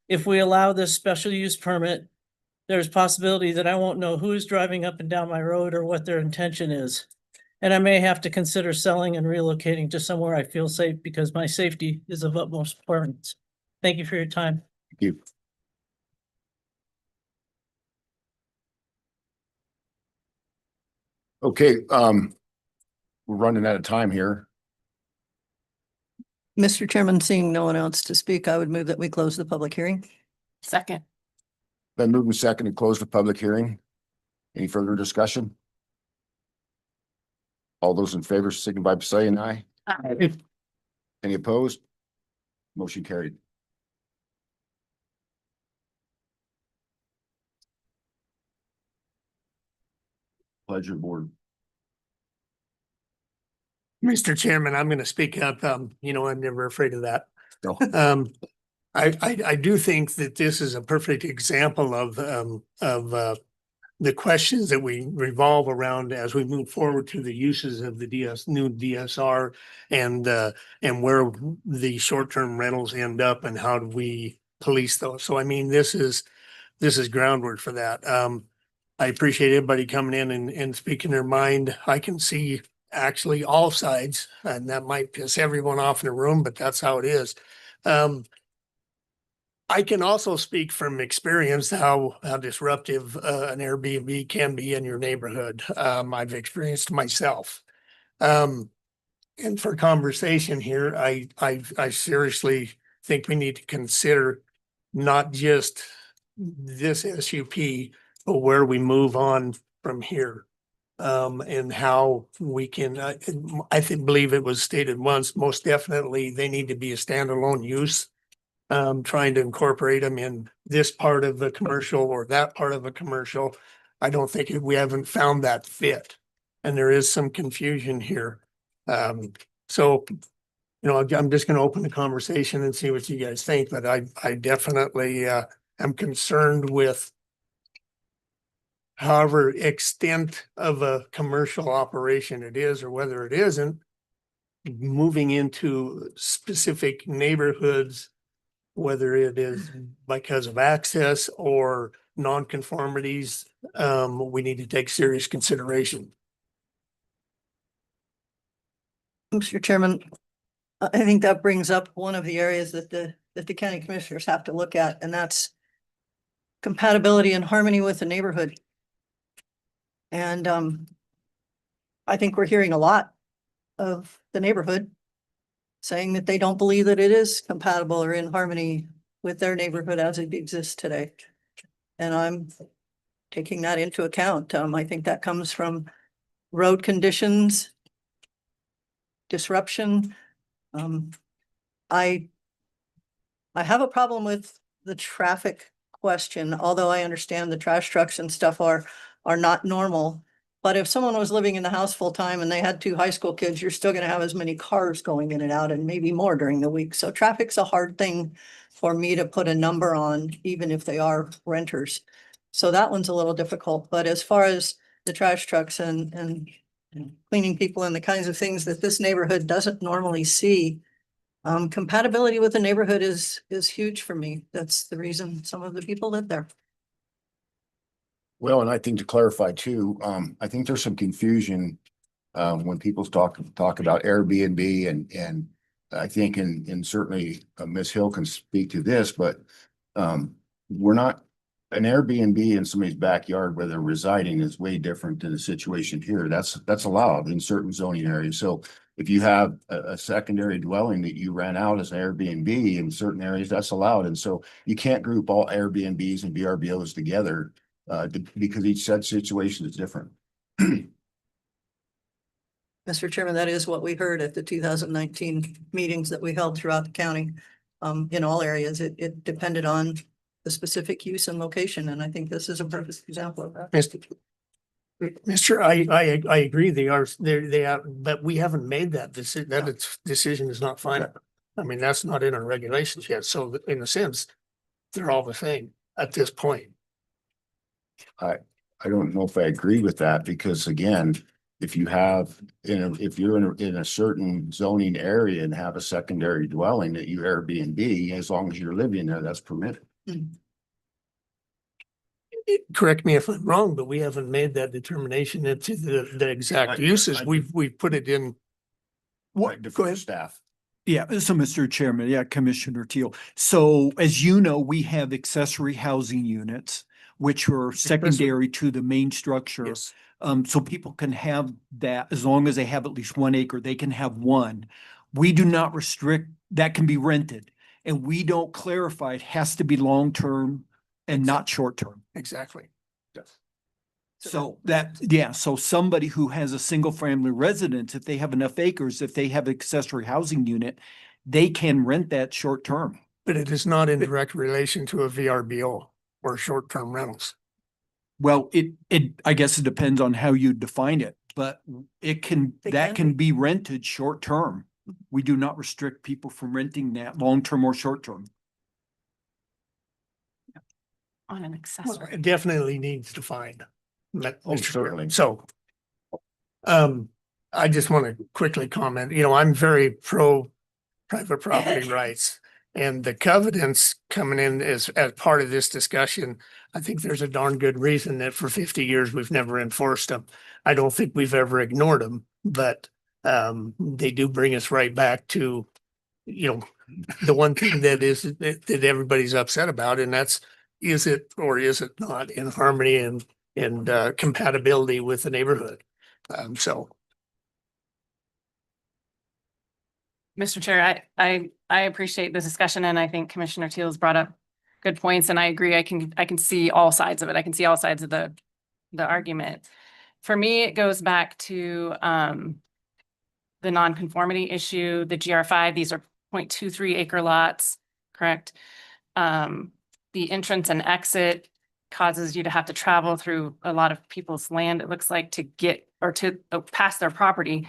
If we allow this special use permit, there's possibility that I won't know who is driving up and down my road or what their intention is. And I may have to consider selling and relocating to somewhere I feel safe because my safety is of utmost importance. Thank you for your time. Thank you. Okay, we're running out of time here. Mr. Chairman, seeing no one else to speak, I would move that we close the public hearing. Second. Been moved and seconded to close the public hearing. Any further discussion? All those in favor signify by saying aye. Aye. Any opposed? Motion carried. Pleasure, board. Mr. Chairman, I'm going to speak up. I'm never afraid of that. No. I do think that this is a perfect example of the questions that we revolve around as we move forward to the uses of the new DSR and where the short-term rentals end up and how do we police those. So, I mean, this is groundwork for that. I appreciate everybody coming in and speaking their mind. I can see actually all sides, and that might piss everyone off in the room, but that's how it is. I can also speak from experience how disruptive an Airbnb can be in your neighborhood. I've experienced myself. And for conversation here, I seriously think we need to consider not just this SUP, but where we move on from here. And how we can, believe it was stated once, most definitely they need to be a standalone use. Trying to incorporate them in this part of the commercial or that part of a commercial. I don't think we haven't found that fit. And there is some confusion here. So, I'm just going to open the conversation and see what you guys think, but I definitely am concerned with however extent of a commercial operation it is, or whether it isn't, moving into specific neighborhoods, whether it is because of access or nonconformities, we need to take serious consideration. Mr. Chairman, I think that brings up one of the areas that the county commissioners have to look at, and that's compatibility and harmony with the neighborhood. And I think we're hearing a lot of the neighborhood saying that they don't believe that it is compatible or in harmony with their neighborhood as it exists today. And I'm taking that into account. I think that comes from road conditions, disruption. I have a problem with the traffic question, although I understand the trash trucks and stuff are not normal. But if someone was living in the house full time and they had 2 high school kids, you're still going to have as many cars going in and out and maybe more during the week. So traffic's a hard thing for me to put a number on, even if they are renters. So that one's a little difficult. But as far as the trash trucks and cleaning people and the kinds of things that this neighborhood doesn't normally see, compatibility with the neighborhood is huge for me. That's the reason some of the people live there. Well, and I think to clarify too, I think there's some confusion when people talk about Airbnb and I think and certainly Ms. Hill can speak to this, but we're not an Airbnb in somebody's backyard where they're residing is way different than the situation here. That's allowed in certain zoning areas. So if you have a secondary dwelling that you rent out as an Airbnb in certain areas, that's allowed. And so you can't group all Airbnbs and VRBOs together because each such situation is different. Mr. Chairman, that is what we heard at the 2019 meetings that we held throughout the county. In all areas, it depended on the specific use and location, and I think this is a perfect example of that. Mr. I agree. They are, but we haven't made that decision. That decision is not final. I mean, that's not in our regulations yet. So in a sense, they're all the same at this point. I don't know if I agree with that because again, if you have, if you're in a certain zoning area and have a secondary dwelling that you Airbnb, as long as you're living there, that's permitted. correct me if I'm wrong, but we haven't made that determination into the exact uses. We've put it in. What? Go ahead. Staff. Yeah, so Mr. Chairman, yeah, Commissioner Teal. So as you know, we have accessory housing units, which are secondary to the main structure. Yes. So people can have that as long as they have at least 1 acre, they can have one. We do not restrict, that can be rented. And we don't clarify it has to be long-term and not short-term. Exactly. Yes. So that, yeah, so somebody who has a single family residence, if they have enough acres, if they have accessory housing unit, they can rent that short term. But it is not in direct relation to a VRBO or short-term rentals. Well, I guess it depends on how you define it, but that can be rented short term. We do not restrict people from renting that long term or short term. On an accessory. It definitely needs defined. Oh, certainly. So, I just want to quickly comment, I'm very pro private property rights. And the covenants coming in as part of this discussion, I think there's a darn good reason that for 50 years, we've never enforced them. I don't think we've ever ignored them, but they do bring us right back to, the one thing that everybody's upset about, and that's, is it or is it not in harmony and compatibility with the neighborhood? Mr. Chair, I appreciate the discussion, and I think Commissioner Teal has brought up good points, and I agree. I can see all sides of it. I can see all sides of the argument. For me, it goes back to the nonconformity issue, the GR5. These are 0.23 acre lots, correct? The entrance and exit causes you to have to travel through a lot of people's land, it looks like, to get or to pass their property.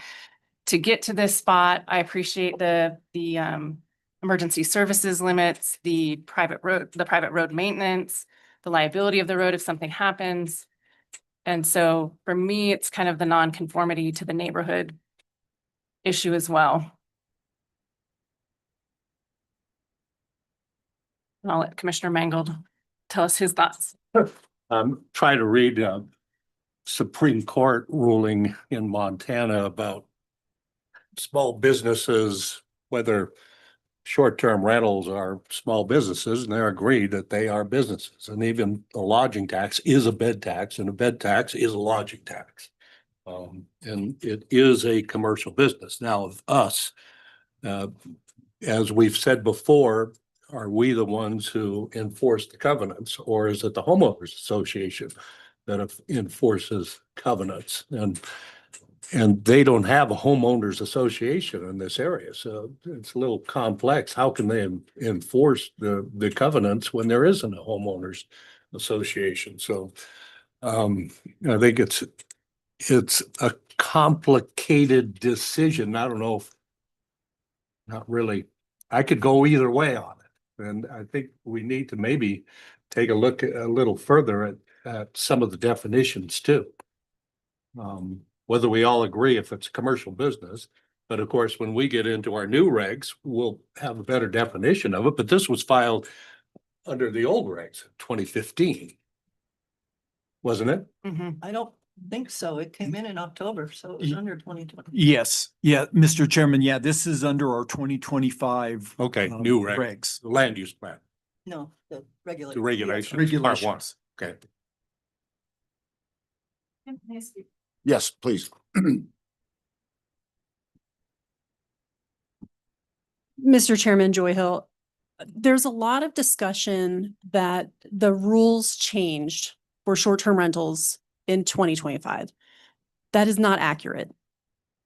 To get to this spot, I appreciate the emergency services limits, the private road maintenance, the liability of the road if something happens. And so for me, it's kind of the nonconformity to the neighborhood issue as well. And I'll let Commissioner Mangold tell us his thoughts. I'm trying to read a Supreme Court ruling in Montana about small businesses, whether short-term rentals are small businesses, and they're agreed that they are businesses. And even a lodging tax is a bed tax, and a bed tax is a lodging tax. And it is a commercial business. Now, of us, as we've said before, are we the ones who enforce the covenants, or is it the homeowners association that enforces covenants? And they don't have a homeowners association in this area, so it's a little complex. How can they enforce the covenants when there isn't a homeowners association? So I think it's a complicated decision. I don't know if, not really, I could go either way on it. And I think we need to maybe take a look a little further at some of the definitions too. Whether we all agree if it's a commercial business, but of course, when we get into our new regs, we'll have a better definition of it. But this was filed under the old regs, 2015. Wasn't it? I don't think so. It came in October, so it was under 2020. Yes, yeah, Mr. Chairman, yeah, this is under our 2025. Okay, new regs. The land use plan, No, the regulation. the regulations. Regulations. Part 1. Okay. Yes, please. Mr. Chairman, Joy Hill, there's a lot of discussion that the rules changed for short-term rentals in 2025. That is not accurate.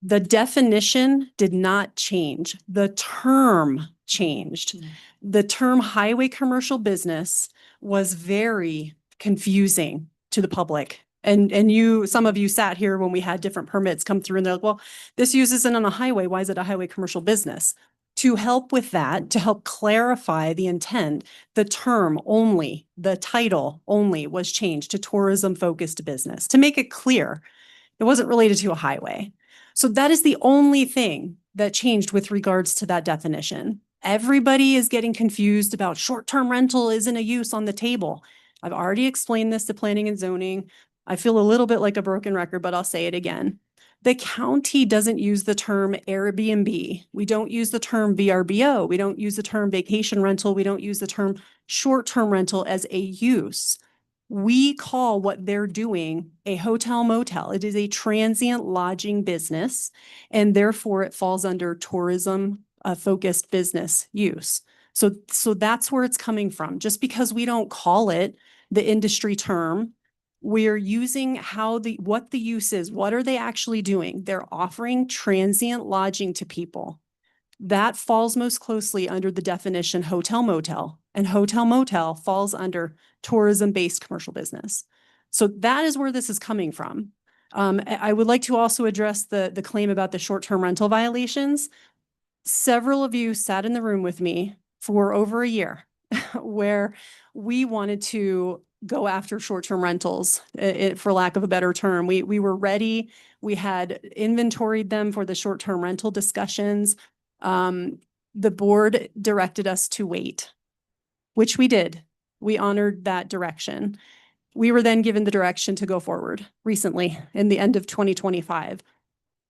The definition did not change. The term changed. The term highway commercial business was very confusing to the public. And some of you sat here when we had different permits come through and they're like, well, this use isn't on a highway. Why is it a highway commercial business? To help with that, to help clarify the intent, the term only, the title only was changed to tourism focused business to make it clear it wasn't related to a highway. So that is the only thing that changed with regards to that definition. Everybody is getting confused about short-term rental isn't a use on the table. I've already explained this to planning and zoning. I feel a little bit like a broken record, but I'll say it again. The county doesn't use the term Airbnb. We don't use the term VRBO. We don't use the term vacation rental. We don't use the term short-term rental as a use. We call what they're doing a hotel motel. It is a transient lodging business, and therefore it falls under tourism focused business use. So that's where it's coming from. Just because we don't call it the industry term, we're using what the use is. What are they actually doing? They're offering transient lodging to people. That falls most closely under the definition hotel motel, and hotel motel falls under tourism-based commercial business. So that is where this is coming from. I would like to also address the claim about the short-term rental violations. Several of you sat in the room with me for over a year where we wanted to go after short-term rentals, for lack of a better term. We were ready. We had inventoried them for the short-term rental discussions. The board directed us to wait, which we did. We honored that direction. We were then given the direction to go forward recently in the end of 2025.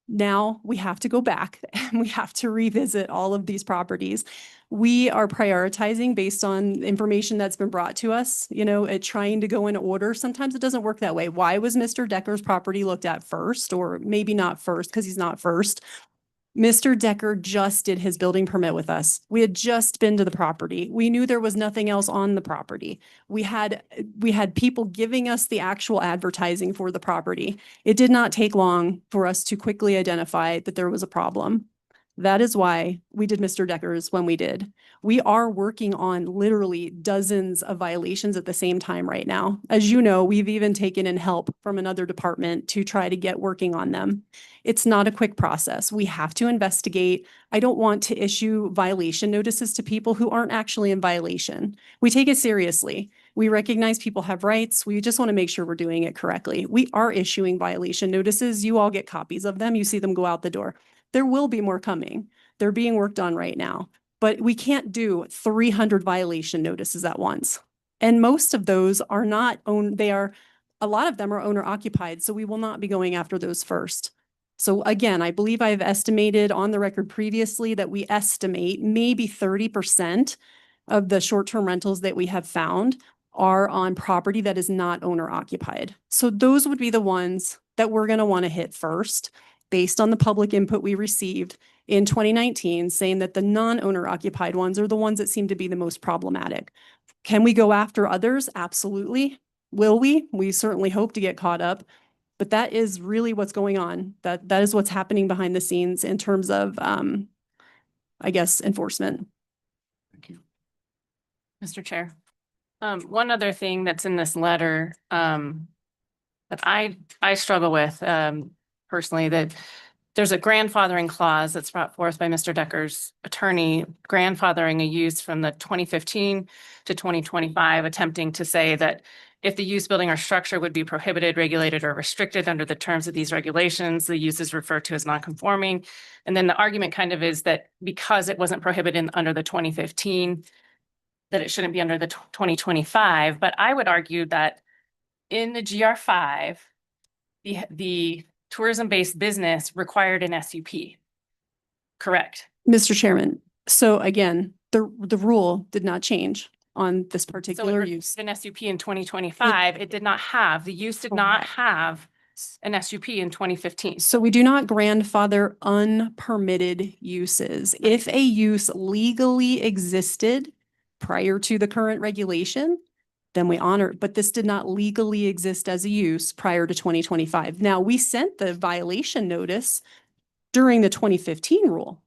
Now we have to go back and we have to revisit all of these properties. We are prioritizing based on information that's been brought to us, trying to go in order. Sometimes it doesn't work that way. Why was Mr. Decker's property looked at first, or maybe not first because he's not first? Mr. Decker just did his building permit with us. We had just been to the property. We knew there was nothing else on the property. We had people giving us the actual advertising for the property. It did not take long for us to quickly identify that there was a problem. That is why we did Mr. Decker's when we did. We are working on literally dozens of violations at the same time right now. As you know, we've even taken in help from another department to try to get working on them. It's not a quick process. We have to investigate. I don't want to issue violation notices to people who aren't actually in violation. We take it seriously. We recognize people have rights. We just want to make sure we're doing it correctly. We are issuing violation notices. You all get copies of them. You see them go out the door. There will be more coming. They're being worked on right now, but we can't do 300 violation notices at once. And most of those are not owned. A lot of them are owner occupied. So we will not be going after those first. So again, I believe I've estimated on the record previously that we estimate maybe 30% of the short-term rentals that we have found are on property that is not owner occupied. So those would be the ones that we're going to want to hit first, based on the public input we received in 2019, saying that the non-owner occupied ones are the ones that seem to be the most problematic. Can we go after others? Absolutely. Will we? We certainly hope to get caught up, but that is really what's going on. That is what's happening behind the scenes in terms of, enforcement. Thank you. Mr. Chair. One other thing that's in this letter, that I struggle with, personally, that there's a grandfathering clause that's brought forth by Mr. Decker's attorney, grandfathering a use from the 2015 to 2025, attempting to say that if the use, building, or structure would be prohibited, regulated, or restricted under the terms of these regulations, the use is referred to as non-conforming. And then the argument kind of is that because it wasn't prohibited under the 2015, that it shouldn't be under the 2025. But I would argue that in the GR5, the tourism-based business required an SUP. Correct. Mr. Chairman, so again, the rule did not change on this particular use. An SUP in 2025, it did not have, the use did not have an SUP in 2015. So we do not grandfather unpermitted uses. If a use legally existed prior to the current regulation, then we honor it. But this did not legally exist as a use prior to 2025. Now, we sent the violation notice during the 2015 rule,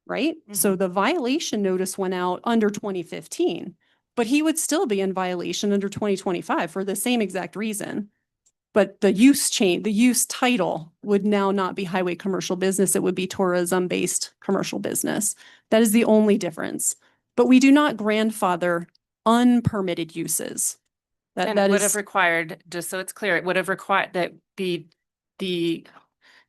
right? So the violation notice went out under 2015, but he would still be in violation under 2025 for the same exact reason. But the use change, the use title would now not be highway commercial business. It would be tourism-based commercial business. That is the only difference. But we do not grandfather unpermitted uses. And it would have required, just so it's clear, it would have required that the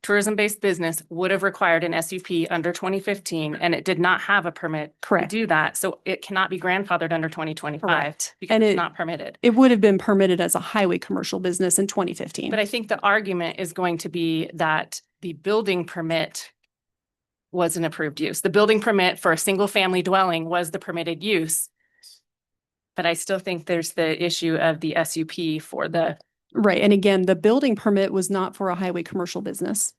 tourism-based business would have required an SUP under 2015, and it did not have a permit to Correct. do that. So it cannot be grandfathered under 2025 Correct. because And it's it- not permitted. It would have been permitted as a highway commercial business in 2015. But I think the argument is going to be that the building permit was an approved use. The building permit for a single-family dwelling was the permitted use. But I still think there's the issue of the SUP for the, Right. And again, the building permit was not for a highway commercial business.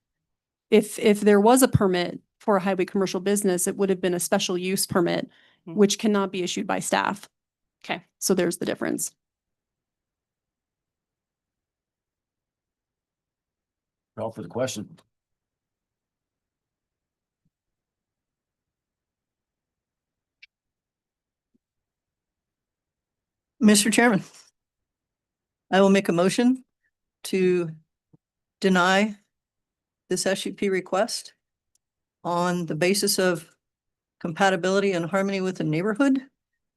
If there was a permit for a highway commercial business, it would have been a special use permit, Hmm. which cannot be issued by staff. okay. So there's the difference. Call for the question. Mr. Chairman, I will make a motion to deny this SUP request on the basis of compatibility and harmony with the neighborhood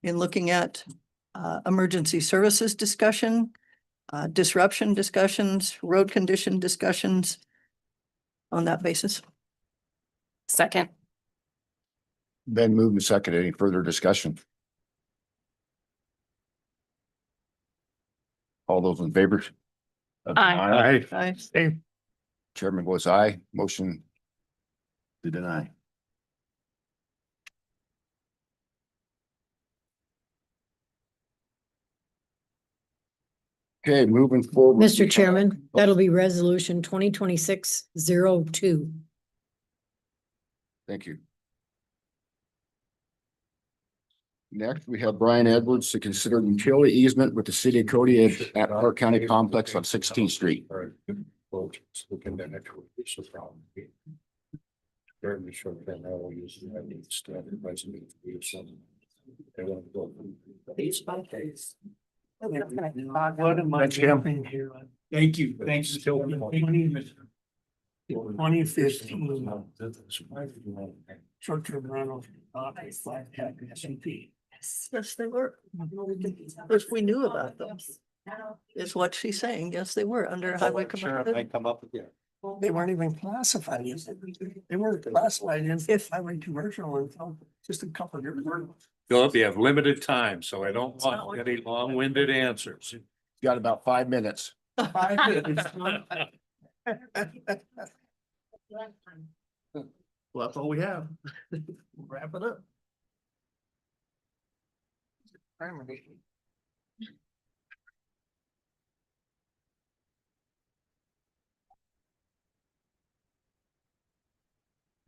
in looking at emergency services discussion, disruption discussions, road condition discussions on that basis. Second. Then move and second. Any further discussion? All those in favor? Aye. Aye. Chairman votes aye. Motion to deny. Okay, moving forward. Mr. Chairman, that'll be resolution 2026-02. Thank you. Next, we have Brian Edwards to consider utility easement with the city of Cody at Park County Complex on 16th Street. Thank you. Thanks. 2015. Short-term rentals. Yes, they were. If we knew about them, is what she's saying. Yes, they were under highway commercial. Come up with you. They weren't even classified as, they weren't classified as highway commercial until just a couple of years ago. Philip, you have limited time, so I don't want any long-winded answers. Got about 5 minutes. 5 minutes. Well, that's all we have. Wrap it up.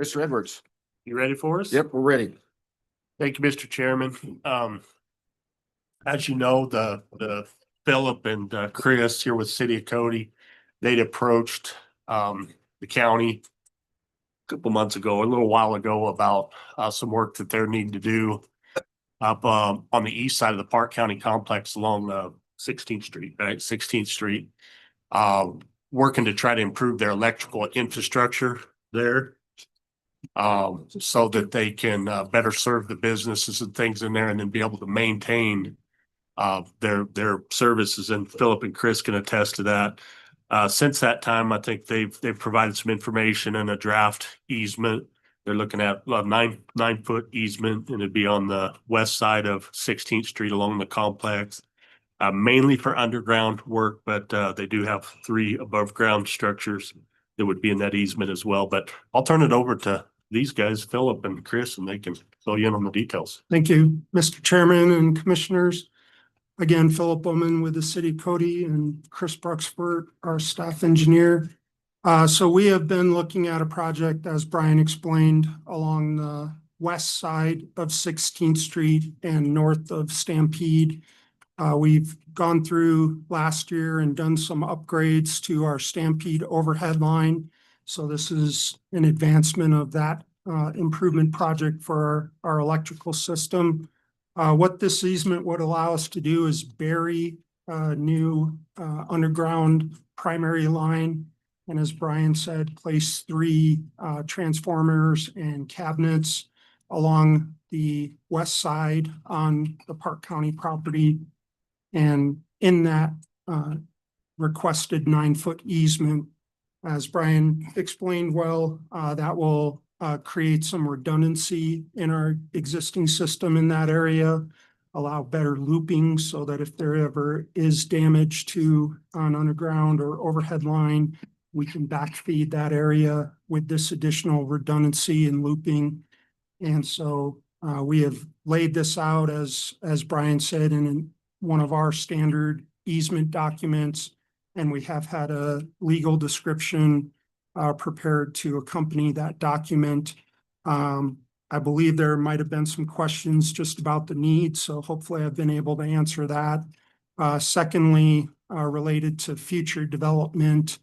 Mr. Edwards. You ready for us? Yep, we're ready. Thank you, Mr. Chairman. As you know, the Philip and Chris here with City of Cody, they'd approached the county a couple months ago, a little while ago, about some work that they're needing to do up on the east side of the Park County complex along 16th Street, right? 16th Street. Working to try to improve their electrical infrastructure there. So that they can better serve the businesses and things in there and then be able to maintain their services, and Philip and Chris can attest to that. Since that time, I think they've provided some information and a draft easement. They're looking at a 9-foot easement, and it'd be on the west side of 16th Street along the complex. Mainly for underground work, but they do have 3 above ground structures that would be in that easement as well. But I'll turn it over to these guys, Philip and Chris, and they can fill you in on the details. Thank you, Mr. Chairman and Commissioners. Again, Philip Bowman with the City of Cody and Chris Bruxford, our staff engineer. So we have been looking at a project, as Brian explained, along the west side of 16th Street and north of Stampede. We've gone through last year and done some upgrades to our Stampede overhead line. So this is an advancement of that improvement project for our electrical system. What this easement would allow us to do is bury a new underground primary line. And as Brian said, place 3 transformers and cabinets along the west side on the Park County property. And in that requested 9-foot easement, As Brian explained well, that will create some redundancy in our existing system in that area, allow better looping so that if there ever is damage to an underground or overhead line, we can backfeed that area with this additional redundancy and looping. And so we have laid this out as Brian said, in one of our standard easement documents. And we have had a legal description prepared to accompany that document. I believe there might have been some questions just about the need, so hopefully I've been able to answer that. Secondly, related to future development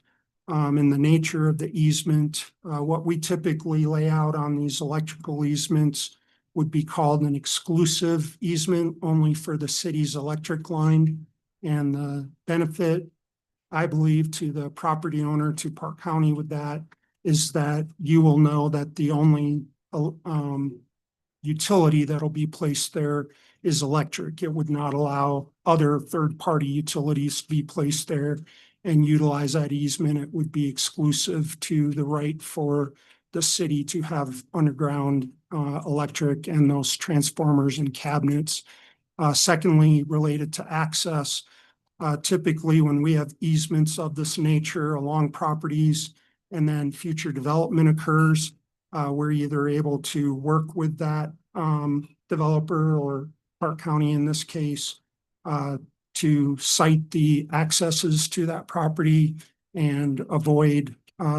and the nature of the easement, what we typically lay out on these electrical easements would be called an exclusive easement only for the city's electric line. And the benefit, I believe, to the property owner, to Park County with that, is that you will know that the only utility that'll be placed there is electric. It would not allow other third-party utilities to be placed there and utilize that easement. It would be exclusive to the right for the city to have underground electric and those transformers and cabinets. Secondly, related to access, typically when we have easements of this nature along properties and then future development occurs, we're either able to work with that developer or Park County in this case to site the accesses to that property and avoid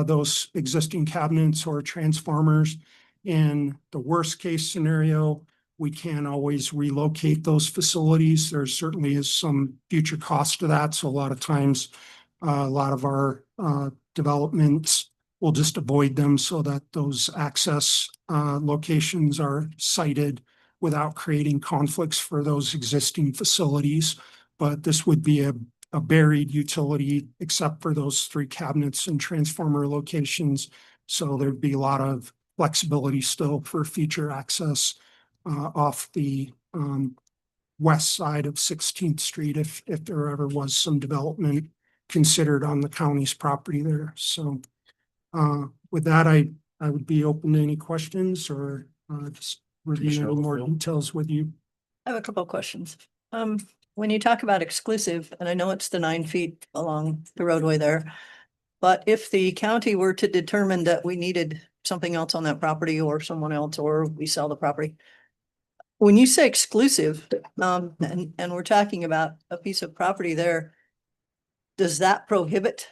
those existing cabinets or transformers. In the worst case scenario, we can always relocate those facilities. There certainly is some future cost to that. So a lot of times, a lot of our developments will just avoid them so that those access locations are sited without creating conflicts for those existing facilities. But this would be a buried utility except for those 3 cabinets and transformer locations. So there'd be a lot of flexibility still for future access off the west side of 16th Street if there ever was some development considered on the county's property there. So with that, I would be open to any questions or just review any more details with you. I have a couple of questions. When you talk about exclusive, and I know it's the 9 feet along the roadway there, but if the county were to determine that we needed something else on that property or someone else, or we sell the property, when you say exclusive, and we're talking about a piece of property there, does that prohibit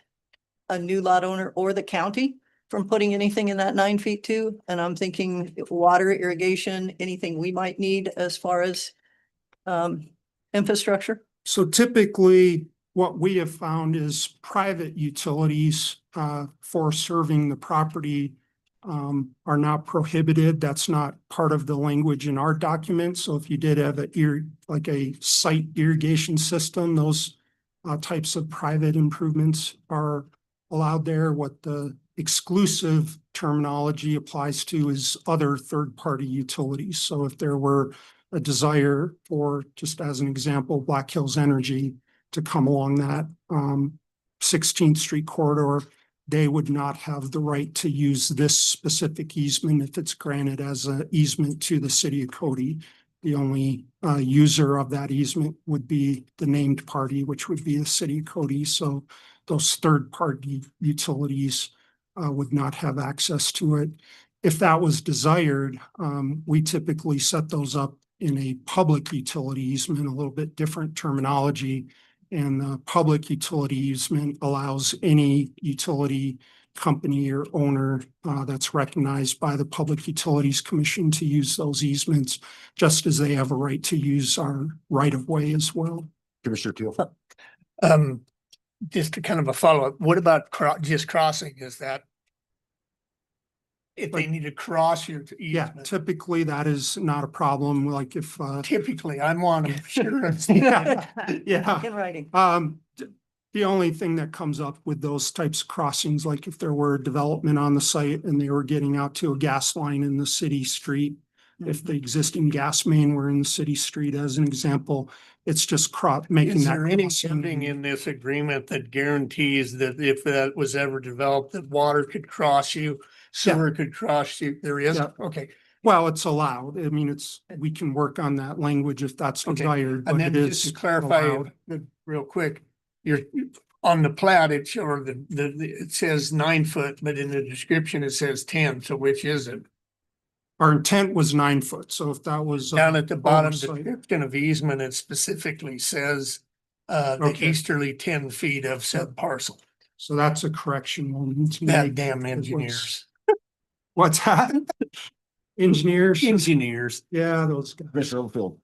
a new lot owner or the county from putting anything in that 9 feet too? And I'm thinking water, irrigation, anything we might need as far as infrastructure? So typically what we have found is private utilities for serving the property are not prohibited. That's not part of the language in our document. So if you did have like a site irrigation system, those types of private improvements are allowed there. What the exclusive terminology applies to is other third-party utilities. So if there were a desire for, just as an example, Black Hills Energy to come along that 16th Street corridor, they would not have the right to use this specific easement if it's granted as an easement to the city of Cody. The only user of that easement would be the named party, which would be the city of Cody. So those third-party utilities would not have access to it. If that was desired, we typically set those up in a public utility easement, a little bit different terminology. And the public utility easement allows any utility company or owner that's recognized by the Public Utilities Commission to use those easements, just as they have a right to use our right-of-way as well. Commissioner Teal. Just to kind of a follow-up, what about just crossing? Is that if they need to cross your Yeah, easement? typically that is not a problem. Like if Typically, I'm one of them. Sure. yeah. In writing. The only thing that comes up with those types of crossings, like if there were development on the site and they were getting out to a gas line in the city street, If the existing gas main were in the city street as an example, it's just making Is that. there any crossing. something in this agreement that guarantees that if that was ever developed, that water could cross you, sewer could cross you? There is? Yeah. Okay. Well, it's allowed. I mean, we can work on that language if that's Okay. desired, but And it then just is to clarify, allowed. real quick, you're on the plat, it or it says 9 foot, but in the description it says 10. So which is it? Our intent was 9 foot, so if that was. Down at the bottom oversight. description of easement, it specifically says the Okay. easterly 10 feet of said parcel. So that's a correction we'll need to That make. damn It was- engineers. What's that? Engineers? Engineers. Yeah, those guys. Mr. Oldfield.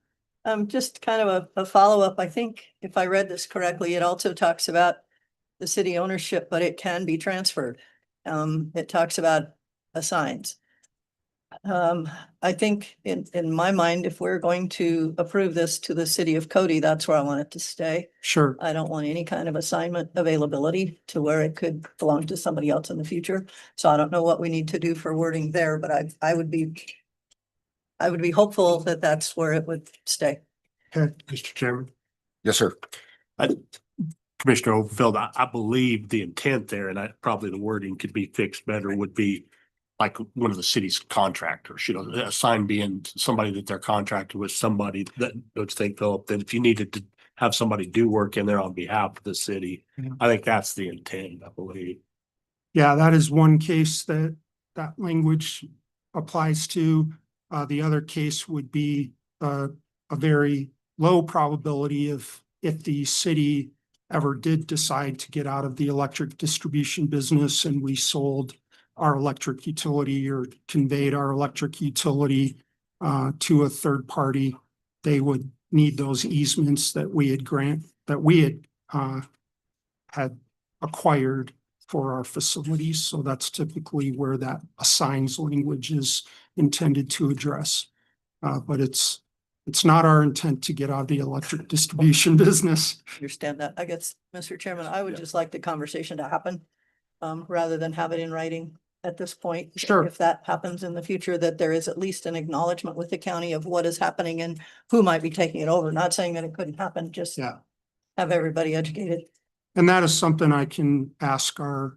Just kind of a follow-up. I think if I read this correctly, it also talks about the city ownership, but it can be transferred. It talks about assigns. I think in my mind, if we're going to approve this to the city of Cody, that's where I want it to stay. Sure. I don't want any kind of assignment availability to where it could belong to somebody else in the future. So I don't know what we need to do for wording there, but I would be hopeful that that's where it would stay. Okay, Mr. Chairman. Yes, sir. Commissioner Overfield, I believe the intent there, and probably the wording could be fixed better, would be like one of the city's contractors, a sign being somebody that they're contracted with, somebody that, let's think, Philip, that if you needed to have somebody do work in there on behalf of the city, I think that's the intent, I believe. Yeah, that is one case that language applies to. The other case would be a very low probability if the city ever did decide to get out of the electric distribution business and we sold our electric utility or conveyed our electric utility to a third party, they would need those easements that we had acquired for our facilities. So that's typically where that assigns language is intended to address. But it's not our intent to get out of the electric distribution business. Understand that. I guess, Mr. Chairman, I would just like the conversation to happen, rather than have it in writing at this point. Sure. If that happens in the future, that there is at least an acknowledgement with the county of what is happening and who might be taking it over. Not saying that it couldn't happen, just Yeah. have everybody educated. And that is something I can ask our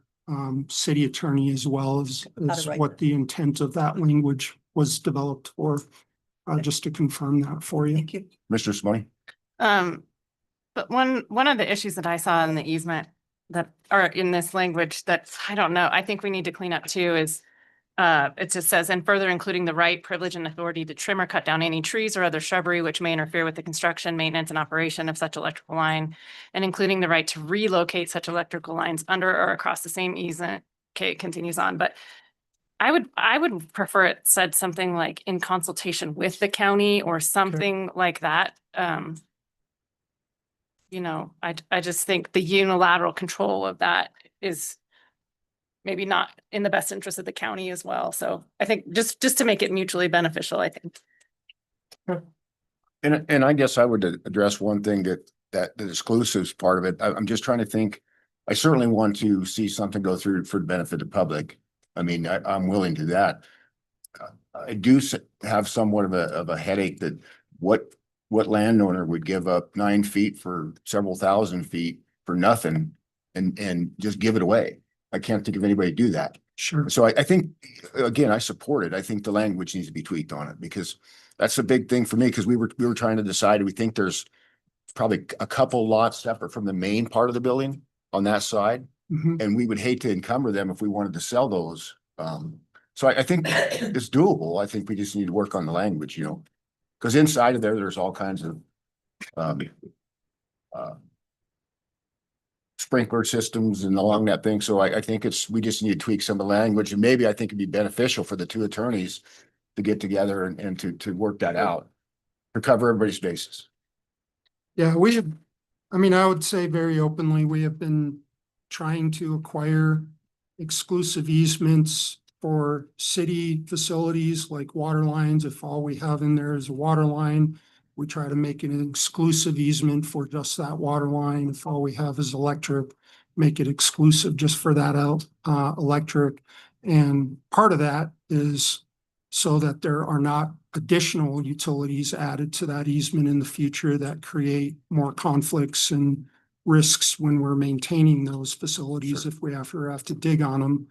city attorney as well as write what the intent of that language was developed for, just to confirm that for you. Thank you. Mr. Simone. But one of the issues that I saw in the easement that are in this language that I don't know, I think we need to clean up too is it just says, and further including the right, privilege, and authority to trim or cut down any trees or other shrubbery which may interfere with the construction, maintenance, and operation of such electrical line, and including the right to relocate such electrical lines under or across the same easement. Okay, it continues on, but I would prefer it said something like in consultation with the county or something like that. I just think the unilateral control of that is maybe not in the best interest of the county as well. So I think just to make it mutually beneficial, I think. And I guess I would address one thing that the exclusives part of it. I'm just trying to think. I certainly want to see something go through for the benefit of the public. I mean, I'm willing to that. I do have somewhat of a headache that what landowner would give up 9 feet for several thousand feet for nothing and just give it away. I can't think of anybody to do that. Sure. So I think, again, I support it. I think the language needs to be tweaked on it because that's a big thing for me because we were trying to decide, we think there's probably a couple lots separate from the main part of the building on that side. Mhm. And we would hate to encumber them if we wanted to sell those. So I think it's doable. I think we just need to work on the language, because inside of there's all kinds of sprinkler systems and along that thing. So I think we just need to tweak some of the language, and maybe I think it'd be beneficial for the two attorneys to get together and to work that out to cover everybody's bases. Yeah, I would say very openly, we have been trying to acquire exclusive easements for city facilities like water lines. If all we have in there is a water line, we try to make it an exclusive easement for just that water line. If all we have is electric, make it exclusive just for that electric. And part of that is so that there are not additional utilities added to that easement in the future that create more conflicts and risks when we're maintaining those facilities if we ever have to dig on them.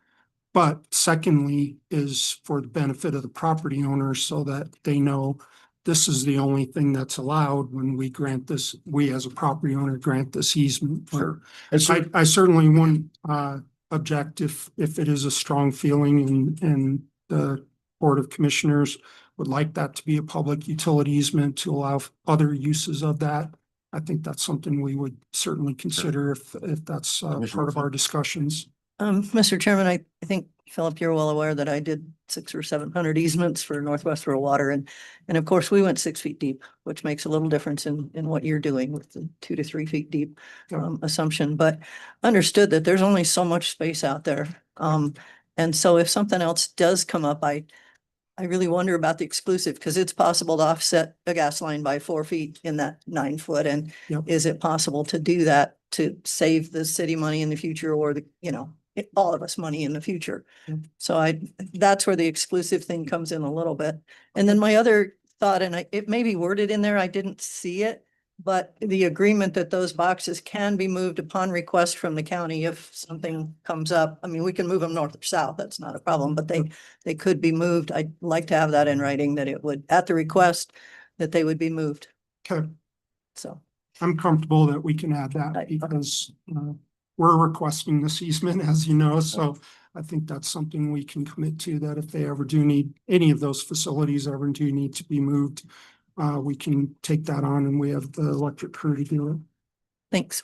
But secondly is for the benefit of the property owners so that they know this is the only thing that's allowed when we grant this, we as a property owner grant this easement. Sure. I certainly wouldn't object if it is a strong feeling and the Board of Commissioners would like that to be a public utility easement to allow other uses of that. I think that's something we would certainly consider if that's part of our discussions. Mr. Chairman, I think, Philip, you're well aware that I did 600 or 700 easements for Northwest Rural Water. And of course, we went 6 feet deep, which makes a little difference in what you're doing with the 2 to 3 feet deep assumption, but understood that there's only so much space out there. And so if something else does come up, I really wonder about the exclusive because it's possible to offset a gas line by 4 feet in that 9 foot. And is it possible to do that to save the city money in the future or the, all of us money in the future? So that's where the exclusive thing comes in a little bit. And then my other thought, and it may be worded in there, I didn't see it, but the agreement that those boxes can be moved upon request from the county if something comes up. I mean, we can move them north or south, that's not a problem, but they could be moved. I'd like to have that in writing that it would, at the request, that they would be moved. Okay. So I'm comfortable that we can add that because we're requesting this easement, as you know, so I think that's something we can commit to, that if they ever do need, any of those facilities ever do need to be moved, we can take that on and we have the electric crew to do it. Thanks.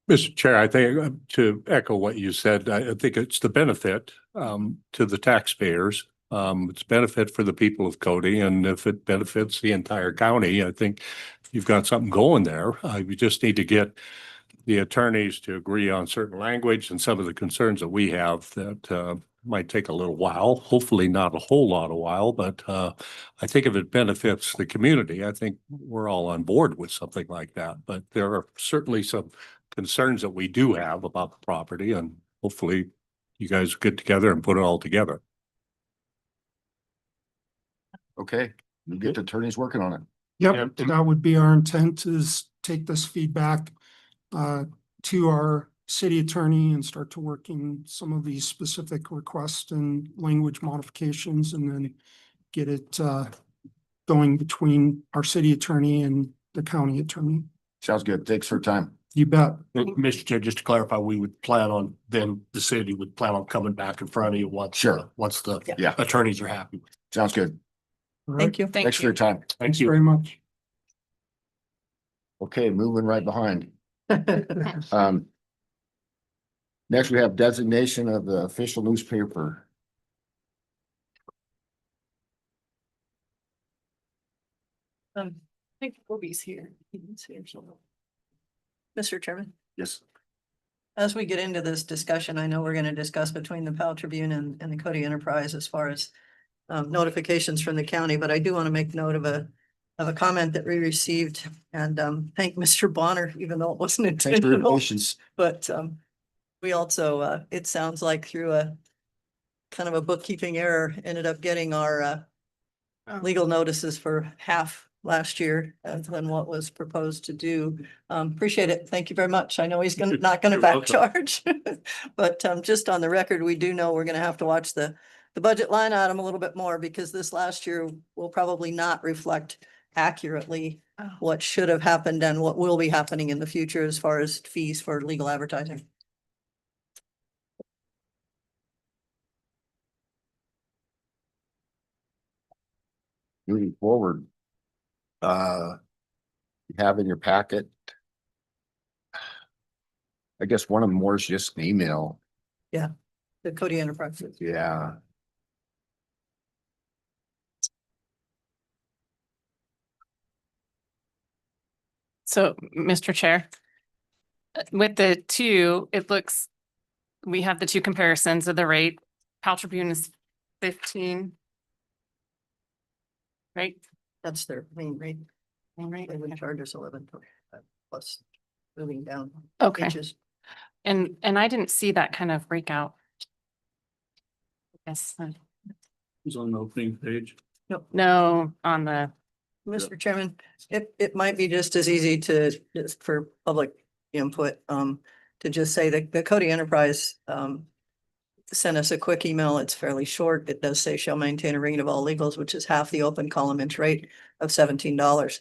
Mr. Chair, I think to echo what you said, I think it's the benefit to the taxpayers. It's benefit for the people of Cody, and if it benefits the entire county, I think you've got something going there. We just need to get the attorneys to agree on certain language and some of the concerns that we have that might take a little while, hopefully not a whole lot of while, but I think if it benefits the community, I think we're all on board with something like that. But there are certainly some concerns that we do have about the property, and hopefully you guys get together and put it all together. Okay, you get the attorneys working on it. Yep, that would be our intent, is take this feedback to our city attorney and start to working some of these specific requests and language modifications, and then get it going between our city attorney and the county attorney. Sounds good. Thanks for your time. You bet. Mr. Chair, just to clarify, we would plan on, then the city would plan on coming back in front of you once the attorneys are happy. Sounds good. Thank you. Thanks for your time. Thank you very much. Okay, moving right behind. Next, we have designation of the official newspaper. I think Kobe's here. He's here somewhere. Mr. Chairman, Yes. as we get into this discussion, I know we're going to discuss between the Powell Tribune and the Cody Enterprise as far as notifications from the county, but I do want to make note of a comment that we received and thank Mr. Bonner, even though it wasn't intentional. But we also, it sounds like through a kind of a bookkeeping error, ended up getting our legal notices for half last year than what was proposed to do. Appreciate it. Thank you very much. I know he's not going to back charge, but just on the record, we do know we're going to have to watch the budget line item a little bit more because this last year will probably not reflect accurately what should have happened and what will be happening in the future as far as fees for legal advertising. Moving forward, you have in your packet, I guess one of them more is just an email. Yeah, the Cody Enterprise. Yeah. So, Mr. Chair, with the two, it looks, we have the two comparisons of the rate. Powell Tribune is 15. Right? That's their main rate. Right. They would charge us 11 plus moving down. Okay. Inches. And I didn't see that kind of breakout. Yes. Who's on the opening page? No, on the, Mr. Chairman, it might be just as easy to, just for public input, to just say that the Cody Enterprise, sent us a quick email. It's fairly short. It does say shall maintain a reading of all legals, which is half the open column inch rate of $17.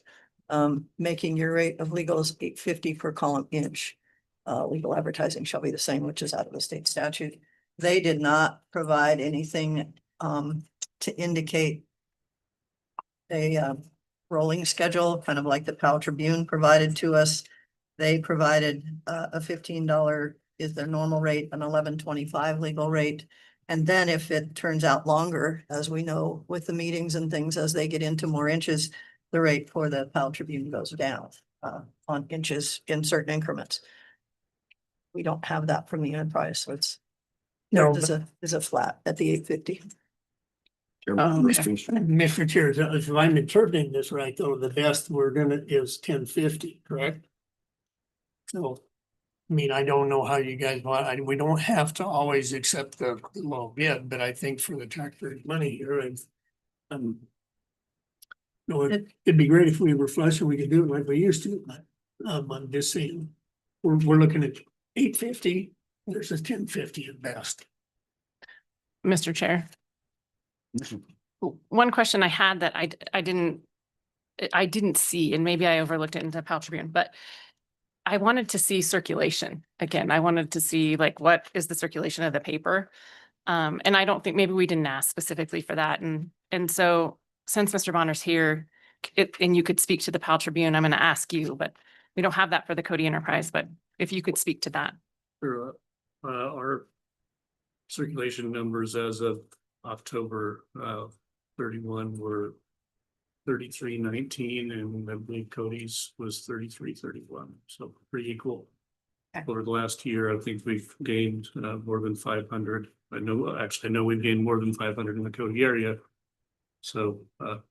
Making your rate of legals $8.50 per column inch. Legal advertising shall be the same, which is out of the state statute. They did not provide anything, to indicate a, rolling schedule, kind of like the Powell Tribune provided to us. They provided a $15 is their normal rate, an $11.25 legal rate. And then if it turns out longer, as we know with the meetings and things, as they get into more inches, the rate for the Powell Tribune goes down on inches in certain increments. We don't have that from the enterprise, so it's No, is a flat at the $8.50. Mr. Chair, if I'm interpreting this right, though, the best we're gonna is $10.50, correct? So, I mean, I don't know how you guys want, we don't have to always accept the low bid, but I think for the taxpayers' money here, no, it'd be great if we were flush and we could do it like we used to, but, I'm just saying, we're looking at $8.50 versus $10.50 at best. Mr. Chair. One question I had that I didn't see, and maybe I overlooked it in the Powell Tribune, but I wanted to see circulation again. I wanted to see like, what is the circulation of the paper? And I don't think, maybe we didn't ask specifically for that. And so since Mr. Bonner's here, and you could speak to the Powell Tribune, I'm going to ask you, but we don't have that for the Cody Enterprise, but if you could speak to that. Sure. Our circulation numbers as of October 31 were 3319, and I believe Cody's was 3331, so pretty equal. Over the last year, I think we've gained more than 500. I know we've gained more than 500 in the Cody area. So, but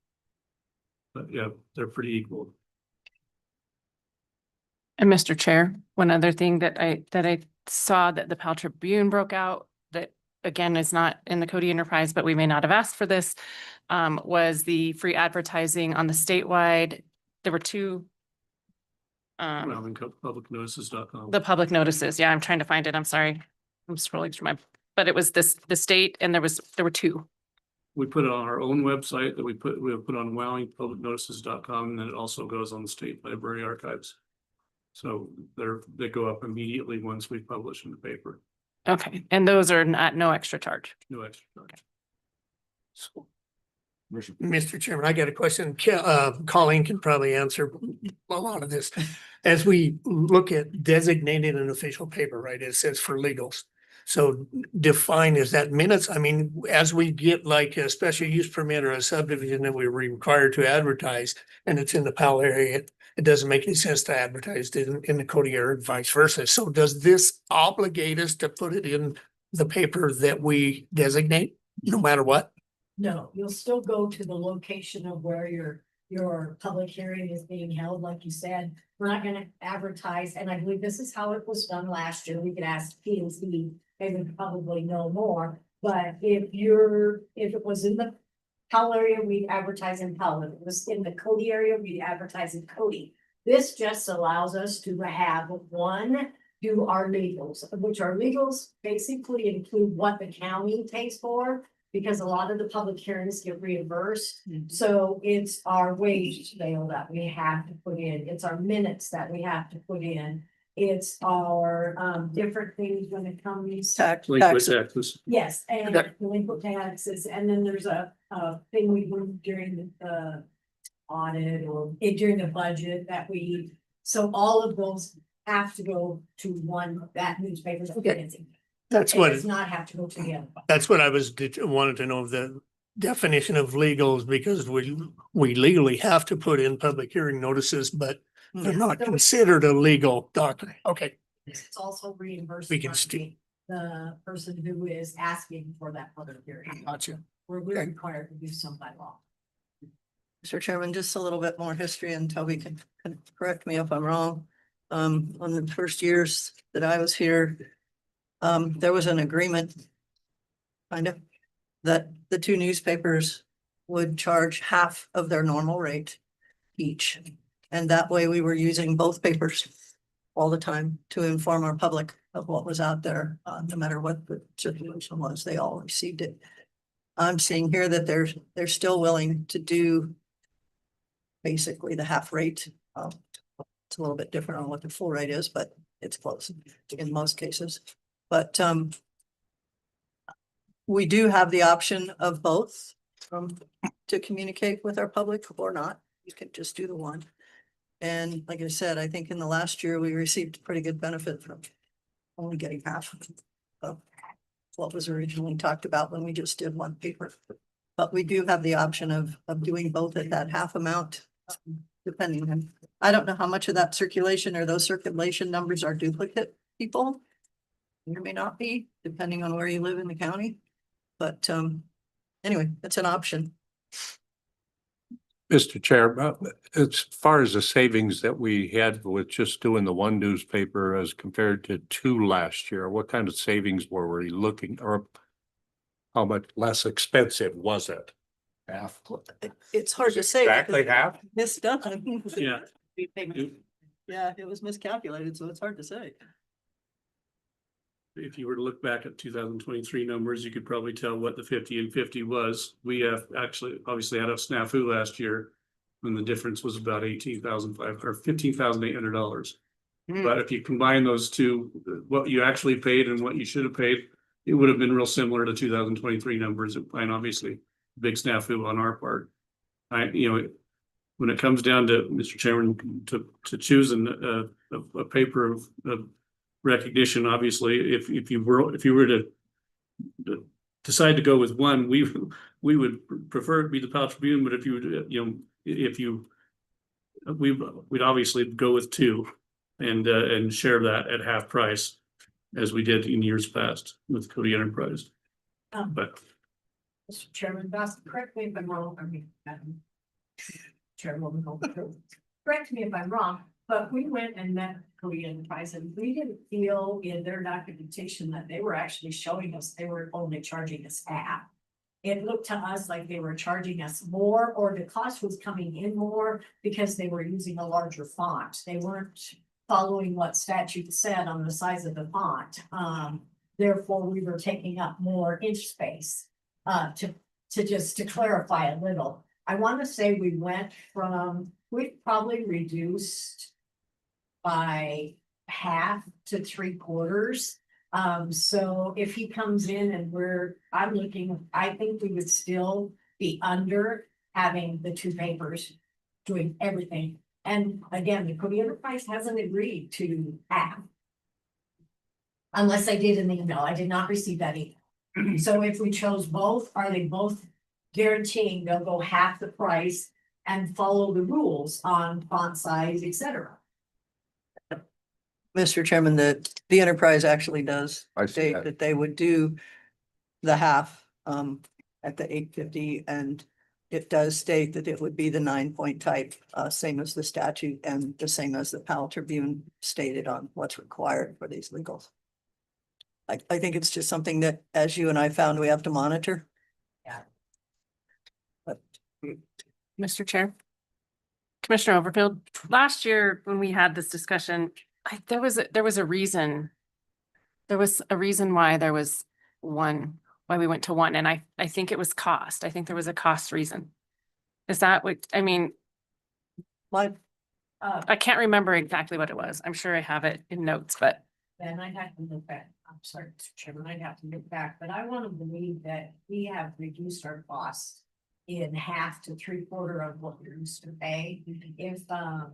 yeah, they're pretty equal. And Mr. Chair, one other thing that I saw that the Powell Tribune broke out that again is not in the Cody Enterprise, but we may not have asked for this, was the free advertising on the statewide. There were two. Publicnotices.com. The public notices. Yeah, I'm trying to find it. I'm sorry. I'm scrolling through but it was the state, and there were two. We put it on our own website that we put on publicnotices.com, and then it also goes on the state library archives. So they go up immediately once we publish in the paper. Okay, and those are at no extra charge. No extra charge. So, Mr. Chairman, I got a question. Colleen can probably answer a lot of this. As we look at designated an official paper, right, it says for legals. So define, is that minutes? I mean, as we get like a special use permit or a subdivision that we're required to advertise, and it's in the Powell area, it doesn't make any sense to advertise it in the Cody area and vice versa. So does this obligate us to put it in the paper that we designate, no matter what? No, you'll still go to the location of where your public hearing is being held, like you said. We're not gonna advertise, and I believe this is how it was done last year. We could ask P and Z, they would probably know more. But if it was in the Powell area, we'd advertise in Powell. If it was in the Cody area, we'd advertise in Cody. This just allows us to have do our legals, which our legals basically include what the county pays for, because a lot of the public hearings get reimbursed. So it's our wage bill that we have to put in. It's our minutes that we have to put in. It's our different things when it comes. Taxes. Yes, and delinquent taxes. And then there's a thing we do during the audit or during the budget that so all of those have to go to that newspaper. That's what. It does not have to go to the other. That's what I wanted to know, the definition of legals, because we legally have to put in public hearing notices, but they're not considered a legal document. Okay. It's also reimbursed. We can still. The person who is asking for that public hearing. Gotcha. We're required to do some by law. Mr. Chairman, just a little bit more history, and Toby can correct me if I'm wrong. On the first years that I was here, there was an agreement, kind of, that the two newspapers would charge half of their normal rate each. And that way we were using both papers all the time to inform our public of what was out there, no matter what the circulation was, they all received it. I'm seeing here that they're still willing to do basically the half rate. It's a little bit different on what the full rate is, but it's close in most cases. But we do have the option of both to communicate with our public or not. You can just do the one. And like I said, I think in the last year, we received pretty good benefit from only getting half of what was originally talked about when we just did one paper. But we do have the option of doing both at that half amount, depending on, I don't know how much of that circulation or those circulation numbers are duplicate people. There may not be, depending on where you live in the county. But anyway, it's an option. Mr. Chair, as far as the savings that we had with just doing the one newspaper as compared to two last year, what kind of savings were we looking, or how much less expensive was it? Half. It's hard to say. Exactly half? Misdone. Yeah. Yeah, it was miscalculated, so it's hard to say. If you were to look back at 2023 numbers, you could probably tell what the 50 and 50 was. We have actually obviously had a snafu last year when the difference was about $18,500 or $15,800. But if you combine those two, what you actually paid and what you should have paid, it would have been real similar to 2023 numbers. And obviously, big snafu on our part. When it comes down to, Mr. Chairman, to choosing a paper of recognition, obviously, if you were to decide to go with one, we would prefer it to be the Powell Tribune, but we'd obviously go with two and share that at half price, as we did in years past with Cody Enterprise. But Mr. Chairman, correct me if I'm wrong, Madam Chairwoman, correct me if I'm wrong, but we went and met Cody Enterprise and we didn't feel in their documentation that they were actually showing us they were only charging us half. It looked to us like they were charging us more, or the cost was coming in more because they were using a larger font. They weren't following what statute said on the size of the font. Therefore, we were taking up more inch space. To clarify a little, I want to say we probably reduced by half to 3/4. So if he comes in and I think we would still be under having the two papers doing everything. And again, the Cody Enterprise hasn't agreed to half. Unless I did in the email. I did not receive that email. So if we chose both, are they both guaranteeing they'll go half the price and follow the rules on font size, etc.? Mr. Chairman, the enterprise actually does I see state that. that they would do the half at the 850, and it does state that it would be the 9-point type, same as the statute and the same as the Powell Tribune stated on what's required for these legals. I think it's just something that, as you and I found, we have to monitor. Yeah. But Mr. Chair. Commissioner Overfield, last year when we had this discussion, there was a reason. There was a reason why there was why we went to one. And I think it was cost. I think there was a cost reason. Is that what, I mean? I can't remember exactly what it was. I'm sure I have it in notes, but. Then I'd have to look back. I'm sorry, Mr. Chairman, I'd have to look back, but I want to believe that we have reduced our costs in half to 3/4 of what we used to pay. If my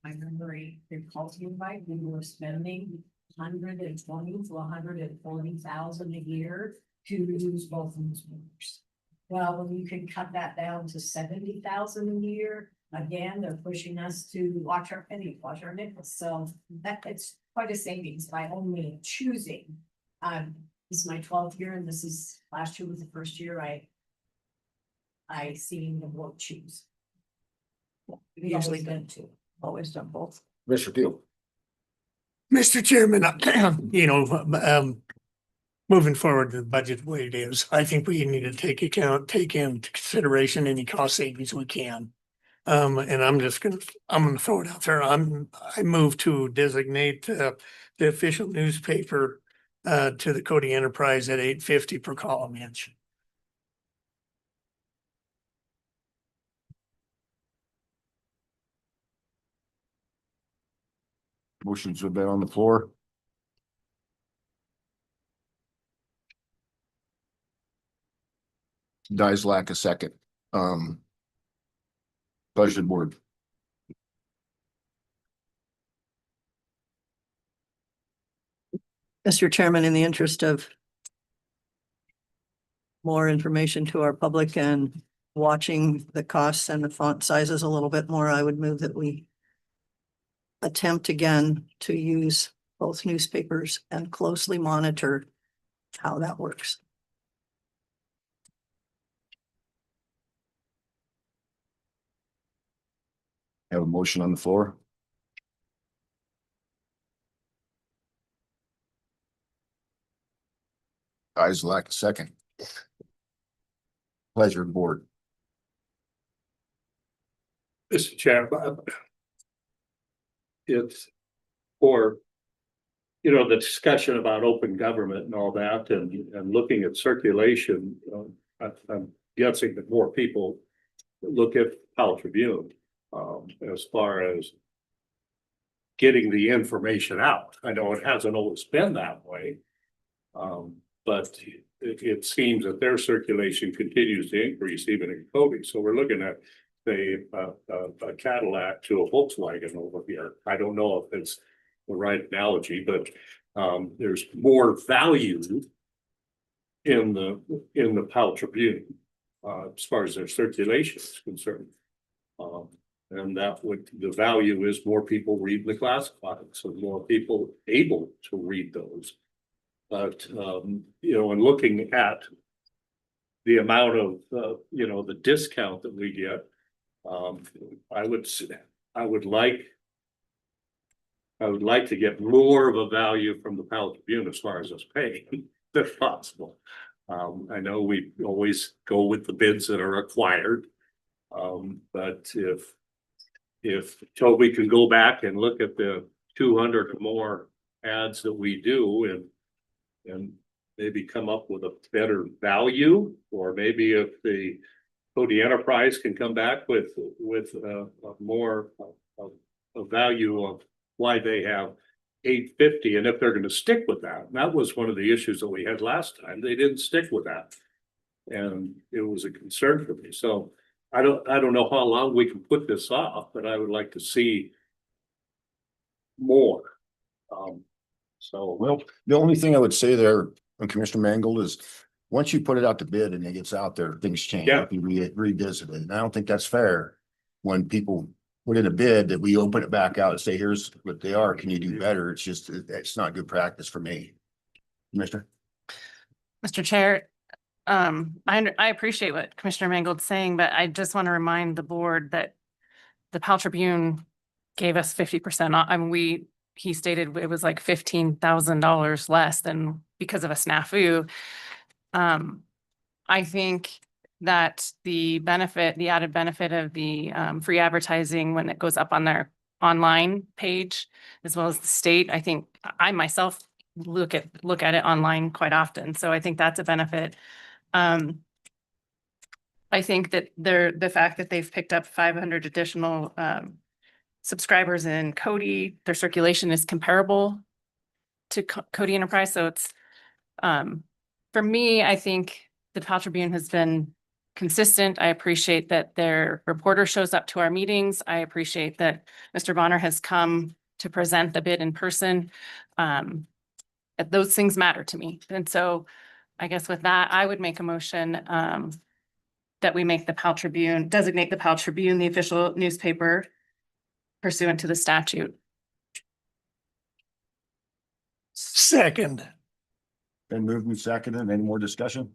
memory recalls me right, we were spending $120,000 to $140,000 a year to use both newspapers. Well, when you can cut that down to $70,000 a year, again, they're pushing us to watch our pennies, watch our nickels. So it's quite a savings by only choosing. This is my 12th year, and last year was the first year I seen the word choose. We usually done two. Always done both. Mr. Deal. Mr. Chairman, moving forward, the budget the way it is, I think we need to take into consideration any cost savings we can. And I'm gonna throw it out there. I move to designate, the official newspaper, to the Cody Enterprise at $8.50 per column inch. Motions have been on the floor. Dies lack a second. Pleasure of the board. Mr. Chairman, in the interest of more information to our public and watching the costs and the font sizes a little bit more, I would move that we attempt again to use both newspapers and closely monitor how that works. Have a motion on the floor. Dies lack a second. Pleasure of the board. Mr. Chair, it's for, the discussion about open government and all that and looking at circulation. I'm guessing that more people look at Powell Tribune as far as getting the information out. I know it hasn't always been that way. But it seems that their circulation continues to increase even in Cody. So we're looking at a Cadillac to a Volkswagen over here. I don't know if it's the right analogy, but there's more value in the Powell Tribune as far as their circulation is concerned. And the value is more people read the classifieds, so more people able to read those. But, and looking at the amount of, the discount that we get, I would like to get more of a value from the Powell Tribune as far as us paying, if possible. I know we always go with the bids that are acquired. But if Toby can go back and look at the 200 or more ads that we do and maybe come up with a better value, or maybe if the Cody Enterprise can come back with a more a value of why they have $8.50, and if they're going to stick with that. And that was one of the issues that we had last time. They didn't stick with that, and it was a concern for me. So I don't know how long we can put this off, but I would like to see more. Well, the only thing I would say there, Commissioner Mangold, is once you put it out to bid and it gets out there, things change. Yeah. You revisit it. And I don't think that's fair when people put in a bid that we open it back out and say, here's what they are. Can you do better? It's not good practice for me. Commissioner? Mr. Chair, I appreciate what Commissioner Mangold's saying, but I just want to remind the board that the Powell Tribune gave us 50% off. I mean, he stated it was like $15,000 less than because of a snafu. I think that the added benefit of the free advertising when it goes up on their online page, as well as the state, I think I myself look at it online quite often. So I think that's a benefit. I think that the fact that they've picked up 500 additional subscribers in Cody, their circulation is comparable to Cody Enterprise. So it's, for me, I think the Powell Tribune has been consistent. I appreciate that their reporter shows up to our meetings. I appreciate that Mr. Bonner has come to present the bid in person. Those things matter to me. And so I guess with that, I would make a motion that we make the Powell Tribune, designate the Powell Tribune the official newspaper pursuant to the statute. Second. Been moved and seconded. Any more discussion?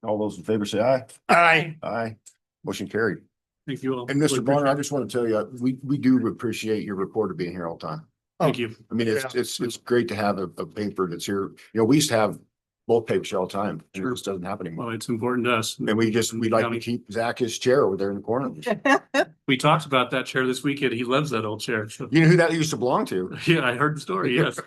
All those in favor say aye. Aye. Aye. Motion carried. Thank you all. And Mr. Bonner, I just want to tell you, we do appreciate your reporter being here all the time. Thank you. I mean, Yeah. it's great to have a paper that's here. You know, we used to have both papers all the time. And it just doesn't happen anymore. Well, it's important to us. And we'd like to keep Zach his chair over there in the corner. We talked about that chair this weekend. He loves that old chair. So, You know who that used to belong to? yeah, I heard the story. Yes.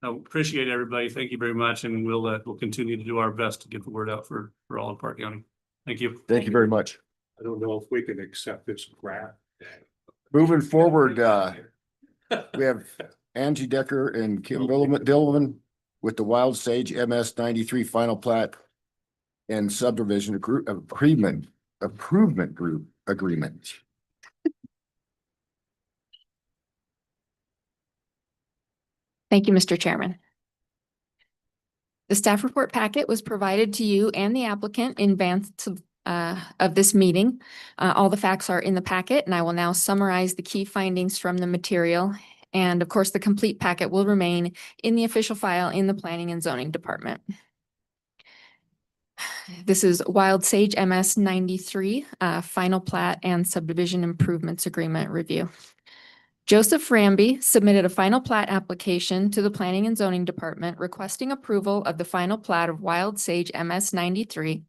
I appreciate everybody. Thank you very much. And we'll continue to do our best to get the word out for all of Park County. Thank you. Thank you very much. I don't know if we can accept this grant. Moving forward, we have Angie Decker and Kim Dillman with the Wild Sage MS 93 final plat and subdivision improvement group agreement. Thank you, Mr. Chairman. The staff report packet was provided to you and the applicant in advance of this meeting. All the facts are in the packet, and I will now summarize the key findings from the material. And of course, the complete packet will remain in the official file in the Planning and Zoning Department. This is Wild Sage MS 93, final plat and subdivision improvements agreement review. Joseph Ramby submitted a final plat application to the Planning and Zoning Department requesting approval of the final plat of Wild Sage MS 93,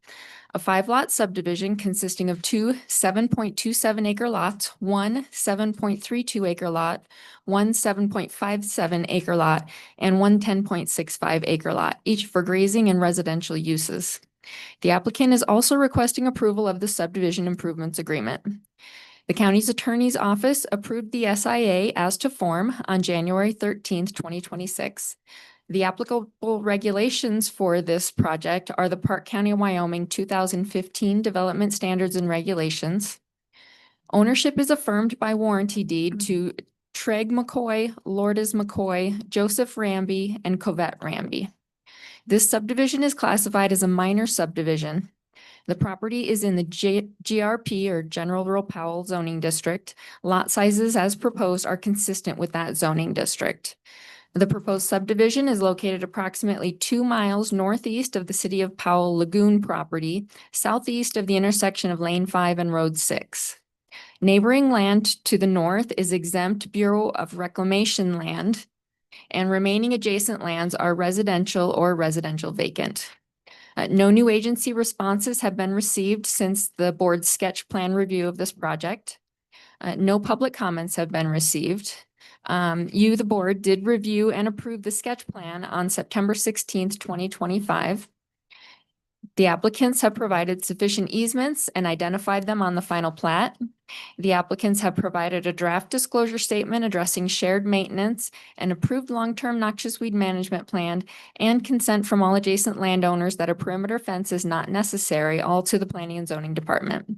a 5-lot subdivision consisting of 2 7.27 acre lots, 1 7.32 acre lot, 1 7.57 acre lot, and 1 10.65 acre lot, each for grazing and residential uses. The applicant is also requesting approval of the subdivision improvements agreement. The county's attorney's office approved the SIA as to form on January 13th, 2026. The applicable regulations for this project are the Park County, Wyoming 2015 Development Standards and Regulations. Ownership is affirmed by warranty deed to Treg McCoy, Lourdes McCoy, Joseph Ramby, and Covette Ramby. This subdivision is classified as a minor subdivision. The property is in the GRP or General Rural Powell zoning district. Lot sizes as proposed are consistent with that zoning district. The proposed subdivision is located approximately 2 miles northeast of the City of Powell Lagoon property, southeast of the intersection of Lane 5 and Road 6. Neighboring land to the north is exempt Bureau of Reclamation land, and remaining adjacent lands are residential or residential vacant. No new agency responses have been received since the board's sketch plan review of this project. No public comments have been received. You, the board, did review and approve the sketch plan on September 16th, 2025. The applicants have provided sufficient easements and identified them on the final plat. The applicants have provided a draft disclosure statement addressing shared maintenance and approved long-term noxious weed management plan and consent from all adjacent landowners that a perimeter fence is not necessary, all to the Planning and Zoning Department.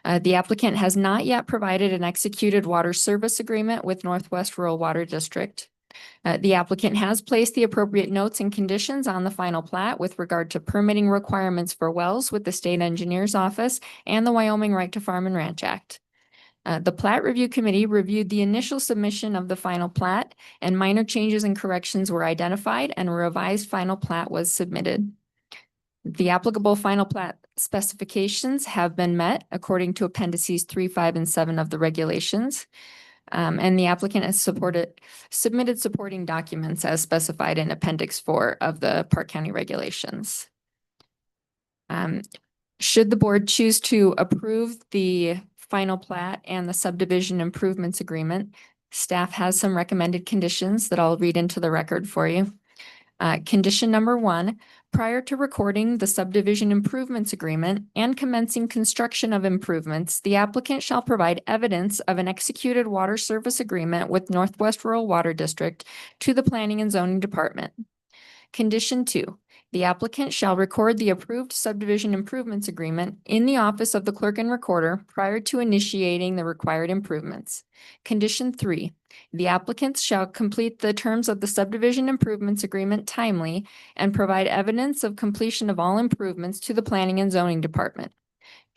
The applicant has not yet provided an executed water service agreement with Northwest Rural Water District. The applicant has placed the appropriate notes and conditions on the final plat with regard to permitting requirements for wells with the State Engineer's Office and the Wyoming Right to Farm and Ranch Act. The Plat Review Committee reviewed the initial submission of the final plat, and minor changes and corrections were identified, and a revised final plat was submitted. The applicable final plat specifications have been met according to appendices 3, 5, and 7 of the regulations. And the applicant has submitted supporting documents as specified in Appendix 4 of the Park County regulations. Should the board choose to approve the final plat and the subdivision improvements agreement, staff has some recommended conditions that I'll read into the record for you. Condition number 1, prior to recording the subdivision improvements agreement and commencing construction of improvements, the applicant shall provide evidence of an executed water service agreement with Northwest Rural Water District to the Planning and Zoning Department. Condition 2, the applicant shall record the approved subdivision improvements agreement in the office of the clerk and recorder prior to initiating the required improvements. Condition 3, the applicants shall complete the terms of the subdivision improvements agreement timely and provide evidence of completion of all improvements to the Planning and Zoning Department.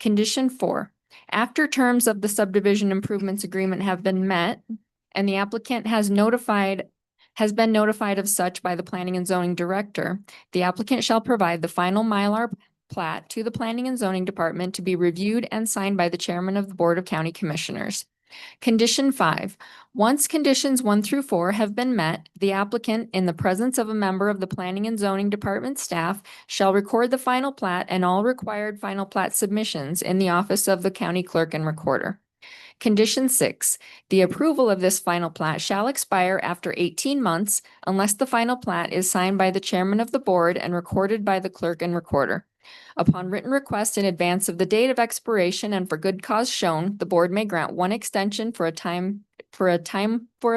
Condition 4, after terms of the subdivision improvements agreement have been met and the applicant has been notified of such by the Planning and Zoning Director, the applicant shall provide the final Mylar plat to the Planning and Zoning Department to be reviewed and signed by the Chairman of the Board of County Commissioners. Condition 5, once conditions 1 through 4 have been met, the applicant, in the presence of a member of the Planning and Zoning Department staff, shall record the final plat and all required final plat submissions in the office of the county clerk and recorder. Condition 6, the approval of this final plat shall expire after 18 months unless the final plat is signed by the chairman of the board and recorded by the clerk and recorder. Upon written request in advance of the date of expiration and for good cause shown, the board may grant one extension for a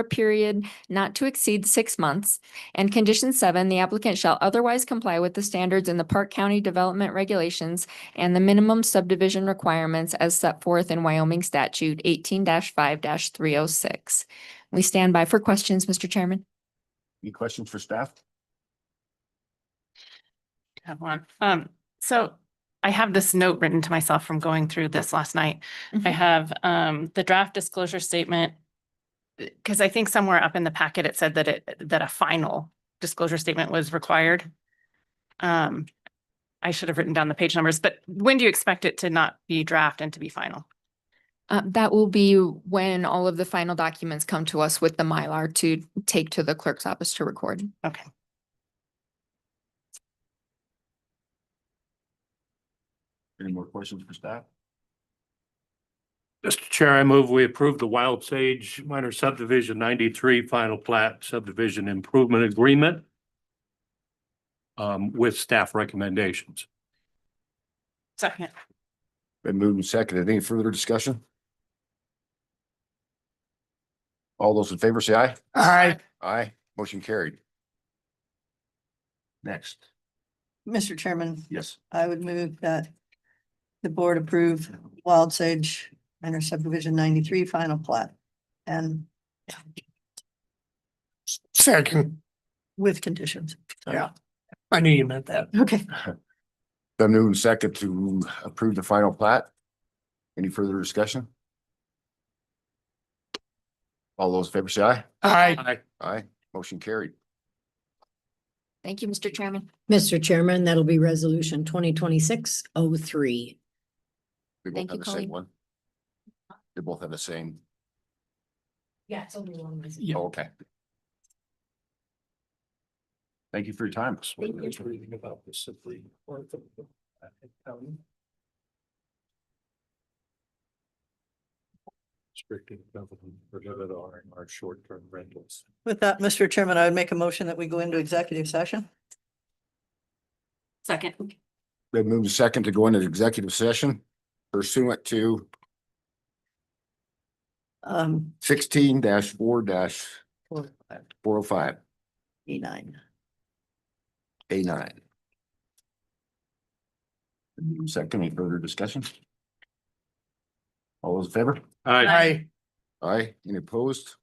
period not to exceed 6 months. And condition 7, the applicant shall otherwise comply with the standards in the Park County Development Regulations and the minimum subdivision requirements as set forth in Wyoming Statute 18-5-306. We stand by for questions, Mr. Chairman. Any questions for staff? Have one. So I have this note written to myself from going through this last night. I have the draft disclosure statement. Because I think somewhere up in the packet, it said that a final disclosure statement was required. I should have written down the page numbers, but when do you expect it to not be draft and to be final? That will be when all of the final documents come to us with the Mylar to take to the clerk's office to record. Okay. Any more questions for staff? Mr. Chair, I move we approve the Wild Sage Minor Subdivision 93 Final Plat Subdivision Improvement Agreement with staff recommendations. Second. Been moved and seconded. Any further discussion? All those in favor say aye. Aye. Aye. Motion carried. Next. Mr. Chairman, Yes. I would move that the board approve Wild Sage Minor Subdivision 93 final plat and Second. with conditions. Yeah. I knew you meant that. Okay. Been moved and seconded to approve the final plat. Any further discussion? All those in favor say aye. Aye. Aye. Motion carried. Thank you, Mr. Chairman. Mr. Chairman, that'll be resolution 2026-03. They both Thank have you, the same Colleen. one. They both have the same. Yeah, it's only one. Oh, okay. Thank you for your time. Reading about this simply. Restricted government prohibited our short-term rentals. With that, Mr. Chairman, I would make a motion that we go into executive session. Second. Been moved and seconded to go into executive session pursuant to 16-4-405 E9. A9. Second, any further discussion? All those in favor? Aye. Aye. Any opposed?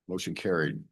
Motion carried.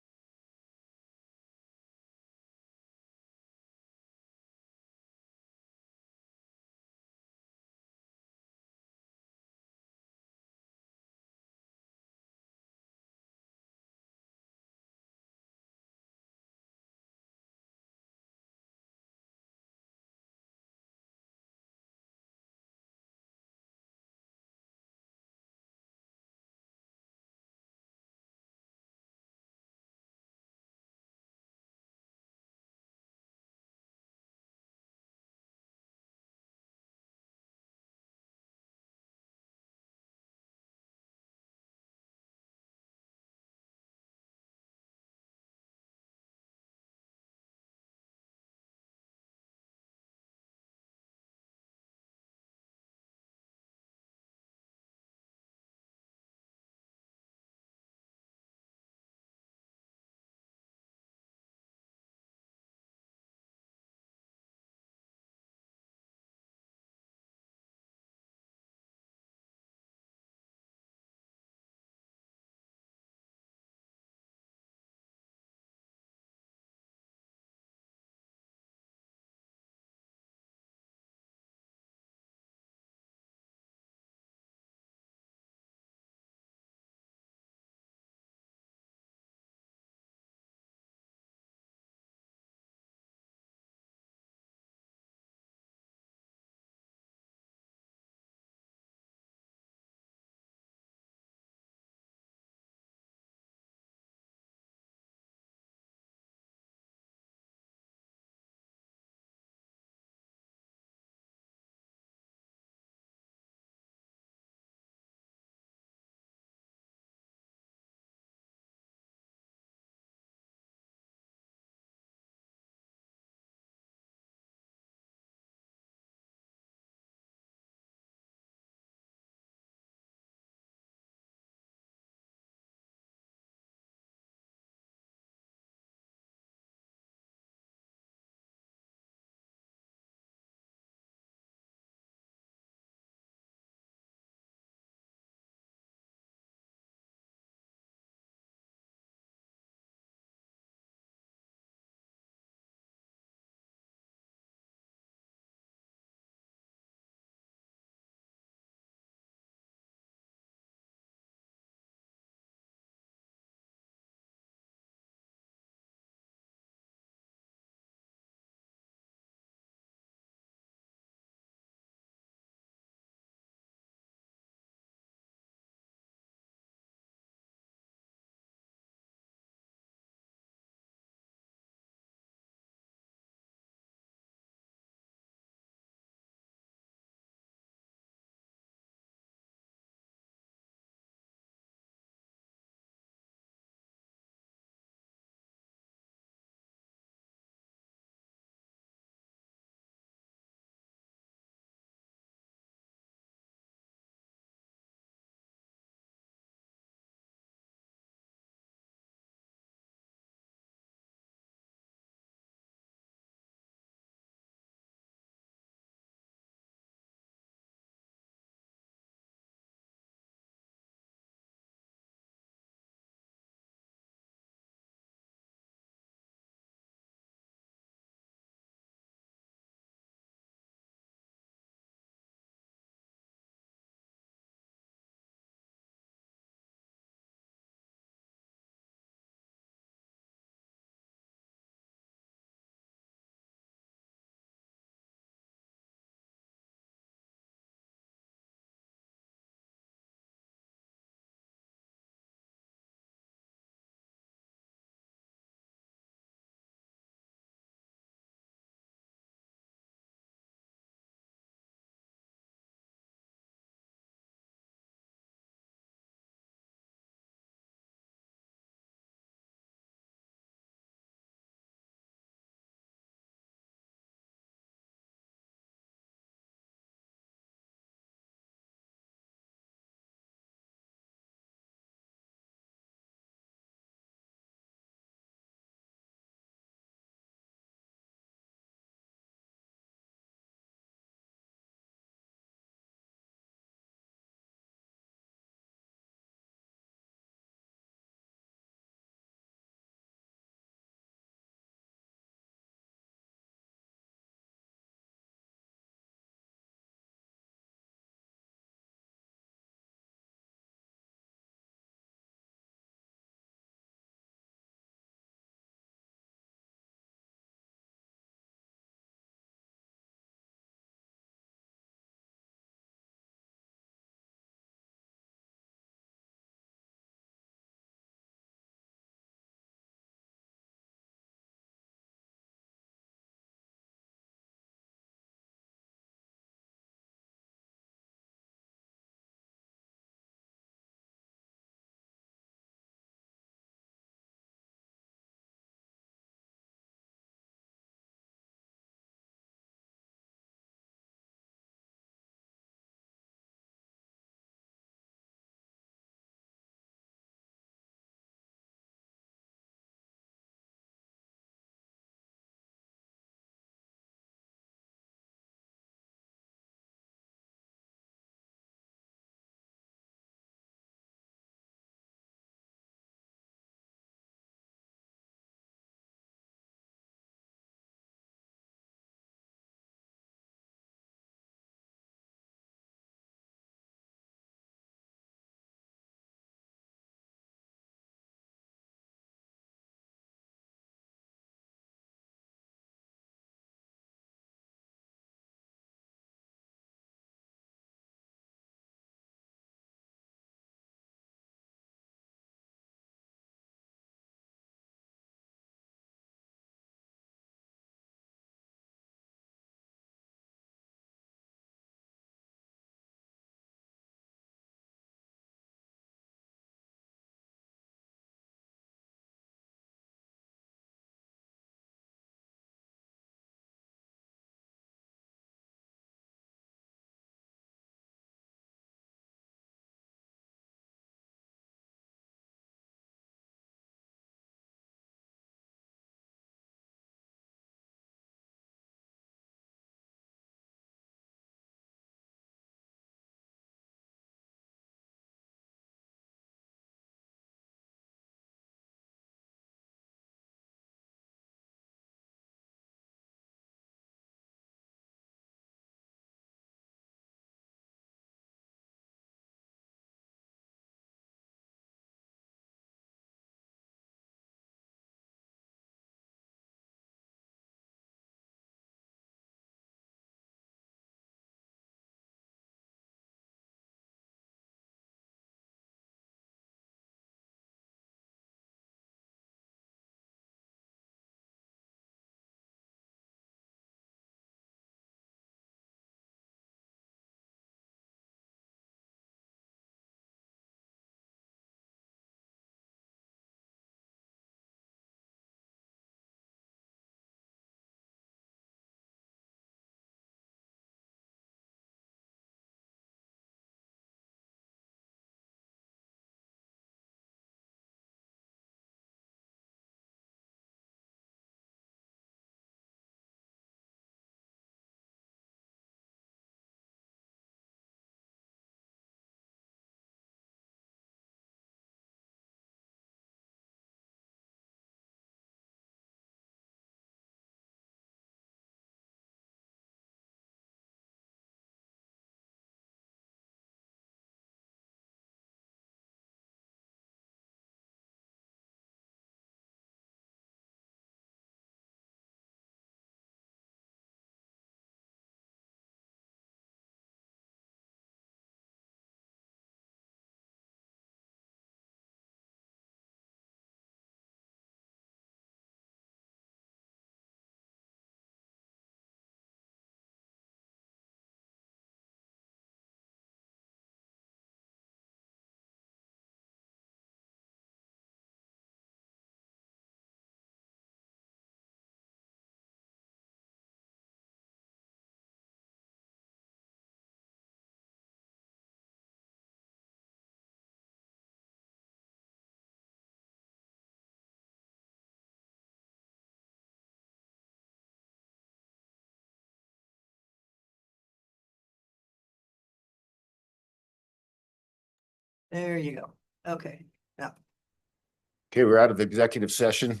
There you go. Okay. Okay, we're out of executive session.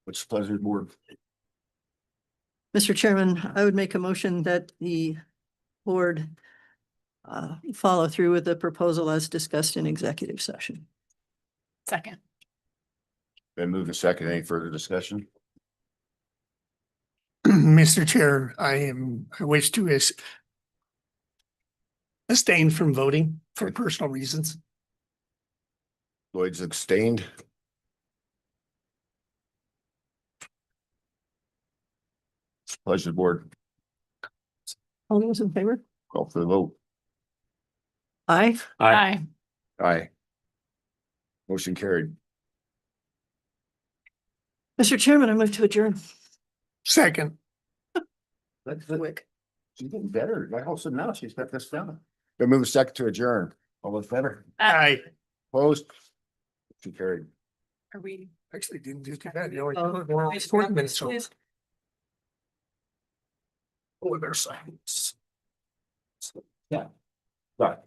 What's the pleasure of the board? Mr. Chairman, I would make a motion that the board follow through with the proposal as discussed in executive session. Second. Been moved and second. Any further discussion? Mr. Chair, I wish to abstain from voting for personal reasons. Lloyd's abstained. Pleasure of the board. All those in favor? Call for the vote. Aye. Aye. Aye. Motion carried. Mr. Chairman, I move to adjourn. Second. That's Quick. She's getting better. Like all of a sudden now she's got this down. Been moved second to adjourn. All those better? Aye. Opposed? Motion carried. Are we actually didn't do too bad? You know, Oh, we're only 40 minutes. So. please. Oh, there's silence. Yeah. Right.